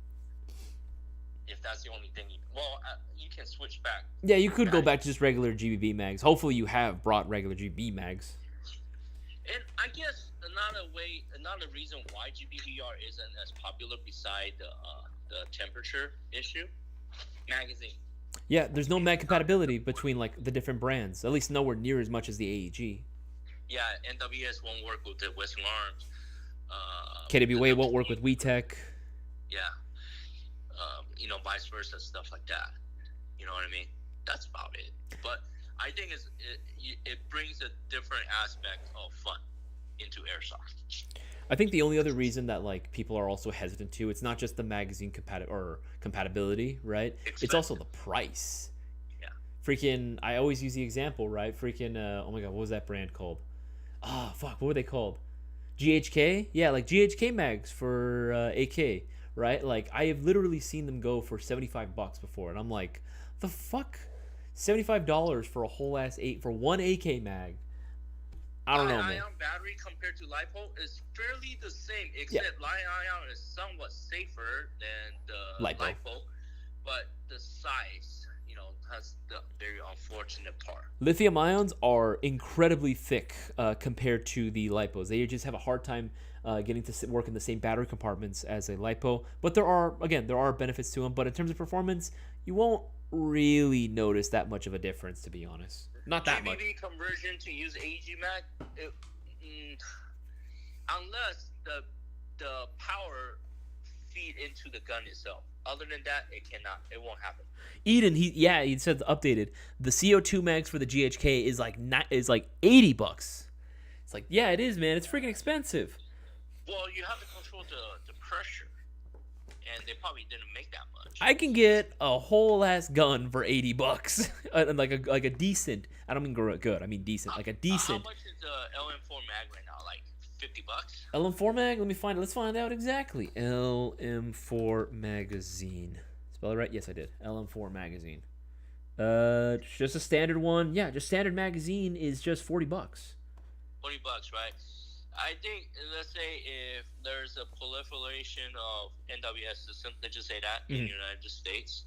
If that's the only thing, you can switch back. Yeah, you could go back to just regular GBB mags. Hopefully, you have brought regular GBB mags. And I guess another reason why GBVR isn't as popular beside the temperature issue, magazine. Yeah, there's no mag compatibility between like the different brands. At least nowhere near as much as the AEG. Yeah, NWS won't work with the Western Arms. KWA won't work with WeTech. Yeah, vice versa, stuff like that. You know what I mean? That's about it. But I think it brings a different aspect of fun into airsoft. I think the only other reason that like people are also hesitant to, it's not just the magazine compatibility, right? It's also the price. Yeah. Freaking, I always use the example, right? Freaking, oh my god, what was that brand called? What were they called? GHK? Yeah, like GHK mags for AK, right? Like I have literally seen them go for $75 before, and I'm like, the fuck? $75 for a whole ass for one AK mag. I don't know, man. Ion battery compared to LiPo is fairly the same, except Li-ion is somewhat safer than the LiPo, but the size, that's the very unfortunate part. Lithium ions are incredibly thick compared to the lipos. They just have a hard time getting to work in the same battery compartments as a lipo. But there are benefits to them. But in terms of performance, you won't really notice that much of a difference, to be honest. Not that much. GBB conversion to use AG mag, unless the power feed into the gun itself. Other than that, it won't happen. Eden, he said updated. The CO2 mags for the GHK is like $80. It's like, yeah, it is, man. It's freaking expensive. Well, you have to control the pressure, and they probably didn't make that much. I can get a whole ass gun for $80, like a decent. I don't mean good. I mean decent, like a decent. How much is the LM4 mag right now? Like $50? LM4 mag. Let's find out exactly. LM4 magazine. Spell it right? Yes, I did. LM4 magazine. Just a standard one. Yeah, just standard magazine is just $40. $40, right? I think, let's say if there's a proliferation of NWS systems, let's just say that in the United States,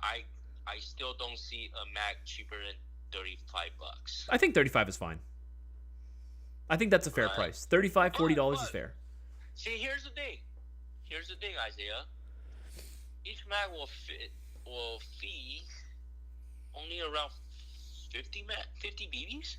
I still don't see a mag cheaper than $35. I think 35 is fine. I think that's a fair price. $35, $40 is fair. See, here's the thing, Isaiah. Each mag will feed only around 50 BBs.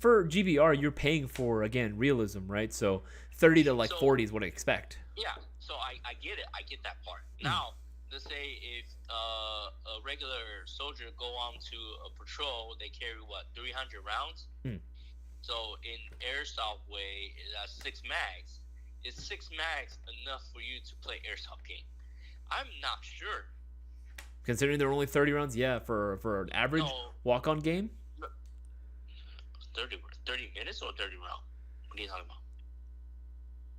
For GBR, you're paying for, again, realism, right? So 30 to 40 is what I expect. Yeah, so I get it. I get that part. Now, let's say if a regular soldier go on to a patrol, they carry 300 rounds. So in airsoft way, that's 6 mags. Is 6 mags enough for you to play airsoft game? I'm not sure. Considering there are only 30 rounds, yeah, for an average walk-on game. 30 minutes or 30 rounds? What are you talking about?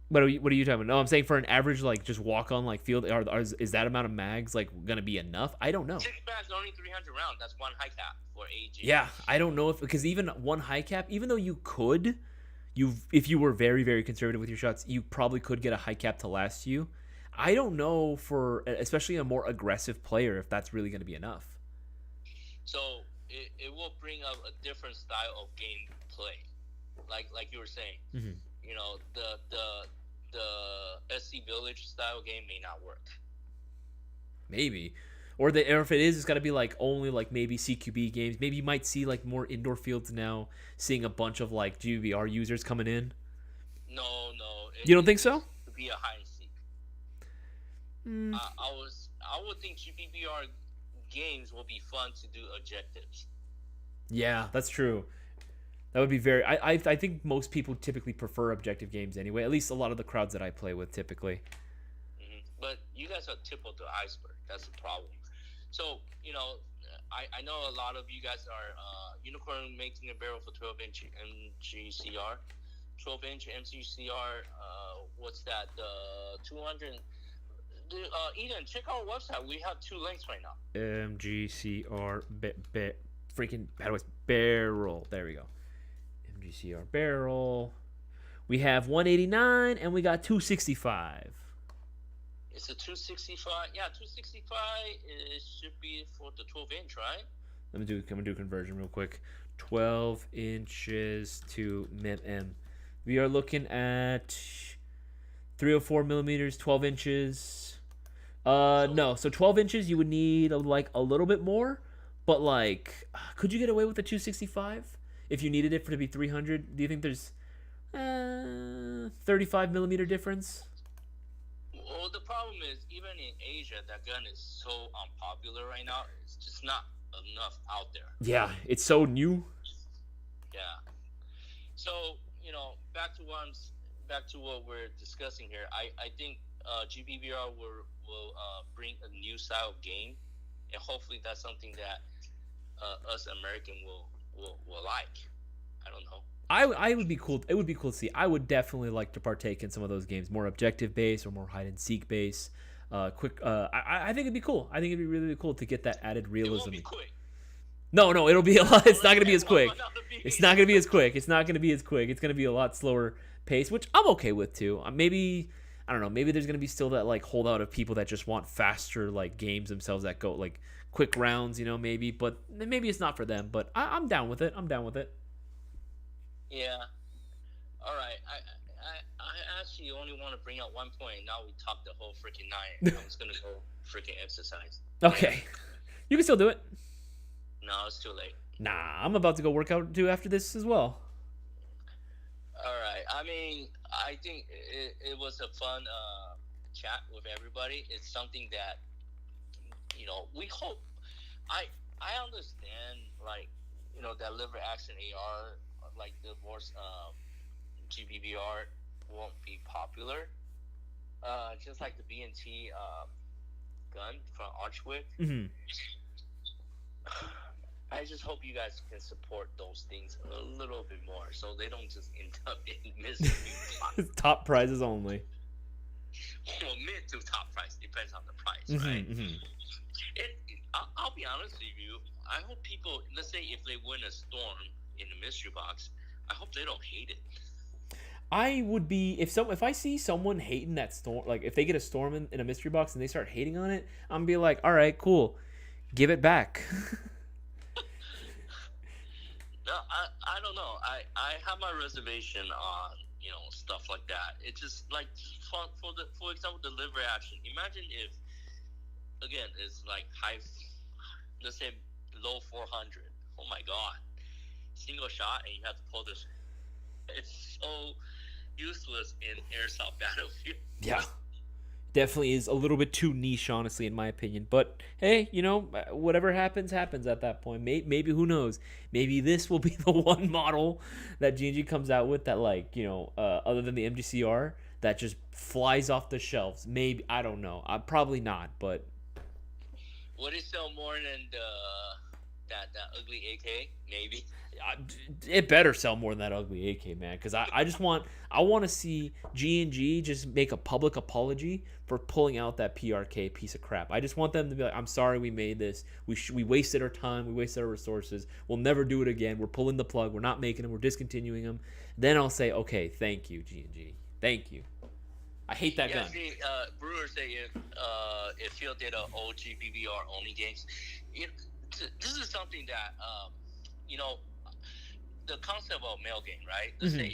What are you talking about? No, I'm saying for an average, just walk-on, field, is that amount of mags, going to be enough? I don't know. 6 mags, only 300 rounds. That's one high cap for AG. Yeah, I don't know because even one high cap, even though you could, if you were very, very conservative with your shots, you probably could get a high cap to last you. I don't know especially a more aggressive player, if that's really going to be enough. So it will bring up a different style of game play, like you were saying. The SC Village style game may not work. Maybe, or if it is, it's got to be only maybe CQB games. Maybe you might see more indoor fields now, seeing a bunch of GBR users coming in. No. You don't think so? To be a hide and seek. I would think GBR games will be fun to do objectives. Yeah, that's true. That would be very. I think most people typically prefer objective games anyway. At least a lot of the crowds that I play with typically. But you guys are tip of the iceberg. That's the problem. So I know a lot of you guys are Unicorn making a barrel for 12-inch MGCR, 12-inch MGCR. What's that? 200. Eden, check our website. We have 2 links right now. MGCR freaking barrel. There we go. MGCR barrel. We have 189 and we got 265. It's a 265. Yeah, 265. It should be for the 12-inch, right? I'm gonna do conversion real quick. 12 inches to mm. We are looking at 304 millimeters, 12 inches. No, so 12 inches you would need a little bit more, but could you get away with the 265 if you needed it to be 300? Do you think there's 35 millimeter difference? Well, the problem is even in Asia, that gun is so unpopular right now. It's just not enough out there. Yeah, it's so new. Yeah. So back to what we're discussing here. I think GBBR will bring a new style of game, and hopefully that's something that us American will like. I don't know. I would be cool. It would be cool to see. I would definitely like to partake in some of those games, more objective based or more hide and seek based. Quick. I think it'd be cool. I think it'd be really, really cool to get that added realism. It won't be quick. No, it'll be a lot. It's not gonna be as quick. It's not gonna be as quick. It's not gonna be as quick. It's gonna be a lot slower pace, which I'm okay with too. Maybe I don't know. Maybe there's gonna be still that like holdout of people that just want faster like games themselves that go like quick rounds, maybe. But maybe it's not for them. But I'm down with it. I'm down with it. Yeah. All right. I actually only want to bring up one point. Now we talked the whole freaking night. I was gonna go freaking exercise. Okay, you can still do it. No, it's too late. Nah, I'm about to go work out too after this as well. All right. I mean, I think it was a fun chat with everybody. It's something that we hope. I understand that liver action AR like the worst GBBR won't be popular. Just like the BNT gun from Archwick. Mm-hmm. I just hope you guys can support those things a little bit more, so they don't just end up in mystery. Top prizes only. Well, mid to top price depends on the price, Mm-hmm, right? mm-hmm. I'll be honest with you. I hope people, let's say, if they win a storm in the mystery box, I hope they don't hate it. I would be if I see someone hating that storm, like if they get a storm in a mystery box and they start hating on it, I'm gonna be like, all right, cool, give it back. No, I don't know. I have my reservation on stuff like that. It's just like for example the liver action. Imagine if again it's like high, let's say low 400. Oh my god, single shot and you have to pull this. It's so useless in airsoft battlefield. Yeah, definitely is a little bit too niche, honestly, in my opinion. But hey, whatever happens at that point. Maybe who knows? Maybe this will be the one model that G&G comes out with that, like, other than the MGCR, that just flies off the shelves. Maybe, I don't know. Probably not, but would it sell more than that ugly AK? Maybe. It better sell more than that ugly AK, man. Because I want to see G&G just make a public apology for pulling out that PRK piece of crap. I just want them to be like, I'm sorry we made this. We wasted our time. We wasted our resources. We'll never do it again. We're pulling the plug. We're not making them. We're discontinuing them. Then I'll say, okay, thank you, G&G. Thank you. I hate that gun. See, Brewer say if Phil did an OG BBR only games, this is something that the concept of Mayo Gang, right? Let's say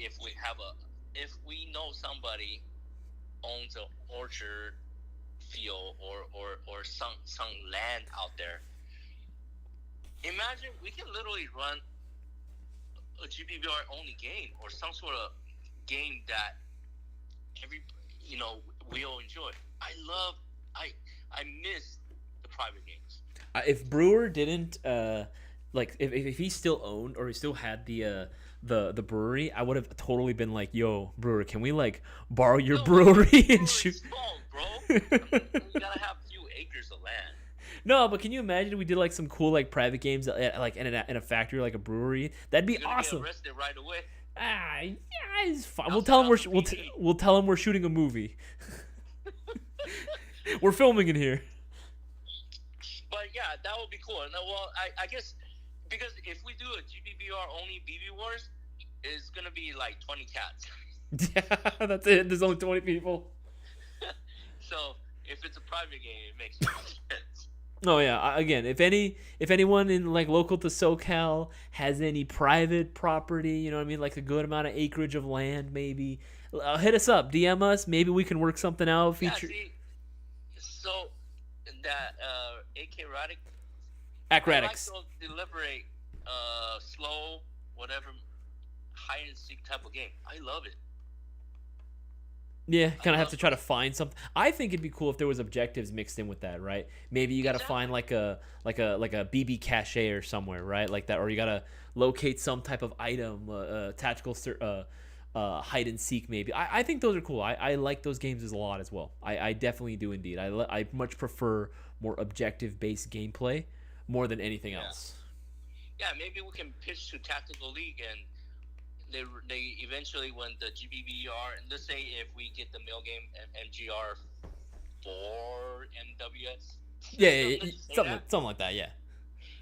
if we know somebody owns an orchard field or some land out there. Imagine we can literally run a GBBR only game or some sort of game that we all enjoy. I miss the private games. If Brewer didn't if he still owned or he still had the brewery, I would have totally been like, yo, Brewer, can we like borrow your brewery and shoot? Small, bro. You gotta have a few acres of land. No, but can you imagine if we did like some cool like private games like in a factory, like a brewery? That'd be awesome. Get arrested right away. Yeah, it's fine. We'll tell him we'll tell him we're shooting a movie. We're filming in here. But yeah, that would be cool. Well, I guess because if we do a GBBR only BB Wars, it's gonna be like 20 cats. Yeah, that's it. There's only 20 people. So if it's a private game, it makes more sense. Oh yeah. Again, if anyone in like local to SoCal has any private property, you know what I mean, like a good amount of acreage of land, maybe hit us up, DM us. Maybe we can work something out. Feature. Yeah, see, so that AK Radic. Acradics. I like those deliberate, slow, whatever, hide and seek type of game. I love it. Yeah, kind of have to try to find something. I think it'd be cool if there was objectives mixed in with that, right? Maybe you got to find like a BB cache or somewhere, right? Like that, or you got to locate some type of item, tactical hide and seek. Maybe I think those are cool. I like those games a lot as well. I definitely do indeed. I much prefer more objective based gameplay more than anything else. Yeah, maybe we can pitch to Tactical League and they eventually when the GBBR, and let's say if we get the Mail Game MGR for MWS. Yeah, something like that. Yeah.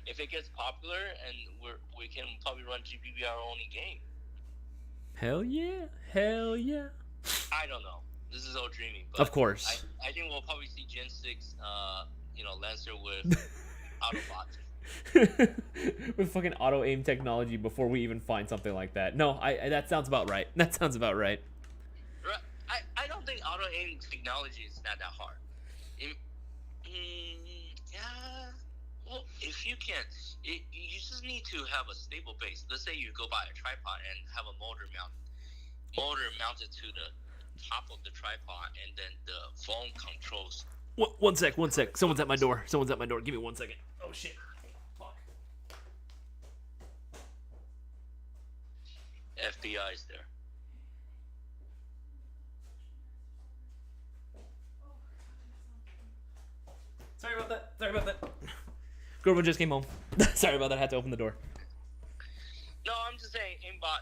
If it gets popular and we can probably run GBBR only game. Hell yeah. I don't know. This is all dreaming. But Of course. I think we'll probably see Gen 6, Lancer with Autobot. With fucking auto aim technology before we even find something like that. No, I that sounds about right. That sounds about right. I don't think auto aim technology is not that hard. Yeah. Well, if you can, you just need to have a stable base. Let's say you go buy a tripod and have a motor mounted to the top of the tripod, and then the phone controls. One sec. Someone's at my door. Give me 1 second. Oh shit. Fuck. FBI's there. Sorry about that. Girlfriend just came home. Sorry about that. I had to open the door. No, I'm just saying aimbot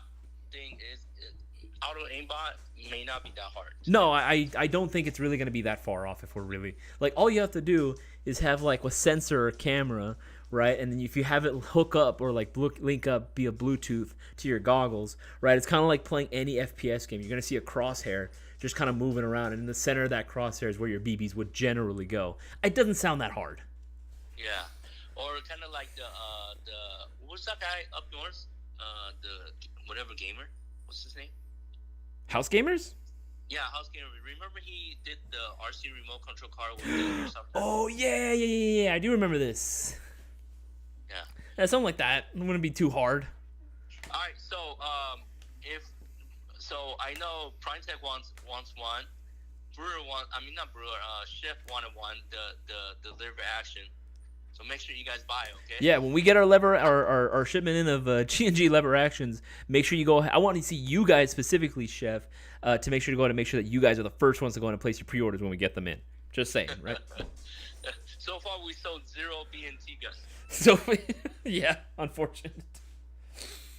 thing is auto aimbot may not be that hard. No, I don't think it's really going to be that far off if we're really... Like, all you have to do is have, like, a sensor or camera, right? And then if you have it hook up or, like, link up via Bluetooth to your goggles, right? It's kind of like playing any FPS game. You're going to see a crosshair just kind of moving around. And in the center of that crosshair is where your BBs would generally go. It doesn't sound that hard. Yeah. Or kind of like the what's that guy up north? The whatever gamer. What's his name? House Gamers? Yeah, House Gamer. Remember he did the RC remote control car with the Airsoft? Oh, yeah. I do remember this. Yeah, something like that. It wouldn't be too hard. All right, so I know Prime Tech wants one. Brewer wants. I mean, not Brewer. Chef wanted one. The liver action. So make sure you guys buy it, okay? Yeah, when we get our shipment in of G&G lever actions, make sure you go. I want to see you guys specifically, Chef, to make sure to go ahead and make sure that you guys are the first ones to go ahead and place your pre-orders when we get them in. Just saying, right? So far, we sold 0 BNT guns. So, yeah, unfortunate.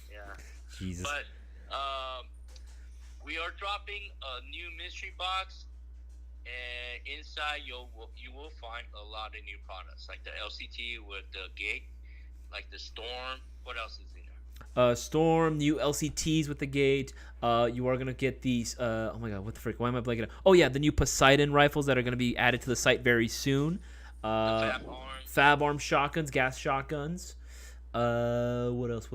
Yeah. Jesus. But we are dropping a new mystery box. And inside you will find a lot of new products, like the LCT with the gate, like the Storm. What else is in there? Storm, new LCTs with the gate. You are gonna get these. Oh my god, what the frick? Why am I blanking out? Oh yeah, the new Poseidon rifles that are gonna be added to the site very soon. Fab arm shotguns, gas shotguns. What else?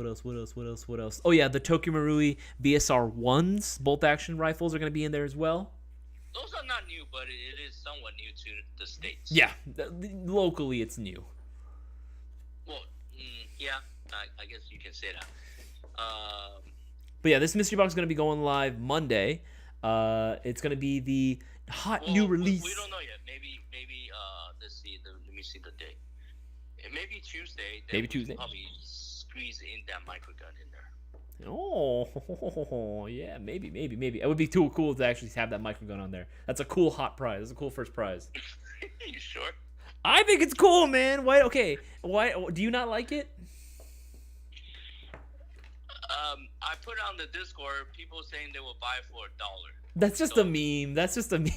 Oh yeah, the Tokyo Marui BSR 1s bolt action rifles are gonna be in there as well. Those are not new, but it is somewhat new to the States. Yeah, locally it's new. Well, yeah, I guess you can say that. But yeah, this mystery box is going to be going live Monday. It's going to be the new release. We don't know yet. Maybe. Let me see the date. Maybe Tuesday. Maybe Tuesday. Probably squeeze in that microgun in there. Oh, yeah, maybe. It would be too cool to actually have that microgun on there. That's a cool hot prize. That's a cool first prize. You sure? I think it's cool, man. Why do you not like it? I put on the Discord people saying they will buy it for $1. That's just a meme. That's just a meme.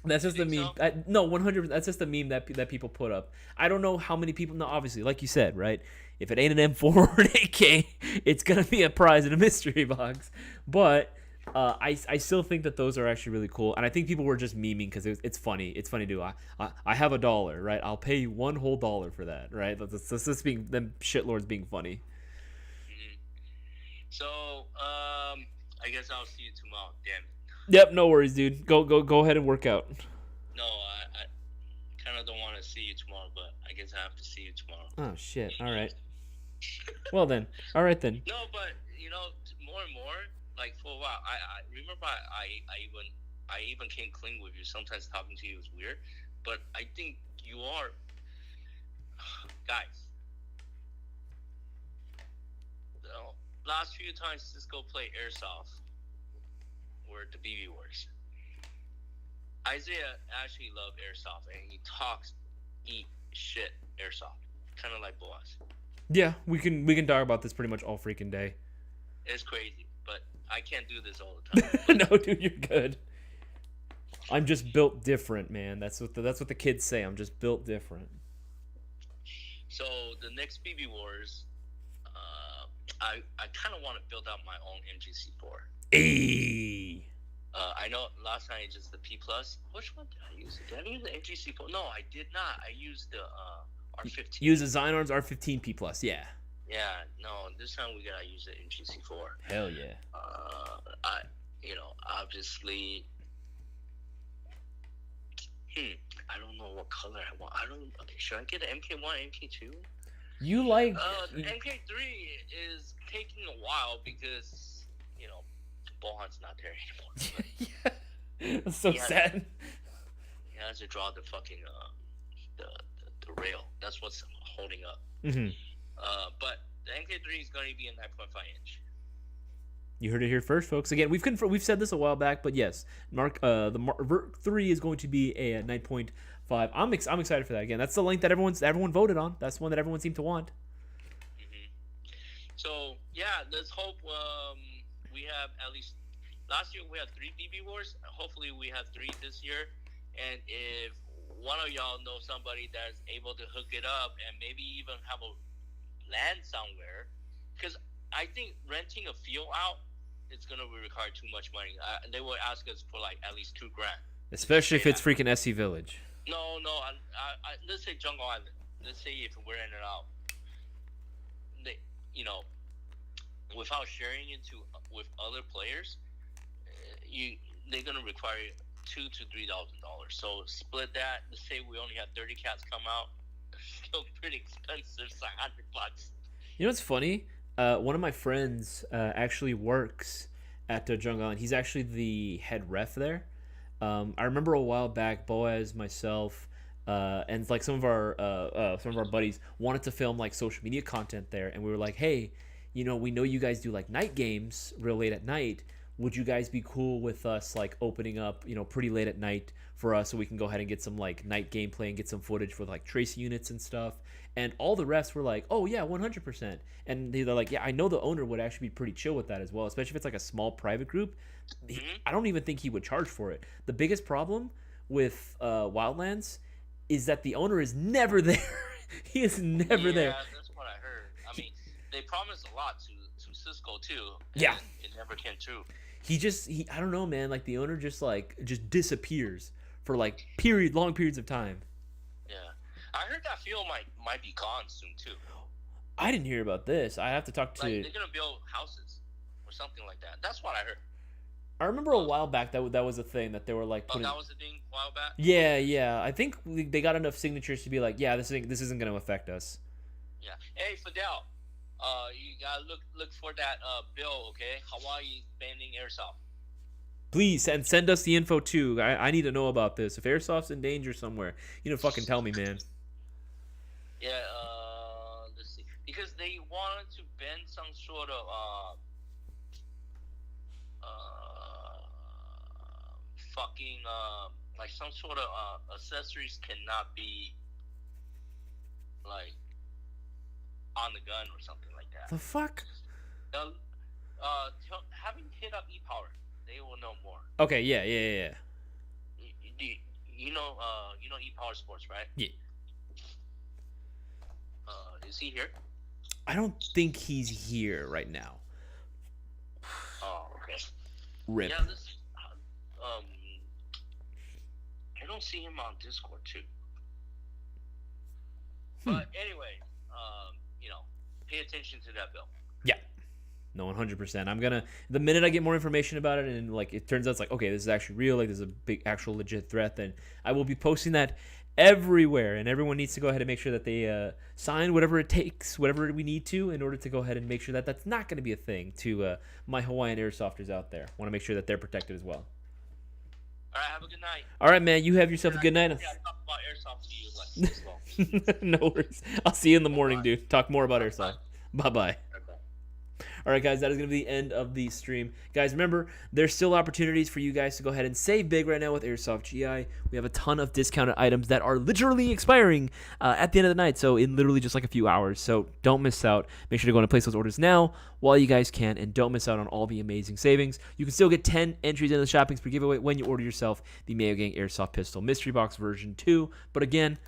That's just a meme. So? No, 100%. That's just a meme that people put up. I don't know how many people. No, obviously, like you said, right? If it ain't an M4 or an AK, it's gonna be a prize in a mystery box. But I still think that those are actually really cool, and I think people were just memeing because it's funny. It's funny to do. I have $1, right? I'll pay you $1 whole for that, right? That's just being them shitlords being funny. Mm-hmm. So I guess I'll see you tomorrow. Damn it. Yep, no worries, dude. Go ahead and work out. No, I kind of don't want to see you tomorrow, but I guess I have to see you tomorrow. Oh shit! All right. Well then, all right then. No, but more and more, like for a while, I remember I even came clean with you. Sometimes talking to you is weird, but I think you are, guys. The last few times Cisco played Airsoft, where the BB works. Isaiah actually loved Airsoft, and he talks, eat shit Airsoft, kind of like Boaz. Yeah, we can talk about this pretty much all freaking day. It's crazy, but I can't do this all the time. No, dude, you're good. I'm just built different, man. That's what the kids say. I'm just built different. So the next BB Wars, I kind of want to build out my own MGC4. Hey. I know last time I used the P plus. Which one did I use? Did I use the MGC4? No, I did not. I used the R15. Use the Zynor's R15P plus. Yeah. Yeah, no. This time we gotta use the MGC4. Hell yeah. Obviously. I don't know what color I want. Okay, should I get an MK1, MK2? You like? The MK3 is taking a while because Bohan's not there anymore. Yeah. That's so sad. He has to draw the fucking the rail. That's what's holding up. Mm-hmm. But the MK3 is going to be a 9.5 inch. You heard it here first, folks. Again, we've said this a while back, but yes, the Mark 3 is going to be a 9.5. I'm excited for that. Again, that's the length that everyone voted on. That's the one that everyone seemed to want. Mm-hmm. So yeah, let's hope we have at least. Last year we had 3 BB wars. Hopefully we have 3 this year. And if one of y'all know somebody that's able to hook it up and maybe even have a land somewhere, because I think renting a field out, it's gonna require too much money. They will ask us for like at least $2,000, especially if it's freaking SC Village. No. Let's say Jungle Island. Let's say if we're renting it out, without sharing it with other players, they're gonna require $2,000 to $3,000. So split that. Let's say we only have 30 cats come out. It's still pretty expensive. It's like $100. You know what's funny? One of my friends actually works at Jungle Island. He's actually the head ref there. I remember a while back, Boaz, myself, and like some of our buddies wanted to film like social media content there, and we were like, hey, we know you guys do like night games real late at night. Would you guys be cool with us like opening up, pretty late at night for us so we can go ahead and get some like night gameplay and get some footage for like trace units and stuff? And all the refs were like, oh yeah, 100%. And they're like, yeah, I know the owner would actually be pretty chill with that as well, especially if it's like a small private group. I don't even think he would charge for it. The biggest problem with Wildlands is that the owner is never there. He is never there. Yeah, that's what I heard. I mean, they promised a lot to Cisco too. Yeah. It never came true. I don't know, man. Like the owner just disappears for like long periods of time. Yeah, I heard that field might be gone soon too. I didn't hear about this. I have to talk to. Like they're gonna build houses or something like that. That's what I heard. I remember a while back that was a thing that they were like. That was a thing a while back. Yeah. I think they got enough signatures to be like, yeah, this isn't gonna affect us. Yeah. Hey, Fidel. You gotta look for that bill, okay? Hawaii banning airsoft. Please, and send us the info too. I need to know about this. If airsoft's in danger somewhere, fucking tell me, man. Yeah. Let's see. Because they wanted to ban some sort of like some sort of accessories cannot be like on the gun or something like that. The fuck? Having hit up E-Power, they will know more. Okay, yeah. You know E-Power Sports, right? Yeah. Is he here? I don't think he's here right now. Oh, okay. Rip. Yeah, I don't see him on Discord too. But anyway, pay attention to that bill. Yeah. No, 100%. I'm gonna, the minute I get more information about it and like it turns out it's like, okay, this is actually real, like this is a big actual legit threat, then I will be posting that everywhere, and everyone needs to go ahead and make sure that they sign whatever it takes, whatever we need to, in order to go ahead and make sure that that's not going to be a thing to my Hawaiian airsofters out there. Want to make sure that they're protected as well. All right, have a good night. All right, man, you have yourself a good night. Yeah, talk about airsoft to you like this long. No worries. I'll see you in the morning, dude. Talk more about airsoft. Bye-bye. All right, guys, that is going to be the end of the stream. Guys, remember, there's still opportunities for you guys to go ahead and save big right now with Airsoft GI. We have a ton of discounted items that are literally expiring at the end of the night, so in literally just like a few hours. So don't miss out. Make sure to go and place those orders now while you guys can, and don't miss out on all the amazing savings. You can still get 10 entries in the shopping spree giveaway when you order yourself the Mayo Gang Airsoft Pistol Mystery Box version 2. But again,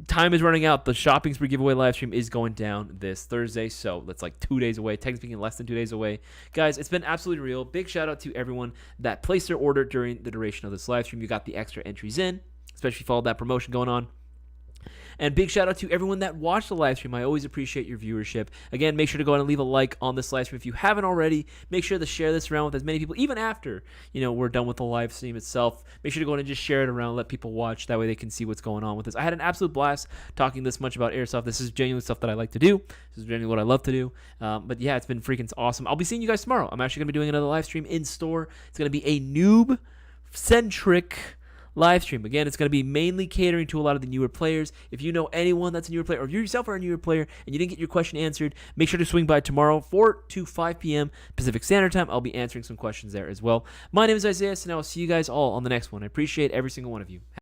time is running out. The shopping spree giveaway live stream is going down this Thursday, so that's like 2 days away. Technically speaking, less than 2 days away. Guys, it's been absolutely real. Big shout out to everyone that placed their order during the duration of this live stream. You got the extra entries in, especially if you followed that promotion going on. And big shout out to everyone that watched the live stream. I always appreciate your viewership. Again, make sure to go ahead and leave a like on this live stream if you haven't already. Make sure to share this around with as many people, even after we're done with the live stream itself. Make sure to go ahead and just share it around, let people watch. That way they can see what's going on with this. I had an absolute blast talking this much about Airsoft. This is genuine stuff that I like to do. This is genuinely what I love to do. But yeah, it's been freaking awesome. I'll be seeing you guys tomorrow. I'm actually going to be doing another live stream in store. It's going to be a noob-centric live stream. Again, it's going to be mainly catering to a lot of the newer players. If you know anyone that's a newer player, or you yourself are a newer player and you didn't get your question answered, make sure to swing by tomorrow, 4 to 5 p.m. Pacific Standard Time. I'll be answering some questions there as well. My name is Isaias, and I will see you guys all on the next one. I appreciate every single one of you.